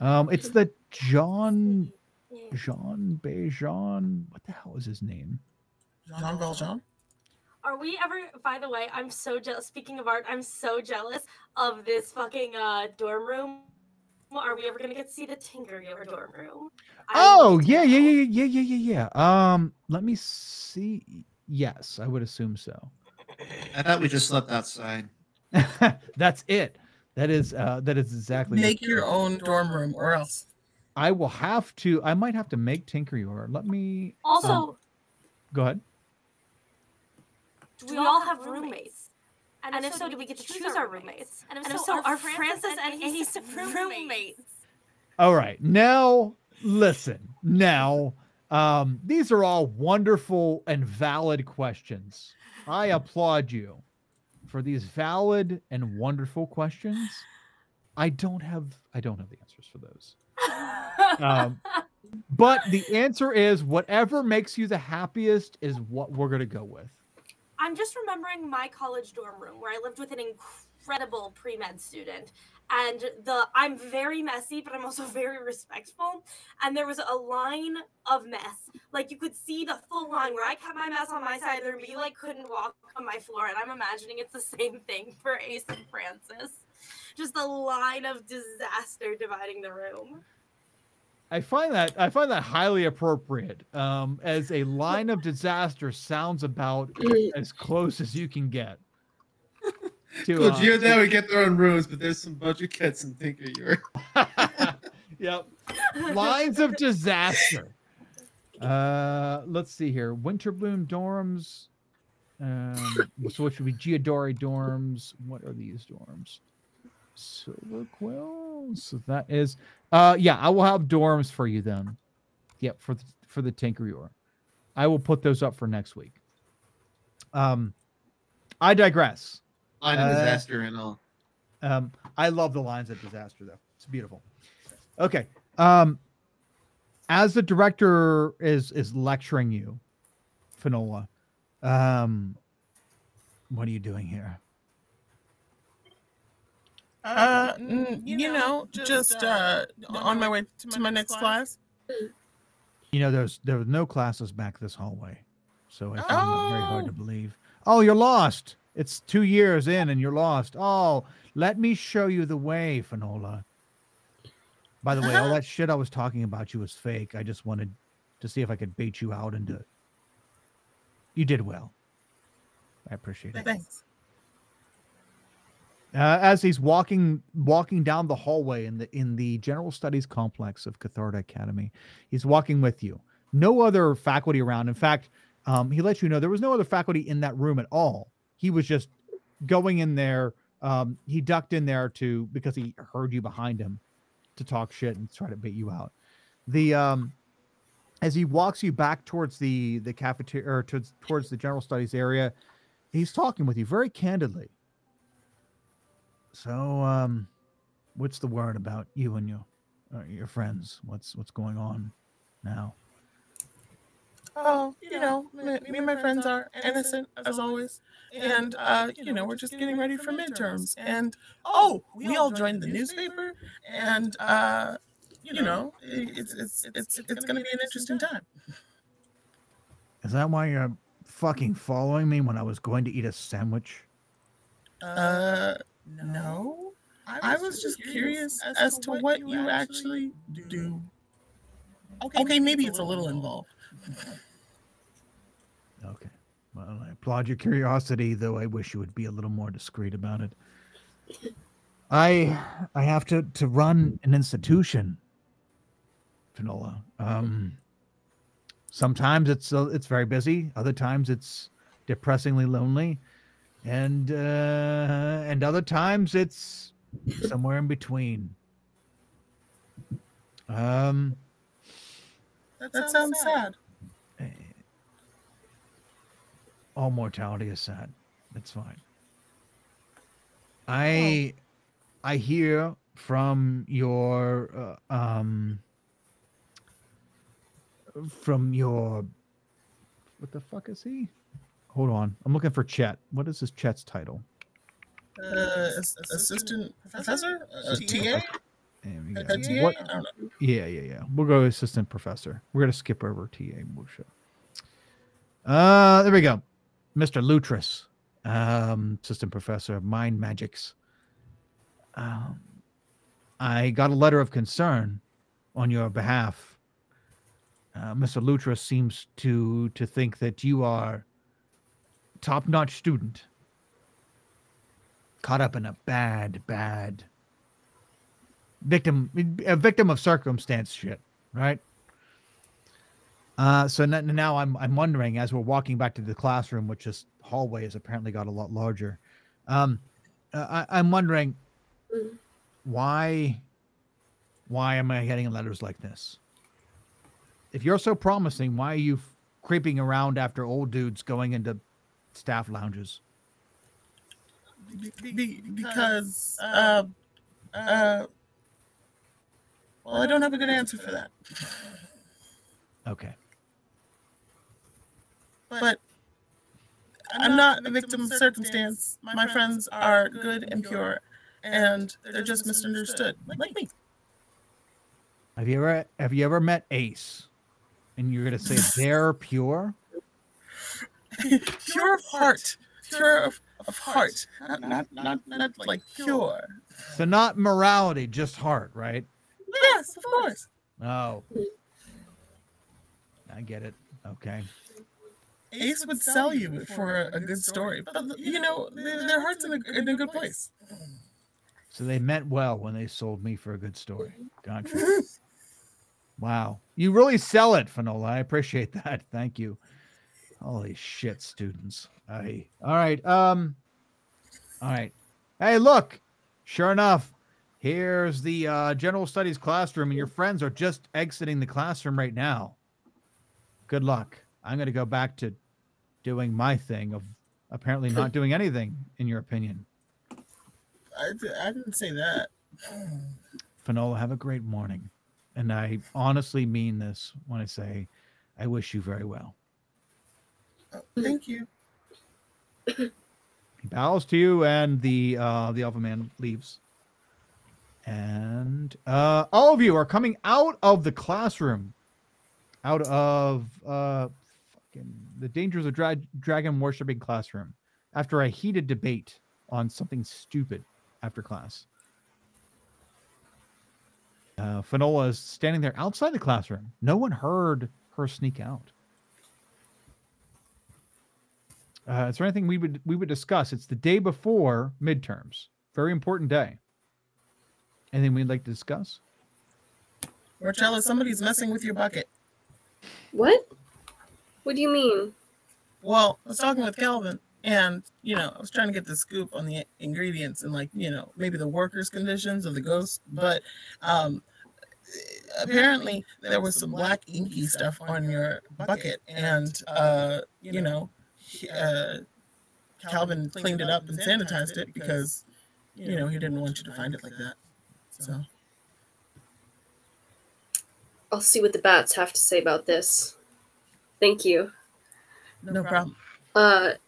I? It's the Jean Bejean. What the hell is his name? Jean Valjean. Are we ever? By the way, I'm so jealous. Speaking of art, I'm so jealous of this fucking dorm room. Are we ever gonna get to see the Tinkerer dorm room? Oh yeah. Let me see. Yes, I would assume so. I thought we just slept outside. That's it. That is exactly. Make your own dorm room, or else. I will have to. I might have to make Tinkerer. Let me. Also, go ahead. Do we all have roommates? And if so, do we get to choose our roommates? And if so, are Francis and Ace roommates? All right. Now, listen. Now, these are all wonderful and valid questions. I applaud you for these valid and wonderful questions. I don't have the answers for those. But the answer is whatever makes you the happiest is what we're going to go with. I'm just remembering my college dorm room where I lived with an incredible pre-med student. And I'm very messy, but I'm also very respectful. And there was a line of mess. Like, you could see the full line where I kept my mess on my side of the room, but you, like, couldn't walk on my floor. And I'm imagining it's the same thing for Ace and Francis. Just a line of disaster dividing the room. I find that highly appropriate. As a line of disaster sounds about as close as you can get. Cool, Geo now we get their own rooms, but there's some budget cuts and Tinkerer. Yep. Lines of disaster. Let's see here. Winterbloom dorms. So what should be Geodori dorms? What are these dorms? Silver Quill. So that is yeah, I will have dorms for you then. Yep, for the Tinkerer. I will put those up for next week. I digress. Line of disaster and all. I love the lines of disaster though. It's beautiful. Okay. As the director is lecturing you, Finola, what are you doing here? Just on my way to my next class. You know, there were no classes back this hallway, so I found that very hard to believe. Oh, you're lost. It's 2 years in and you're lost. Oh, let me show you the way, Finola. By the way, all that shit I was talking about you was fake. I just wanted to see if I could bait you out into it. You did well. I appreciate it. Thanks. As he's walking down the hallway in the General Studies complex of Catharta Academy, he's walking with you. No other faculty around. In fact, he lets you know there was no other faculty in that room at all. He was just going in there. He ducked in there because he heard you behind him to talk shit and try to bait you out. As he walks you back towards the cafeteria or towards the General Studies area, he's talking with you very candidly. So, what's the word about you and your friends? What's going on now? Oh, me and my friends are innocent as always, and we're just getting ready for midterms. And we all joined the newspaper, and it's gonna be an interesting time. Is that why you're fucking following me when I was going to eat a sandwich? No. I was just curious as to what you actually do. Okay, maybe it's a little involved. Okay. Well, I applaud your curiosity, though I wish you would be a little more discreet about it. I have to run an institution, Finola. Sometimes it's very busy. Other times it's depressingly lonely, and other times it's somewhere in between. Um, That sounds sad. all mortality is sad. That's fine. I hear from your what the fuck is he? Hold on, I'm looking for Chet. What is his Chet's title? Assistant professor, TA. There we go. TA. What? I don't know. Yeah. We'll go assistant professor. We're gonna skip over TA. We'll show. There we go. Mr. Lutris, assistant professor of mind magics. I got a letter of concern on your behalf. Mr. Lutris seems to think that you are top-notch student caught up in a bad a victim of circumstance shit, right? So now I'm wondering, as we're walking back to the classroom, which this hallway has apparently got a lot larger. I'm wondering why am I getting letters like this? If you're so promising, why are you creeping around after old dudes going into staff lounges? Because well, I don't have a good answer for that. Okay. But I'm not a victim of circumstance. My friends are good and pure, and they're just misunderstood, like me. Have you ever met Ace? And you're gonna say they're pure? Pure of heart, pure of heart, not like pure. So not morality, just heart, right? Yes, of course. Oh, I get it. Okay. Ace would sell you for a good story, but you know their heart's in a good place. So they meant well when they sold me for a good story. Gotcha. Wow. You really sell it, Finola. I appreciate that. Thank you. Holy shit, students. All right. All right. Hey, look. Sure enough, here's the general studies classroom, and your friends are just exiting the classroom right now. Good luck. I'm going to go back to doing my thing of apparently not doing anything, in your opinion. I didn't say that. Finola, have a great morning. And I honestly mean this when I say I wish you very well. Thank you. He bows to you, and the alpha man leaves. And all of you are coming out of the classroom, out of the dangers of dragon worshipping classroom, after a heated debate on something stupid after class. Finola is standing there outside the classroom. No one heard her sneak out. Is there anything we would discuss? It's the day before midterms. Very important day. Anything we'd like to discuss? Marcella, somebody's messing with your bucket. What? What do you mean? Well, I was talking with Calvin, and I was trying to get the scoop on the ingredients and maybe the workers' conditions of the ghost, but apparently there was some black inky stuff on your bucket, and Calvin cleaned it up and sanitized it because he didn't want you to find it like that. So I'll see what the bats have to say about this. Thank you. No problem. And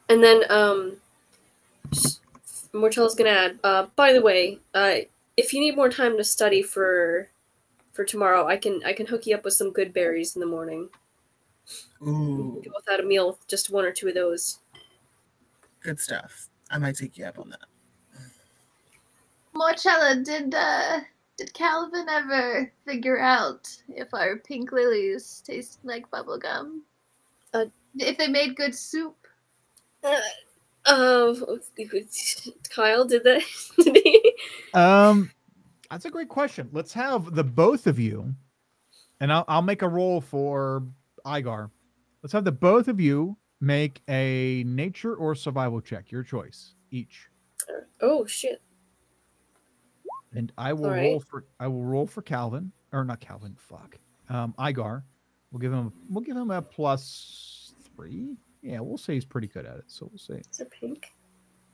then Mortella's gonna add, by the way, if you need more time to study for tomorrow, I can hook you up with some good berries in the morning. Ooh. Go without a meal, just one or two of those. Good stuff. I might take you up on that. Marcella, did Calvin ever figure out if our pink lilies taste like bubblegum? If they made good soup? Kyle, did that? Did he? That's a great question. Let's have the both of you, and I'll make a roll for Igar. Let's have the both of you make a nature or survival check, your choice, each. Oh shit! And I will roll for Calvin, or not Calvin. Fuck, Igar. We'll give him a +3. Yeah, we'll say he's pretty good at it. So we'll say Is it pink?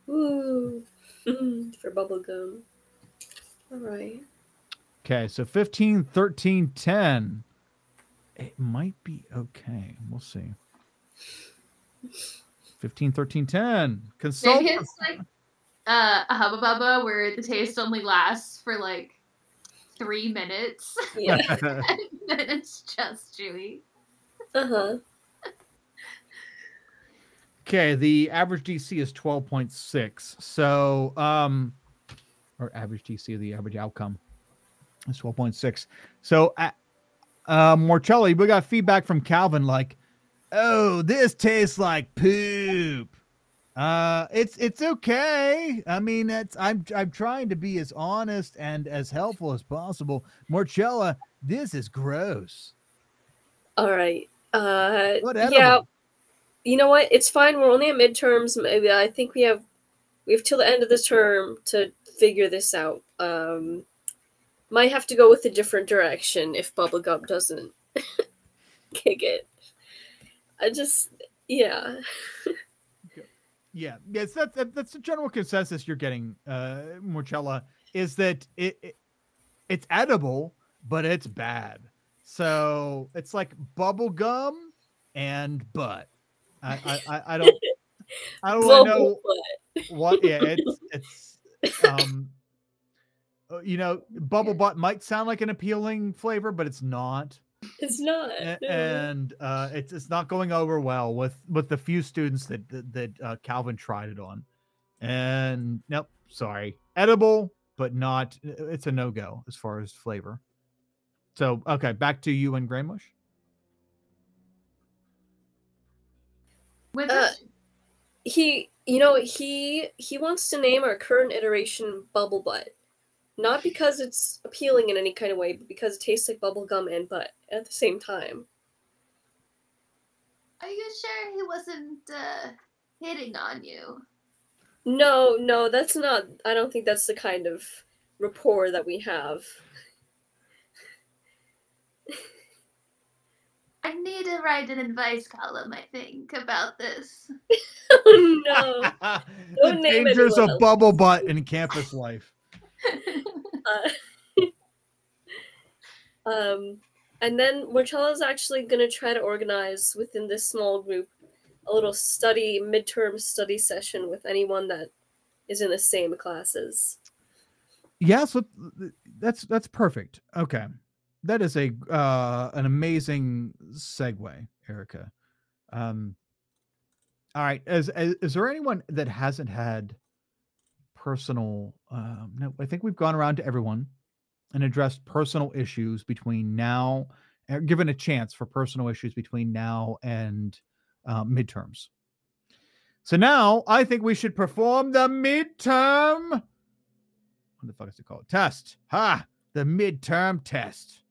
Ooh, for bubblegum. All right. okay. So 15, 13, 10. It might be okay. We'll see. 15, 13, 10. Consult. Maybe it's like a Hubba Bubba where the taste only lasts for like 3 minutes. Yeah. And then it's just chewy. Uh-huh. Okay, the average DC is 12.6. So, or average DC, the average outcome is 12.6. So, Morcelli, we got feedback from Calvin like, oh, this tastes like poop. It's okay. I mean, I'm trying to be as honest and as helpful as possible. Morcella, this is gross. All right. Whatever. Yeah. You know what? It's fine. We're only at midterms. Maybe I think we have till the end of the term to figure this out. Might have to go with a different direction if Bubblegum doesn't kick it. Yeah. Yeah, yes, that's the general consensus you're getting, Morcella, is that it's edible, but it's bad. So it's like bubble gum and butt. I don't really know what. Yeah, it's you know, bubble butt might sound like an appealing flavor, but it's not. It's not, and it's not going over well with the few students that Calvin tried it on. And nope, sorry, edible, but not. It's a no-go as far as flavor. So okay, back to you and Graymush. He wants to name our current iteration Bubble Butt. Not because it's appealing in any kind of way, but because it tastes like bubble gum and butt at the same time. Are you sure he wasn't hitting on you? No, that's not. I don't think that's the kind of rapport that we have. I need to write an advice column, I think, about this. Oh no. The dangers of bubble butt in campus life. And then Marcella's actually going to try to organize within this small group a little midterm study session with anyone that is in the same classes. Yeah, so that's perfect. Okay. That is an amazing segue, Erica. All right. Is there anyone that hasn't had personal? No, I think we've gone around to everyone and addressed personal issues between now, given a chance for personal issues between now and midterms. So now I think we should perform the midterm. What the fuck is it called? Test. The midterm test.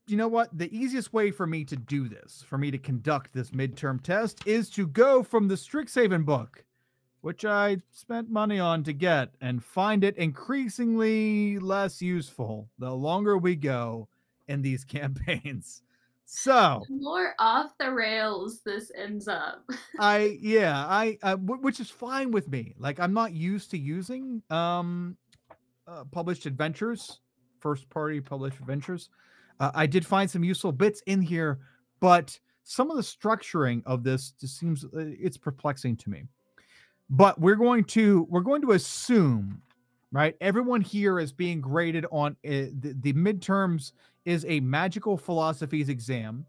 You know what? The easiest way for me to do this, for me to conduct this midterm test, is to go from the Strixhaven book, which I spent money on to get, and find it increasingly less useful the longer we go in these campaigns. So the more off the rails this ends up. Which is fine with me. Like, I'm not used to using published adventures, first party published adventures. I did find some useful bits in here, but some of the structuring of this just seems it's perplexing to me. But we're going to assume, right? Everyone here is being graded on the midterms is a magical philosophies exam.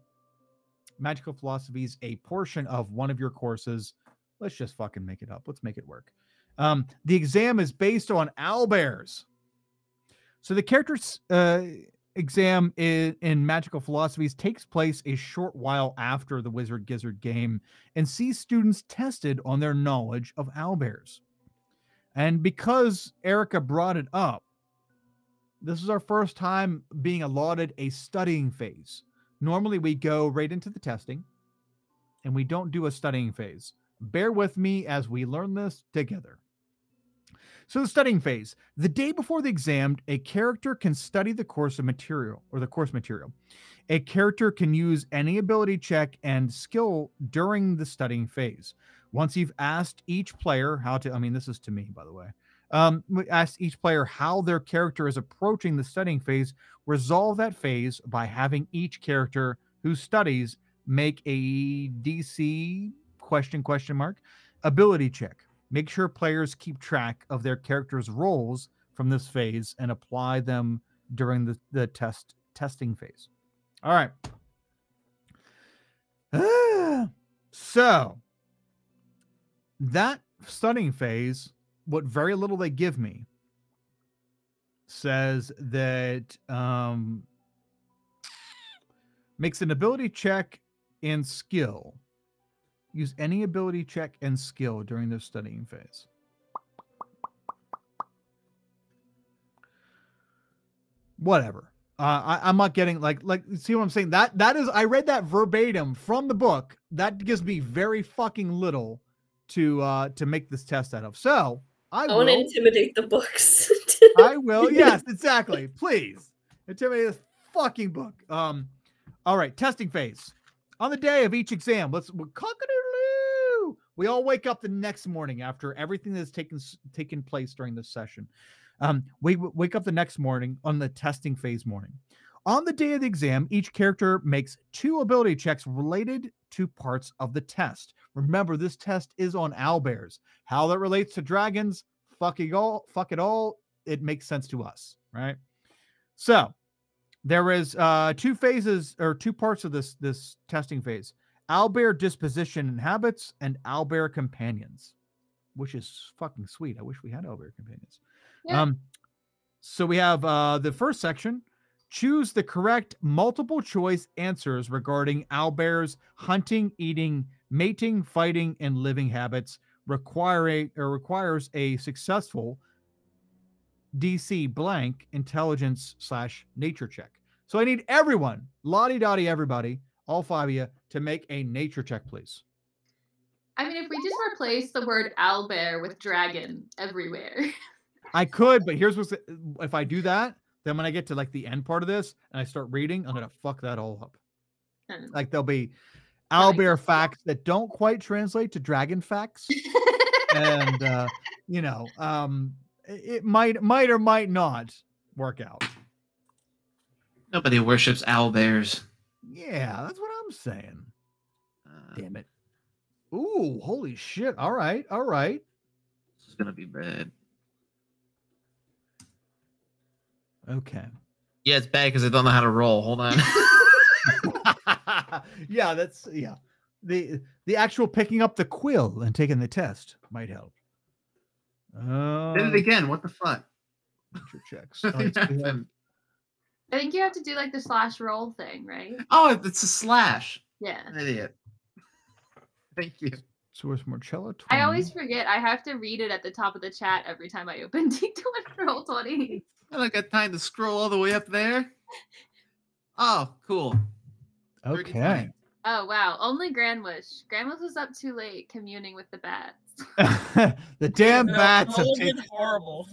Magical philosophy is a portion of one of your courses. Let's just fucking make it up. Let's make it work. The exam is based on owlbears. So the character's exam in magical philosophies takes place a short while after the Wizard Gizzard game and sees students tested on their knowledge of owlbears. And because Erica brought it up, This is our first time being allotted a studying phase. Normally, we go right into the testing, and we don't do a studying phase. Bear with me as we learn this together. So the studying phase. The day before the exam, a character can study the course material. A character can use any ability check and skill during the studying phase. Once you've asked each player how to, this is to me, by the way. We ask each player how their character is approaching the studying phase. Resolve that phase by having each character who studies make a DC question mark ability check. Make sure players keep track of their characters' roles from this phase and apply them during the testing phase. All right. So that studying phase, what very little they give me, says that makes an ability check and skill. Use any ability check and skill during the studying phase. Whatever. I'm not getting like see what I'm saying? That is, I read that verbatim from the book. That gives me very fucking little to make this test out of. So I want to intimidate the books. I will. Yes, exactly. Please intimidate this fucking book. All right, testing phase. On the day of each exam, we're cock-a-doodle-doo. We all wake up the next morning after everything that's taken place during this session. We wake up the next morning on the testing phase morning. On the day of the exam, each character makes 2 ability checks related to parts of the test. Remember, this test is on owlbears. How that relates to dragons, fuck it all. It makes sense to us, right? So there is 2 phases or 2 parts of this testing phase: owlbear disposition and habits, and owlbear companions, which is fucking sweet. I wish we had owlbear companions. Yeah. So we have the first section. Choose the correct multiple choice answers regarding owlbears' hunting, eating, mating, fighting, and living habits. Requires a successful DC blank intelligence/nature check. So I need everyone, lottie dottie, everybody, all 5 of you, to make a nature check, please. I mean, if we just replace the word owlbear with dragon everywhere. I could, but here's what's, if I do that, then when I get to like the end part of this and I start reading, I'm gonna fuck that all up. Like there'll be owlbear facts that don't quite translate to dragon facts, and it might or might not work out. Nobody worships owlbears. Yeah, that's what I'm saying. Damn it. Ooh, holy shit. All right. This is gonna be bad. Okay. Yeah, it's bad because I don't know how to roll. Hold on. Yeah. The actual picking up the quill and taking the test might help. Did it again. What the fuck? Nature checks. I think you have to do like the /roll thing, right? Oh, it's a slash. Yeah. An idiot. Thank you. So where's Marcella? 20? I always forget. I have to read it at the top of the chat every time I open D20 roll 20. I don't got time to scroll all the way up there. Oh, cool. Okay. Oh, wow. Only Grandwish. Grandwish was up too late communing with the bats. The damn bats have horrible.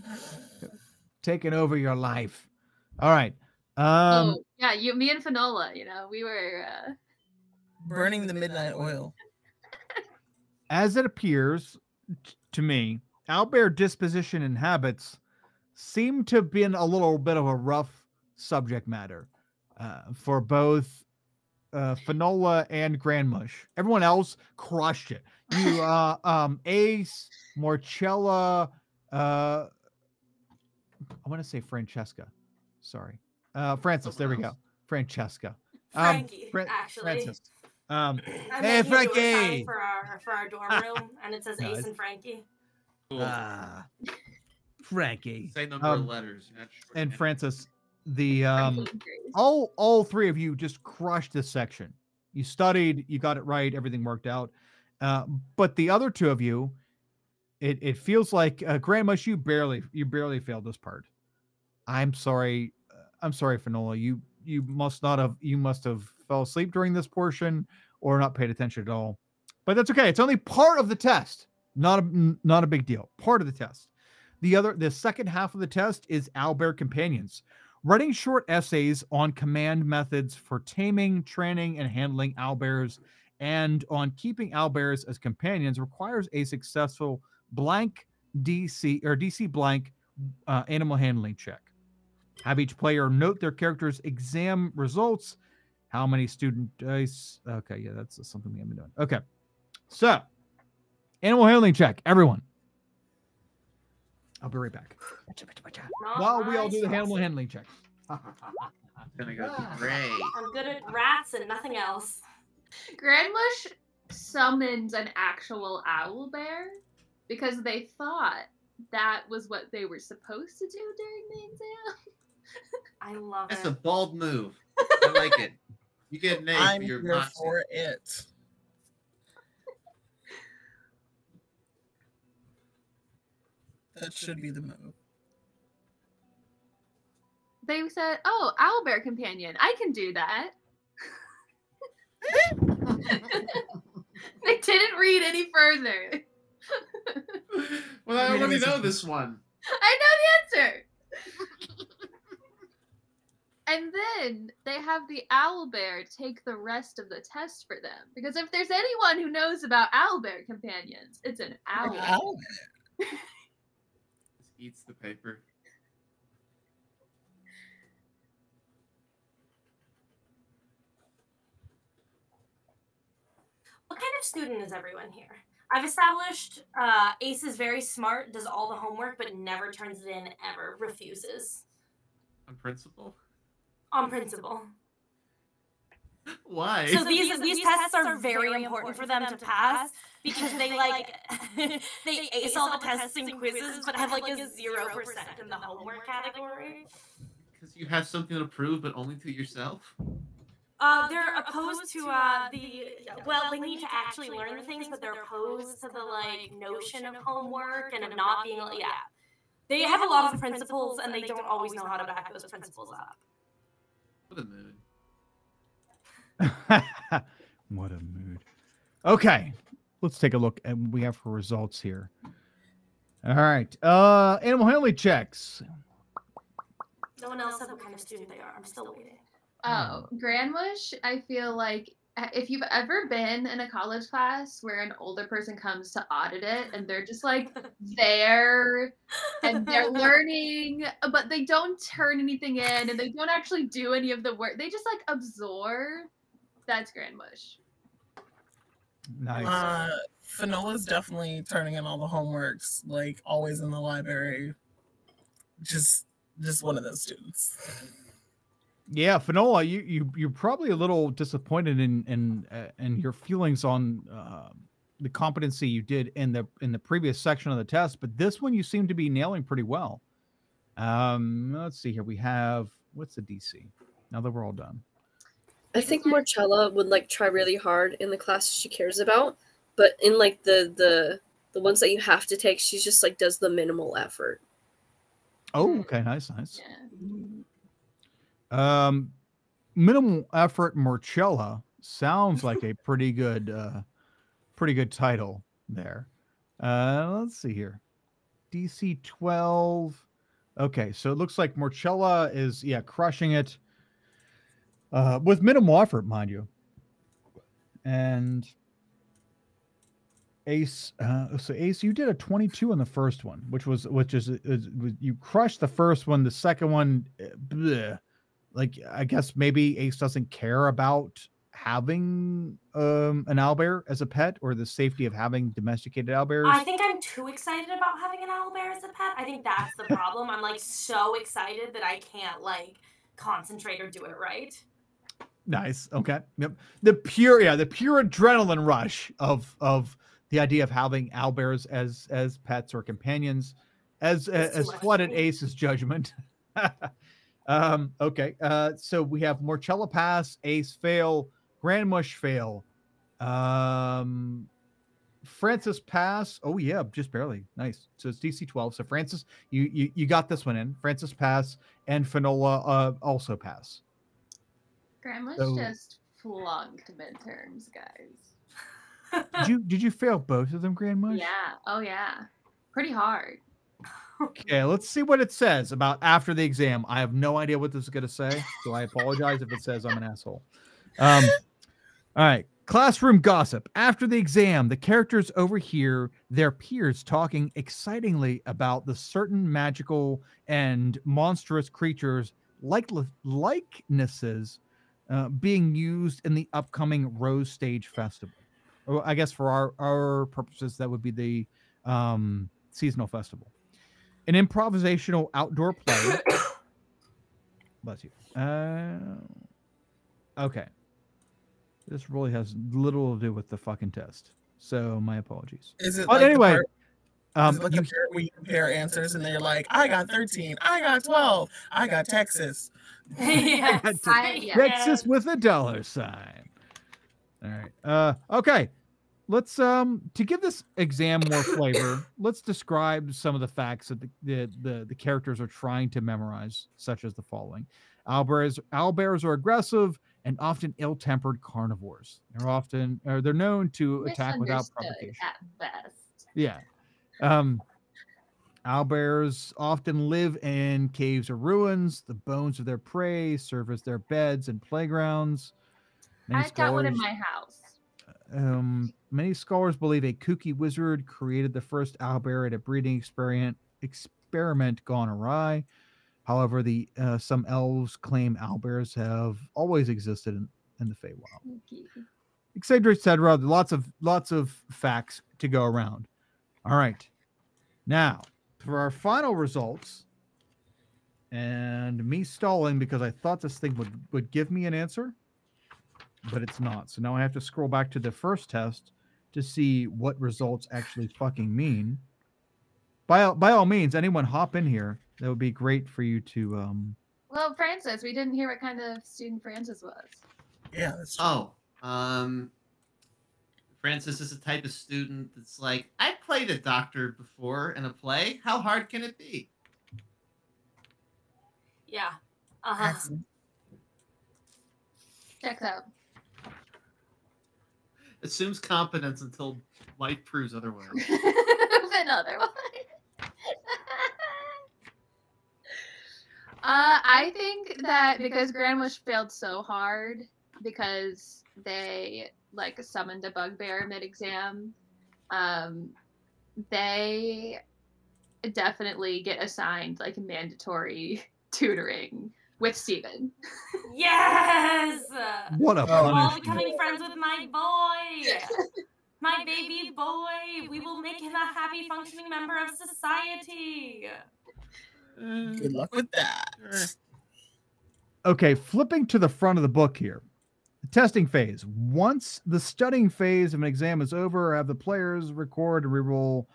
taken over your life. All right. Yeah, me and Finola, we were burning the midnight oil. As it appears to me, owlbear disposition and habits seem to have been a little bit of a rough subject matter for both Finola and Grandmush. Everyone else crushed it. You, Ace, Marcella, I want to say Francesca. Sorry. Francis, there we go. Francesca. Frankie, actually. Francis. Hey, Frankie! For our dorm room, and it says Ace and Frankie. Cool. Frankie. Same number of letters. And Francis, the all 3 of you just crushed this section. You studied, you got it right, everything worked out. But the other 2 of you, it feels like Grandmush, you barely failed this part. I'm sorry. I'm sorry, Finola. You must not have. You must have fell asleep during this portion or not paid attention at all. But that's okay. It's only part of the test. Not a big deal. Part of the test. The second half of the test is owlbear companions. Writing short essays on command methods for taming, training, and handling owlbears, and on keeping owlbears as companions requires a successful blank DC blank animal handling check. Have each player note their character's exam results. How many student dice? Okay, yeah, that's something we haven't been doing. Okay, so animal handling check, everyone. I'll be right back. While we all do the animal handling check. It's gonna go great. I'm good at rats and nothing else. Grandmush summoned an actual owl bear because they thought that was what they were supposed to do during the exam. I love That's it. a bold move. I like it. You get an A I'm for your here moxie. for it. That should be the move. They said, "Oh, owlbear companion, I can do that." They didn't read any further. Well, I already know this one. I know the answer. And then they have the owlbear take the rest of the test for them. Because if there's anyone who knows about owlbear companions, it's an owl. Owl. Just eats the paper. What kind of student is everyone here? I've established Ace is very smart, does all the homework, but never turns it in ever. Refuses. On principle? On principle. Why? So these tests are very important for them to pass because they like they ace all the tests and quizzes but have like a 0% in the homework category. Because you have something to prove, but only to yourself? They're opposed to they need to actually learn the things, but they're opposed to the like notion of homework and of not being they have a lot of principles and they don't always know how to back those principles up. What a mood. What a mood. Okay, let's take a look at what we have for results here. All right, animal handling checks. No one else said what kind of student they are. I'm still waiting. Oh, Grandmush, I feel like if you've ever been in a college class where an older person comes to audit it and they're just like there and they're learning, but they don't turn anything in and they don't actually do any of the work. They just like absorb. That's Grandmush. Nice. Finola's definitely turning in all the homeworks, like always in the library. Just one of those students. Yeah, Finola, you're probably a little disappointed in your feelings on the competency you did in the previous section of the test, but this one you seem to be nailing pretty well. Let's see here. We have what's the DC? Now that we're all done. I think Marcella would like try really hard in the classes she cares about, but in like the ones that you have to take, she just like does the minimal effort. Oh, okay, nice. Yeah. Minimal effort Marcella sounds like a pretty good title there. Let's see here. DC 12. Okay, so it looks like Marcella is crushing it. With minimal effort, mind you. And Ace, so Ace, you did a 22 on the first one, which is you crushed the first one. The second one, bleh. Like I guess maybe Ace doesn't care about having an owlbear as a pet or the safety of having domesticated owlbears. I think I'm too excited about having an owlbear as a pet. I think that's the problem. I'm like so excited that I can't like concentrate or do it right. Nice. Okay. Yep. The pure adrenaline rush of the idea of having owlbears as pets or companions as flooded Ace's judgment. Okay. So we have Marcella pass, Ace fail, Grandmush fail, Francis pass. Oh yeah, just barely. Nice. So it's DC 12. So Francis, you got this one in. Francis pass, and Finola also pass. Grandma's So- just flunked midterms, guys. Did you fail both of them, Grandmush? Yeah. Oh yeah. Pretty hard. Okay, let's see what it says about after the exam. I have no idea what this is going to say, so I apologize if it says I'm an asshole. All right. Classroom gossip. After the exam, the characters overhear their peers talking excitingly about the certain magical and monstrous creatures likenesses being used in the upcoming Rose Stage Festival. Or I guess for our purposes, that would be the seasonal festival. An improvisational outdoor play. Bless you. Okay. This really has little to do with the fucking test. So my apologies. Is it But like anyway, is it like the part where you compare answers and they're like, I got 13, I got 12, I got Texas. Yes. Texas with a dollar sign. All right. Okay. Let's to give this exam more flavor, let's describe some of the facts that the characters are trying to memorize, such as the following. Owlbears are aggressive and often ill-tempered carnivores. They're known to attack without provocation. At best. Yeah. Owlbears often live in caves or ruins. The bones of their prey serve as their beds and playgrounds. I've got one in my house. Many scholars believe a kooky wizard created the first owlbear at a breeding experiment gone awry. However, some elves claim owlbears have always existed in the Feywild. Etc. Etc. Lots of facts to go around. All right, now for our final results, and me stalling because I thought this thing would give me an answer, but it's not. So now I have to scroll back to the first test to see what results actually fucking mean. By all means, anyone hop in here. That would be great for you to Well, Francis, we didn't hear what kind of student Francis was. Yeah, that's true. Oh, Francis is a type of student that's like, I played a doctor before in a play. How hard can it be? Yeah. Uh-huh. Excellent. Checks out. Assumes competence until life proves otherwise. Another one. I think that because Grandwish failed so hard because they like summoned a bugbear mid-exam, they definitely get assigned like mandatory tutoring with Steven. Yes! what a We're all punishment. becoming friends with my boy! My baby boy! We will make him a happy functioning member of society! Good luck with that. Okay, flipping to the front of the book here. The testing phase. Once the studying phase of an exam is over, have the players record and reroll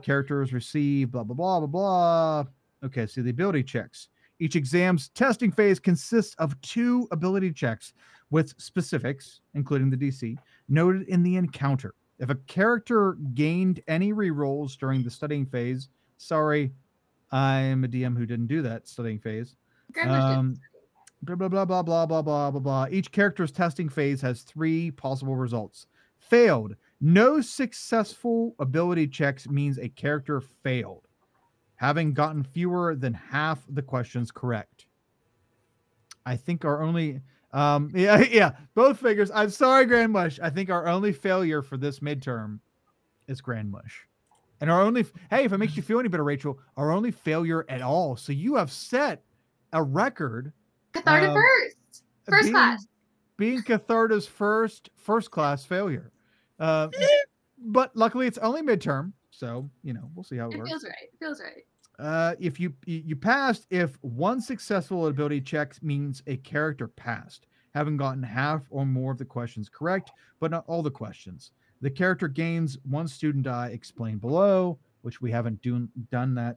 characters receive, blah, blah, blah, blah, blah. Okay, so the ability checks. Each exam's testing phase consists of 2 ability checks with specifics, including the DC, noted in the encounter. If a character gained any rerolls during the studying phase, sorry, I'm a DM who didn't do that studying phase. Blah, blah, blah, blah, blah, blah, blah, blah, blah. Each character's testing phase has 3 possible results. Failed. No successful ability checks means a character failed, having gotten fewer than half the questions correct. I think our only... yeah, both figures. I'm sorry, Grandmush. I think our only failure for this midterm is Grandmush. And our only... Hey, if it makes you feel any better, Rachel, our only failure at all. So you have set a record... Catharta first class. Being Catharta's first class failure. But luckily it's only midterm, so we'll see how it works. Feels right. If you passed, if 1 successful ability check means a character passed, having gotten half or more of the questions correct, but not all the questions. The character gains 1 student die, explained below, which we haven't done that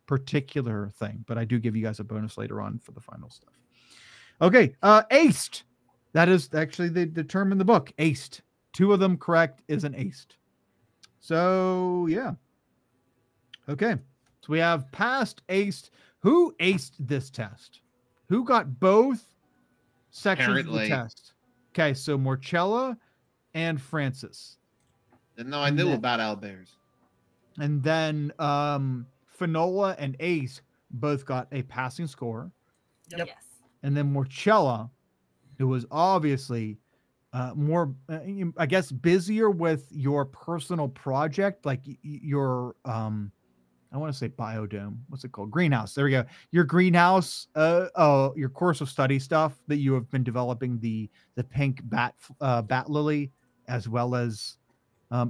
particular thing, but I do give you guys a bonus later on for the final stuff. Okay, aced. That is actually the term in the book, aced. 2 of them correct is an aced. So yeah. Okay. So we have passed, aced. Who aced this test? Who got both sections of the Apparently. test? Okay, so Morchella and Francis. Didn't know I knew about owlbears. And then Finola and Ace both got a passing score. Yep. Yes. And then Morchella, who was obviously more, I guess, busier with your personal project, like your, I want to say biodome. What's it called? Greenhouse. There we go. Your greenhouse, your course of study stuff that you have been developing, the pink bat lily, as well as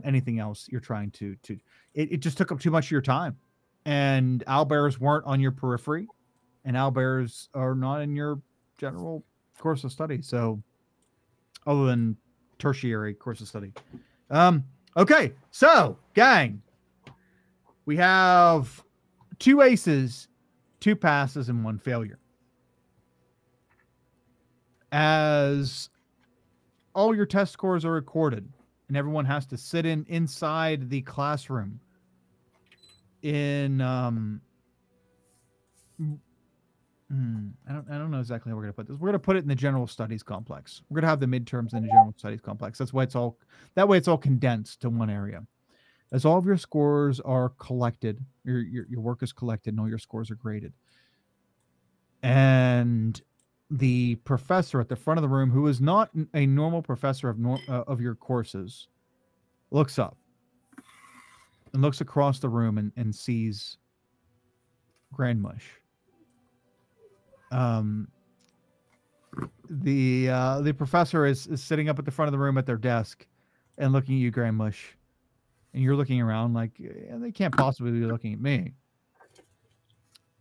anything else you're trying to. It just took up too much of your time, and owlbears weren't on your periphery, and owlbears are not in your general course of study. So, other than tertiary course of study. Okay, so gang, we have 2 aces, 2 passes, and 1 failure. As all your test scores are recorded, and everyone has to sit inside the classroom in I don't know exactly how we're gonna put this. We're gonna put it in the general studies complex. We're gonna have the midterms in the general studies complex. That's why that way it's all condensed to one area. As all of your scores are collected, your work is collected, and all your scores are graded. And the professor at the front of the room, who is not a normal professor of your courses, looks up and looks across the room and sees Grandmush. The professor is sitting up at the front of the room at their desk and looking at you, Grandmush. And you're looking around like, they can't possibly be looking at me.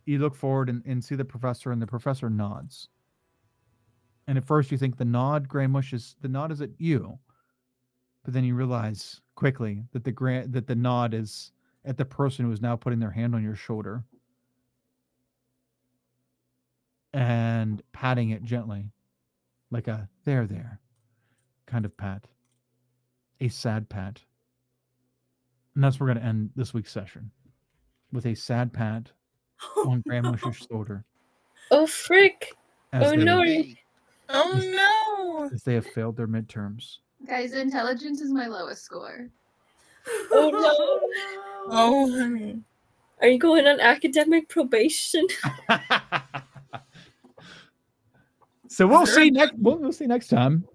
You look forward and see the professor, and the professor nods. And at first you think the nod, Grandmush, is at you. But then you realize quickly that the nod is at the person who is now putting their hand on your shoulder and patting it gently, like a there kind of pat. A sad pat. And that's where we're going to end this week's session, with a sad pat on Grandmush's shoulder. Oh, frick. Oh, no. Oh, no. As they have failed their midterms. Guys, intelligence is my lowest score. Oh, no. Oh, honey. Are you going on academic probation? So we'll see next time.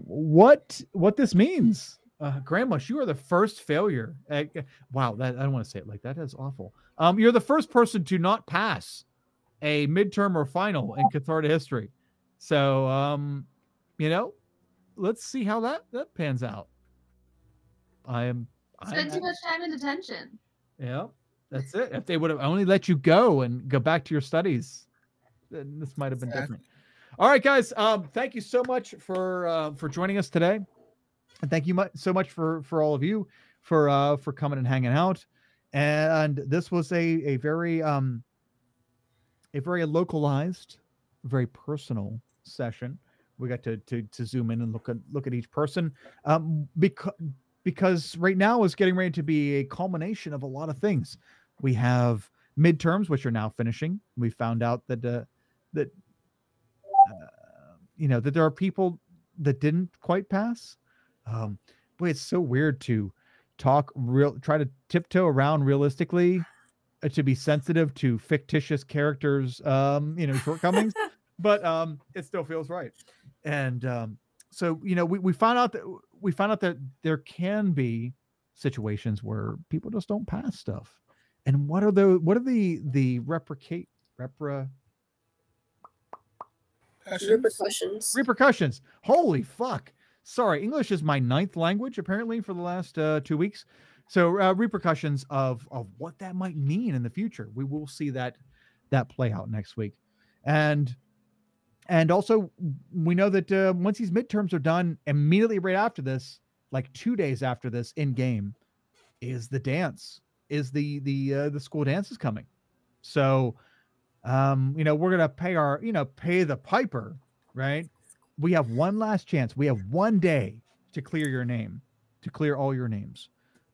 What this means. Grandmush, you are the first failure. Wow, I don't want to say it like that. That's awful. You're the first person to not pass a midterm or final in Catharta history. So, let's see how that pans out. Spend too much time in detention. Yeah, that's it. If they would have only let you go and go back to your studies, then this might have been different. All right, guys. Thank you so much for joining us today, and thank you so much for all of you for coming and hanging out. And this was a very localized, very personal session. We got to zoom in and look at each person, because right now is getting ready to be a culmination of a lot of things. We have midterms, which are now finishing. We found out that that there are people that didn't quite pass. Boy, it's so weird to try to tiptoe around realistically, to be sensitive to fictitious characters, shortcomings, but it still feels right. And so we found out that there can be situations where people just don't pass stuff. And what are the repercussions? Holy fuck. Sorry, English is my 9th language apparently for the last 2 weeks. So repercussions of what that might mean in the future. We will see that play out next week. And also we know that once these midterms are done, immediately right after this, like 2 days after this in game, is the dance. Is the school dance is coming. So we're gonna pay the piper, right? We have one last chance. We have one day to clear your name, to clear all your names.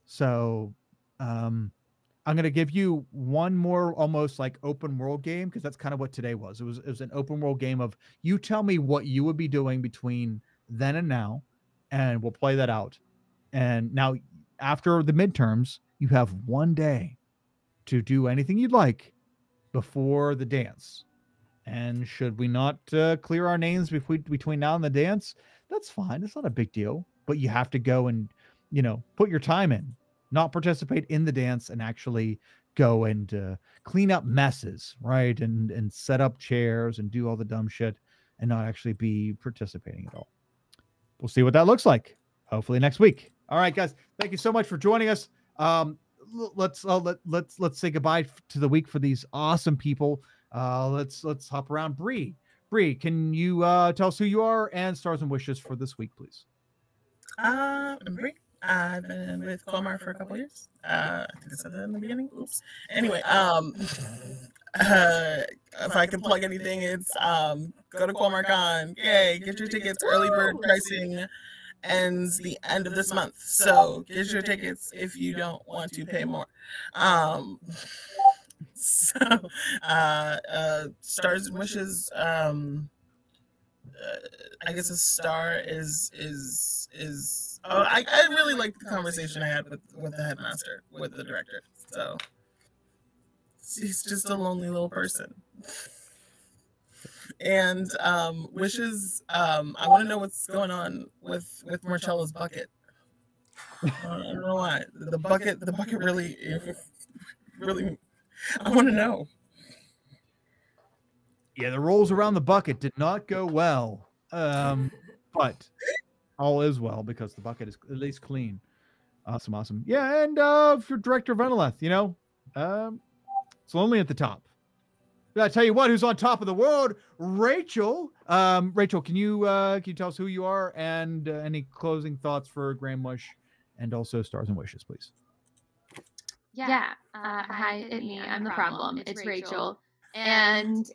So I'm going to give you one more almost like open world game, because that's kind of what today was. It was an open world game of you tell me what you would be doing between then and now, and we'll play that out. And now after the midterms, you have one day to do anything you'd like before the dance. And should we not clear our names between now and the dance, that's fine. It's not a big deal. But you have to go and, put your time in, not participate in the dance, and actually go and clean up messes, right? And set up chairs and do all the dumb shit and not actually be participating at all. We'll see what that looks like. Hopefully next week. All right, guys. Thank you so much for joining us. Let's say goodbye to the week for these awesome people. Let's hop around. Bree, can you tell us who you are and stars and wishes for this week, please? I'm Bree. I've been with Colmar for a couple years. I think I said that in the beginning. Oops. Anyway, if I can plug anything, it's go to QualmarCon. Yay! Get your tickets. Early bird pricing ends the end of this month, so get your tickets if you don't want to pay more. Stars and wishes. I guess a star is I really liked the conversation I had with the headmaster, with the director. So he's just a lonely little person. And wishes, I want to know what's going on with Marcella's bucket. I don't know why. The bucket really I want to know. Yeah, the rolls around the bucket did not go well. But all is well because the bucket is at least clean. Awesome. Yeah, and if you're Director Veneleth, it's lonely at the top. But I tell you what, who's on top of the world? Rachel. Rachel, can you tell us who you are and any closing thoughts for Grand Mush and also stars and wishes, please? Yeah. Hi, it's me. I'm the problem. It's Rachel. And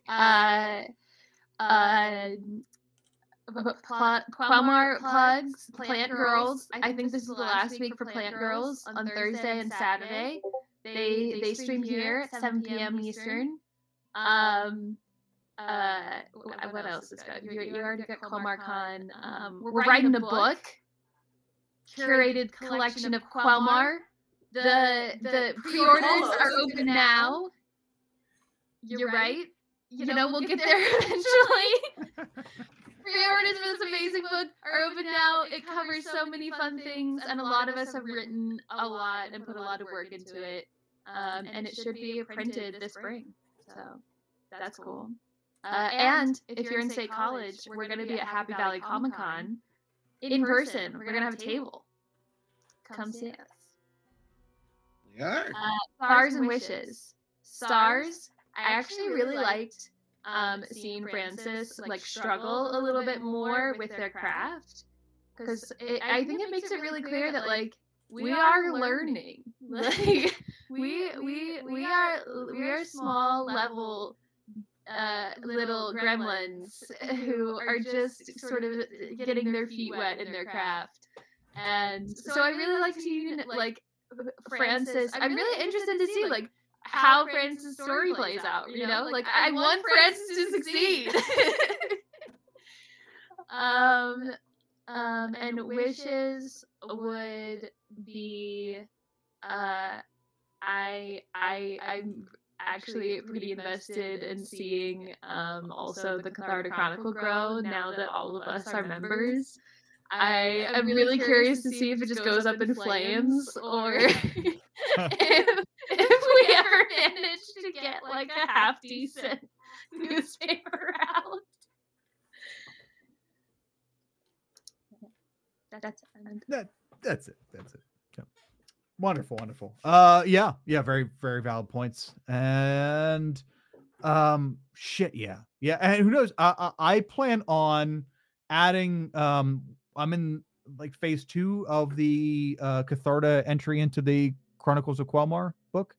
Qualmar plugs Plant Girls. I think this is the last week for Plant Girls on Thursday and Saturday. They stream here at 7 p.m. Eastern. What else is good? You already got QualmarCon. We're writing a book, curated collection of Qualmar. The pre-orders are open now. You're right. We'll get there eventually. Pre-orders for this amazing book are open now. It covers so many fun things, and a lot of us have written a lot and put a lot of work into it. And it should be printed this spring. So that's cool. And if you're in State College, we're going to be at Happy Valley Comic Con in person. We're going to have a table. Come see us. We are. Stars and wishes. Stars. I actually really liked seeing Francis struggle a little bit more with their craft, because I think it makes it really clear that we are learning. We are small level little gremlins who are just sort of getting their feet wet in their craft. And so I really like seeing Francis. I'm really interested to see how Francis' story plays out, I want Francis to succeed. And wishes would be, I'm actually pretty invested in seeing also the Cathartic Chronicle grow now that all of us are members. I am really curious to see if it just goes up in flames, or if we ever manage to get a half decent newspaper out. That's it. Yeah. Wonderful. Yeah, very, very valid points. And shit, yeah. And who knows? I plan on adding. I'm in phase 2 of the Catharta entry into the Chronicles of Qualmar book.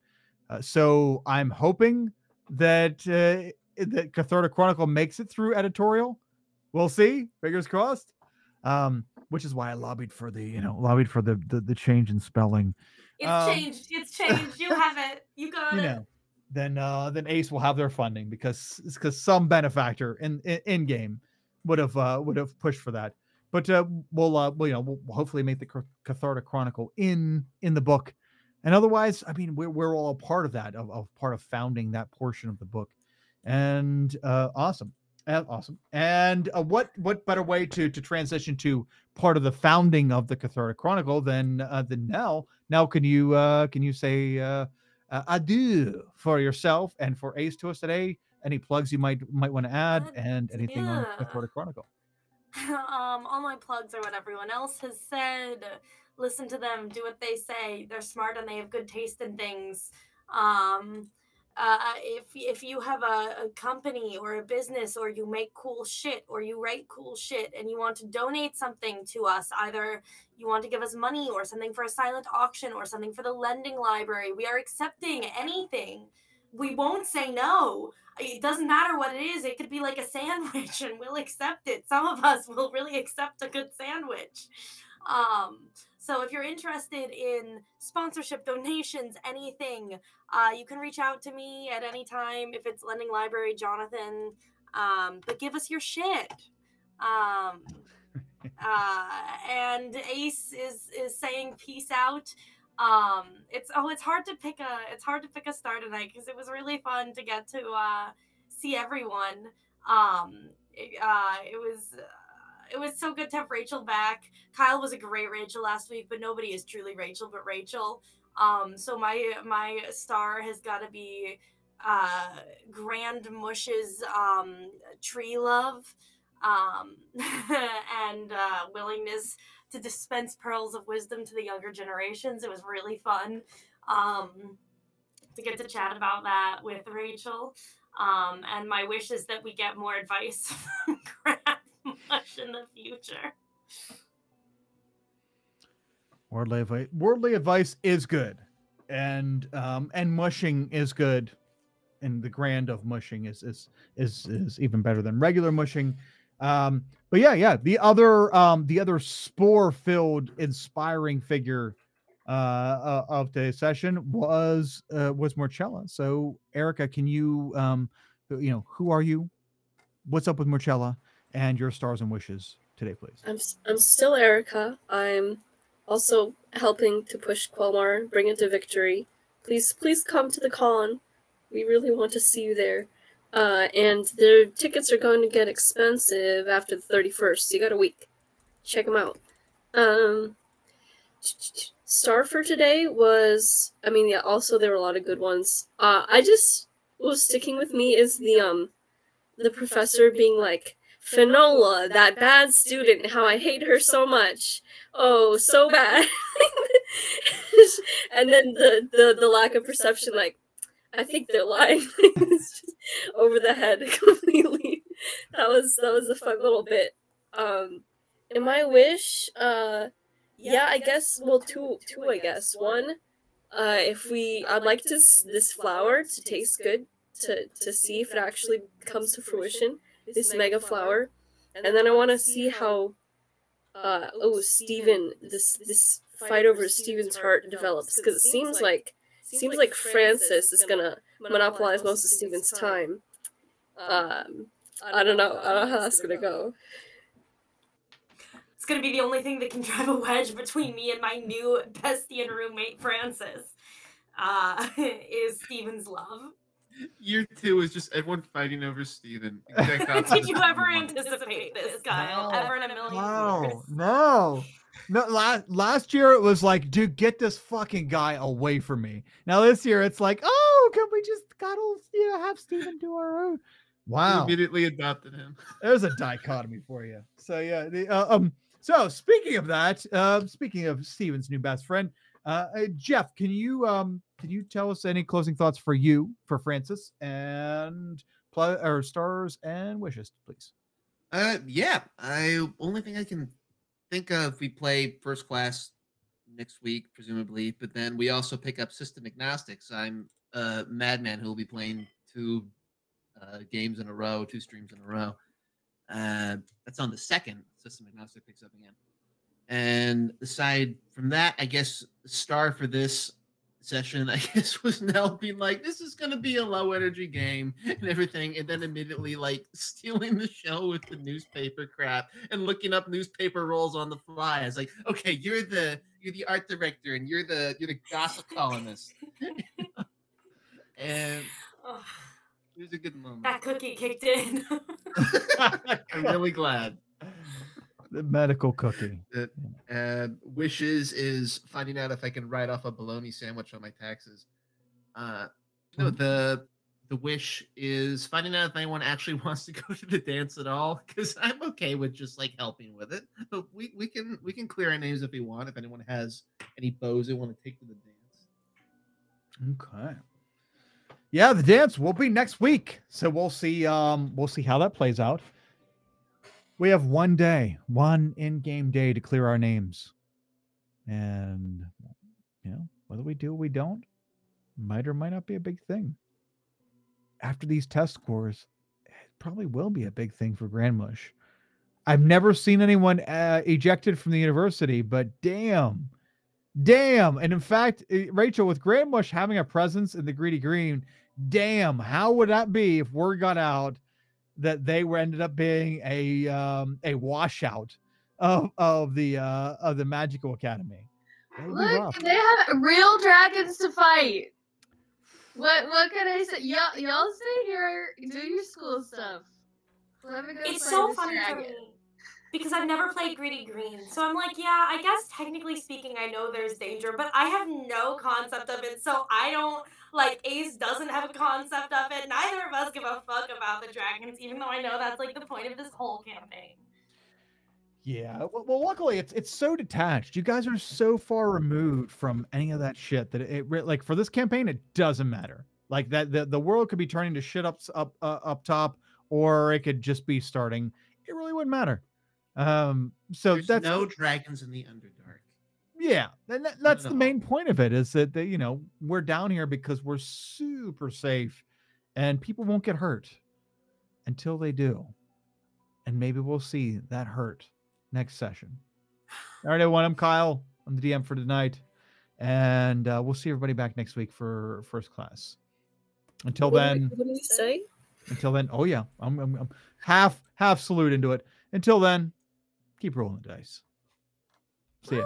So I'm hoping that that Catharta Chronicle makes it through editorial. We'll see. Fingers crossed. which is why I lobbied for the change in spelling. It's changed. It's changed. You have it. You got it. Then Ace will have their funding because some benefactor in game would have pushed for that. But we'll hopefully make the Cathartic Chronicle in the book, and otherwise, I mean, we're all a part of that, of part of founding that portion of the book, and awesome. Awesome. And what better way to transition to part of the founding of the Cathartic Chronicle than Nell? Now, can you say adieu for yourself and for Ace to us today? Any plugs you might want to add, and anything on Cathartic Chronicle? All my plugs are what everyone else has said. Listen to them, do what they say. They're smart and they have good taste in things. If you have a company or a business, or you make cool shit, or you write cool shit, and you want to donate something to us, either you want to give us money or something for a silent auction or something for the lending library, we are accepting anything. We won't say no. It doesn't matter what it is. It could be like a sandwich and we'll accept it. Some of us will really accept a good sandwich. So if you're interested in sponsorship, donations, anything, you can reach out to me at any time. If it's Lending Library, Jonathan, but give us your shit. And Ace is saying peace out. It's hard to pick a star tonight because it was really fun to get to see everyone. It was so good to have Rachel back. Kyle was a great Rachel last week, but nobody is truly Rachel but Rachel. So my star has got to be Grand Mush's tree love and willingness to dispense pearls of wisdom to the younger generations. It was really fun to get to chat about that with Rachel. And my wish is that we get more advice from Grand Mush in the future. Worldly advice is good, and mushing is good, and the grand of mushing is even better than regular mushing. But yeah, the other spore-filled, inspiring figure of today's session was Marcella. So Erica, can you who are you? What's up with Marcella and your stars and wishes today, please? I'm still Erica. I'm also helping to push Quelmar, bring it to victory. Please come to the con. We really want to see you there. And the tickets are going to get expensive after the 31st, so you got a week. Check them out. Star for today was, also there were a lot of good ones. I just was sticking with me is the professor being like, Finola, that bad student, how I hate her so much. Oh, so bad. And then the lack of perception, like, I think they're lying. It's just over the head completely. That was a fun little bit. And my wish, I guess, well, two, I guess. One, I'd like this flower to taste good, to see if it actually comes to fruition, this mega flower. And then I want to see how, Steven, this fight over Steven's heart develops, because it seems like Francis is gonna monopolize most of Steven's time. I don't know how that's gonna go. It's gonna be the only thing that can drive a wedge between me and my new bestie and roommate Francis. Is Steven's love. Year 2 is just everyone fighting over Steven. Did you ever anticipate this, Kyle? No. Ever in a million years? No. Last year it was like, dude, get this fucking guy away from me. Now this year it's like, oh, can we just have Steven do our own? Wow. You immediately adopted him. There's a dichotomy for you. So yeah, so speaking of that, speaking of Steven's new best friend, Jeff, can you tell us any closing thoughts for you, for Francis, and stars and wishes, please? Yeah. Only thing I can think of, we play first class next week, presumably, but then we also pick up System Agnostics. I'm Madman who will be playing 2 games in a row, 2 streams in a row. That's on the 2nd. System Agnostic picks up again. And aside from that, I guess the star for this session, I guess, was Nell being like, "This is gonna be a low energy game" and everything, and then immediately like stealing the show with the newspaper crap and looking up newspaper rolls on the fly. I was like, "Okay, you're the art director and you're the gossip columnist," and Ugh, it was a good moment. that cookie kicked in. I'm really glad. The medical cookie. Wishes is finding out if I can write off a bologna sandwich on my taxes. No, the wish is finding out if anyone actually wants to go to the dance at all, because I'm okay with just like helping with it. But we can clear our names if we want. If anyone has any bows they want to take to the dance. Okay. Yeah, the dance will be next week, so we'll see how that plays out. We have one in-game day to clear our names. And, whether we do or we don't, might or might not be a big thing. After these test scores, it probably will be a big thing for Grandmush. I've never seen anyone ejected from the university, but damn. And in fact, Rachel, with Grandmush having a presence in the Greedy Green, damn, how would that be if word got out that they ended up being a washout of the Magical Academy? Look, they have real dragons to fight. What can I say? Y'all stay here, do your school stuff. It's so funny for me because I've never played Greedy Green, so I'm like, yeah, I guess technically speaking, I know there's danger, but I have no concept of it, so I don't. Like, Ace doesn't have a concept of it. Neither of us give a fuck about the dragons, even though I know that's like the point of this whole campaign. Yeah, well, luckily it's so detached. You guys are so far removed from any of that shit that it like for this campaign it doesn't matter. Like that the world could be turning to shit up top, or it could just be starting. It really wouldn't matter. So There's that's no dragons in the Underdark. Yeah, and that's the main point of it, is that we're down here because we're super safe, and people won't get hurt until they do, and maybe we'll see that hurt next session. All right, everyone, I'm Kyle. I'm the DM for tonight, and we'll see everybody back next week for first class. Until then, what did you say? Until then, oh yeah, I'm half salute into it. Until then, keep rolling the dice. See ya.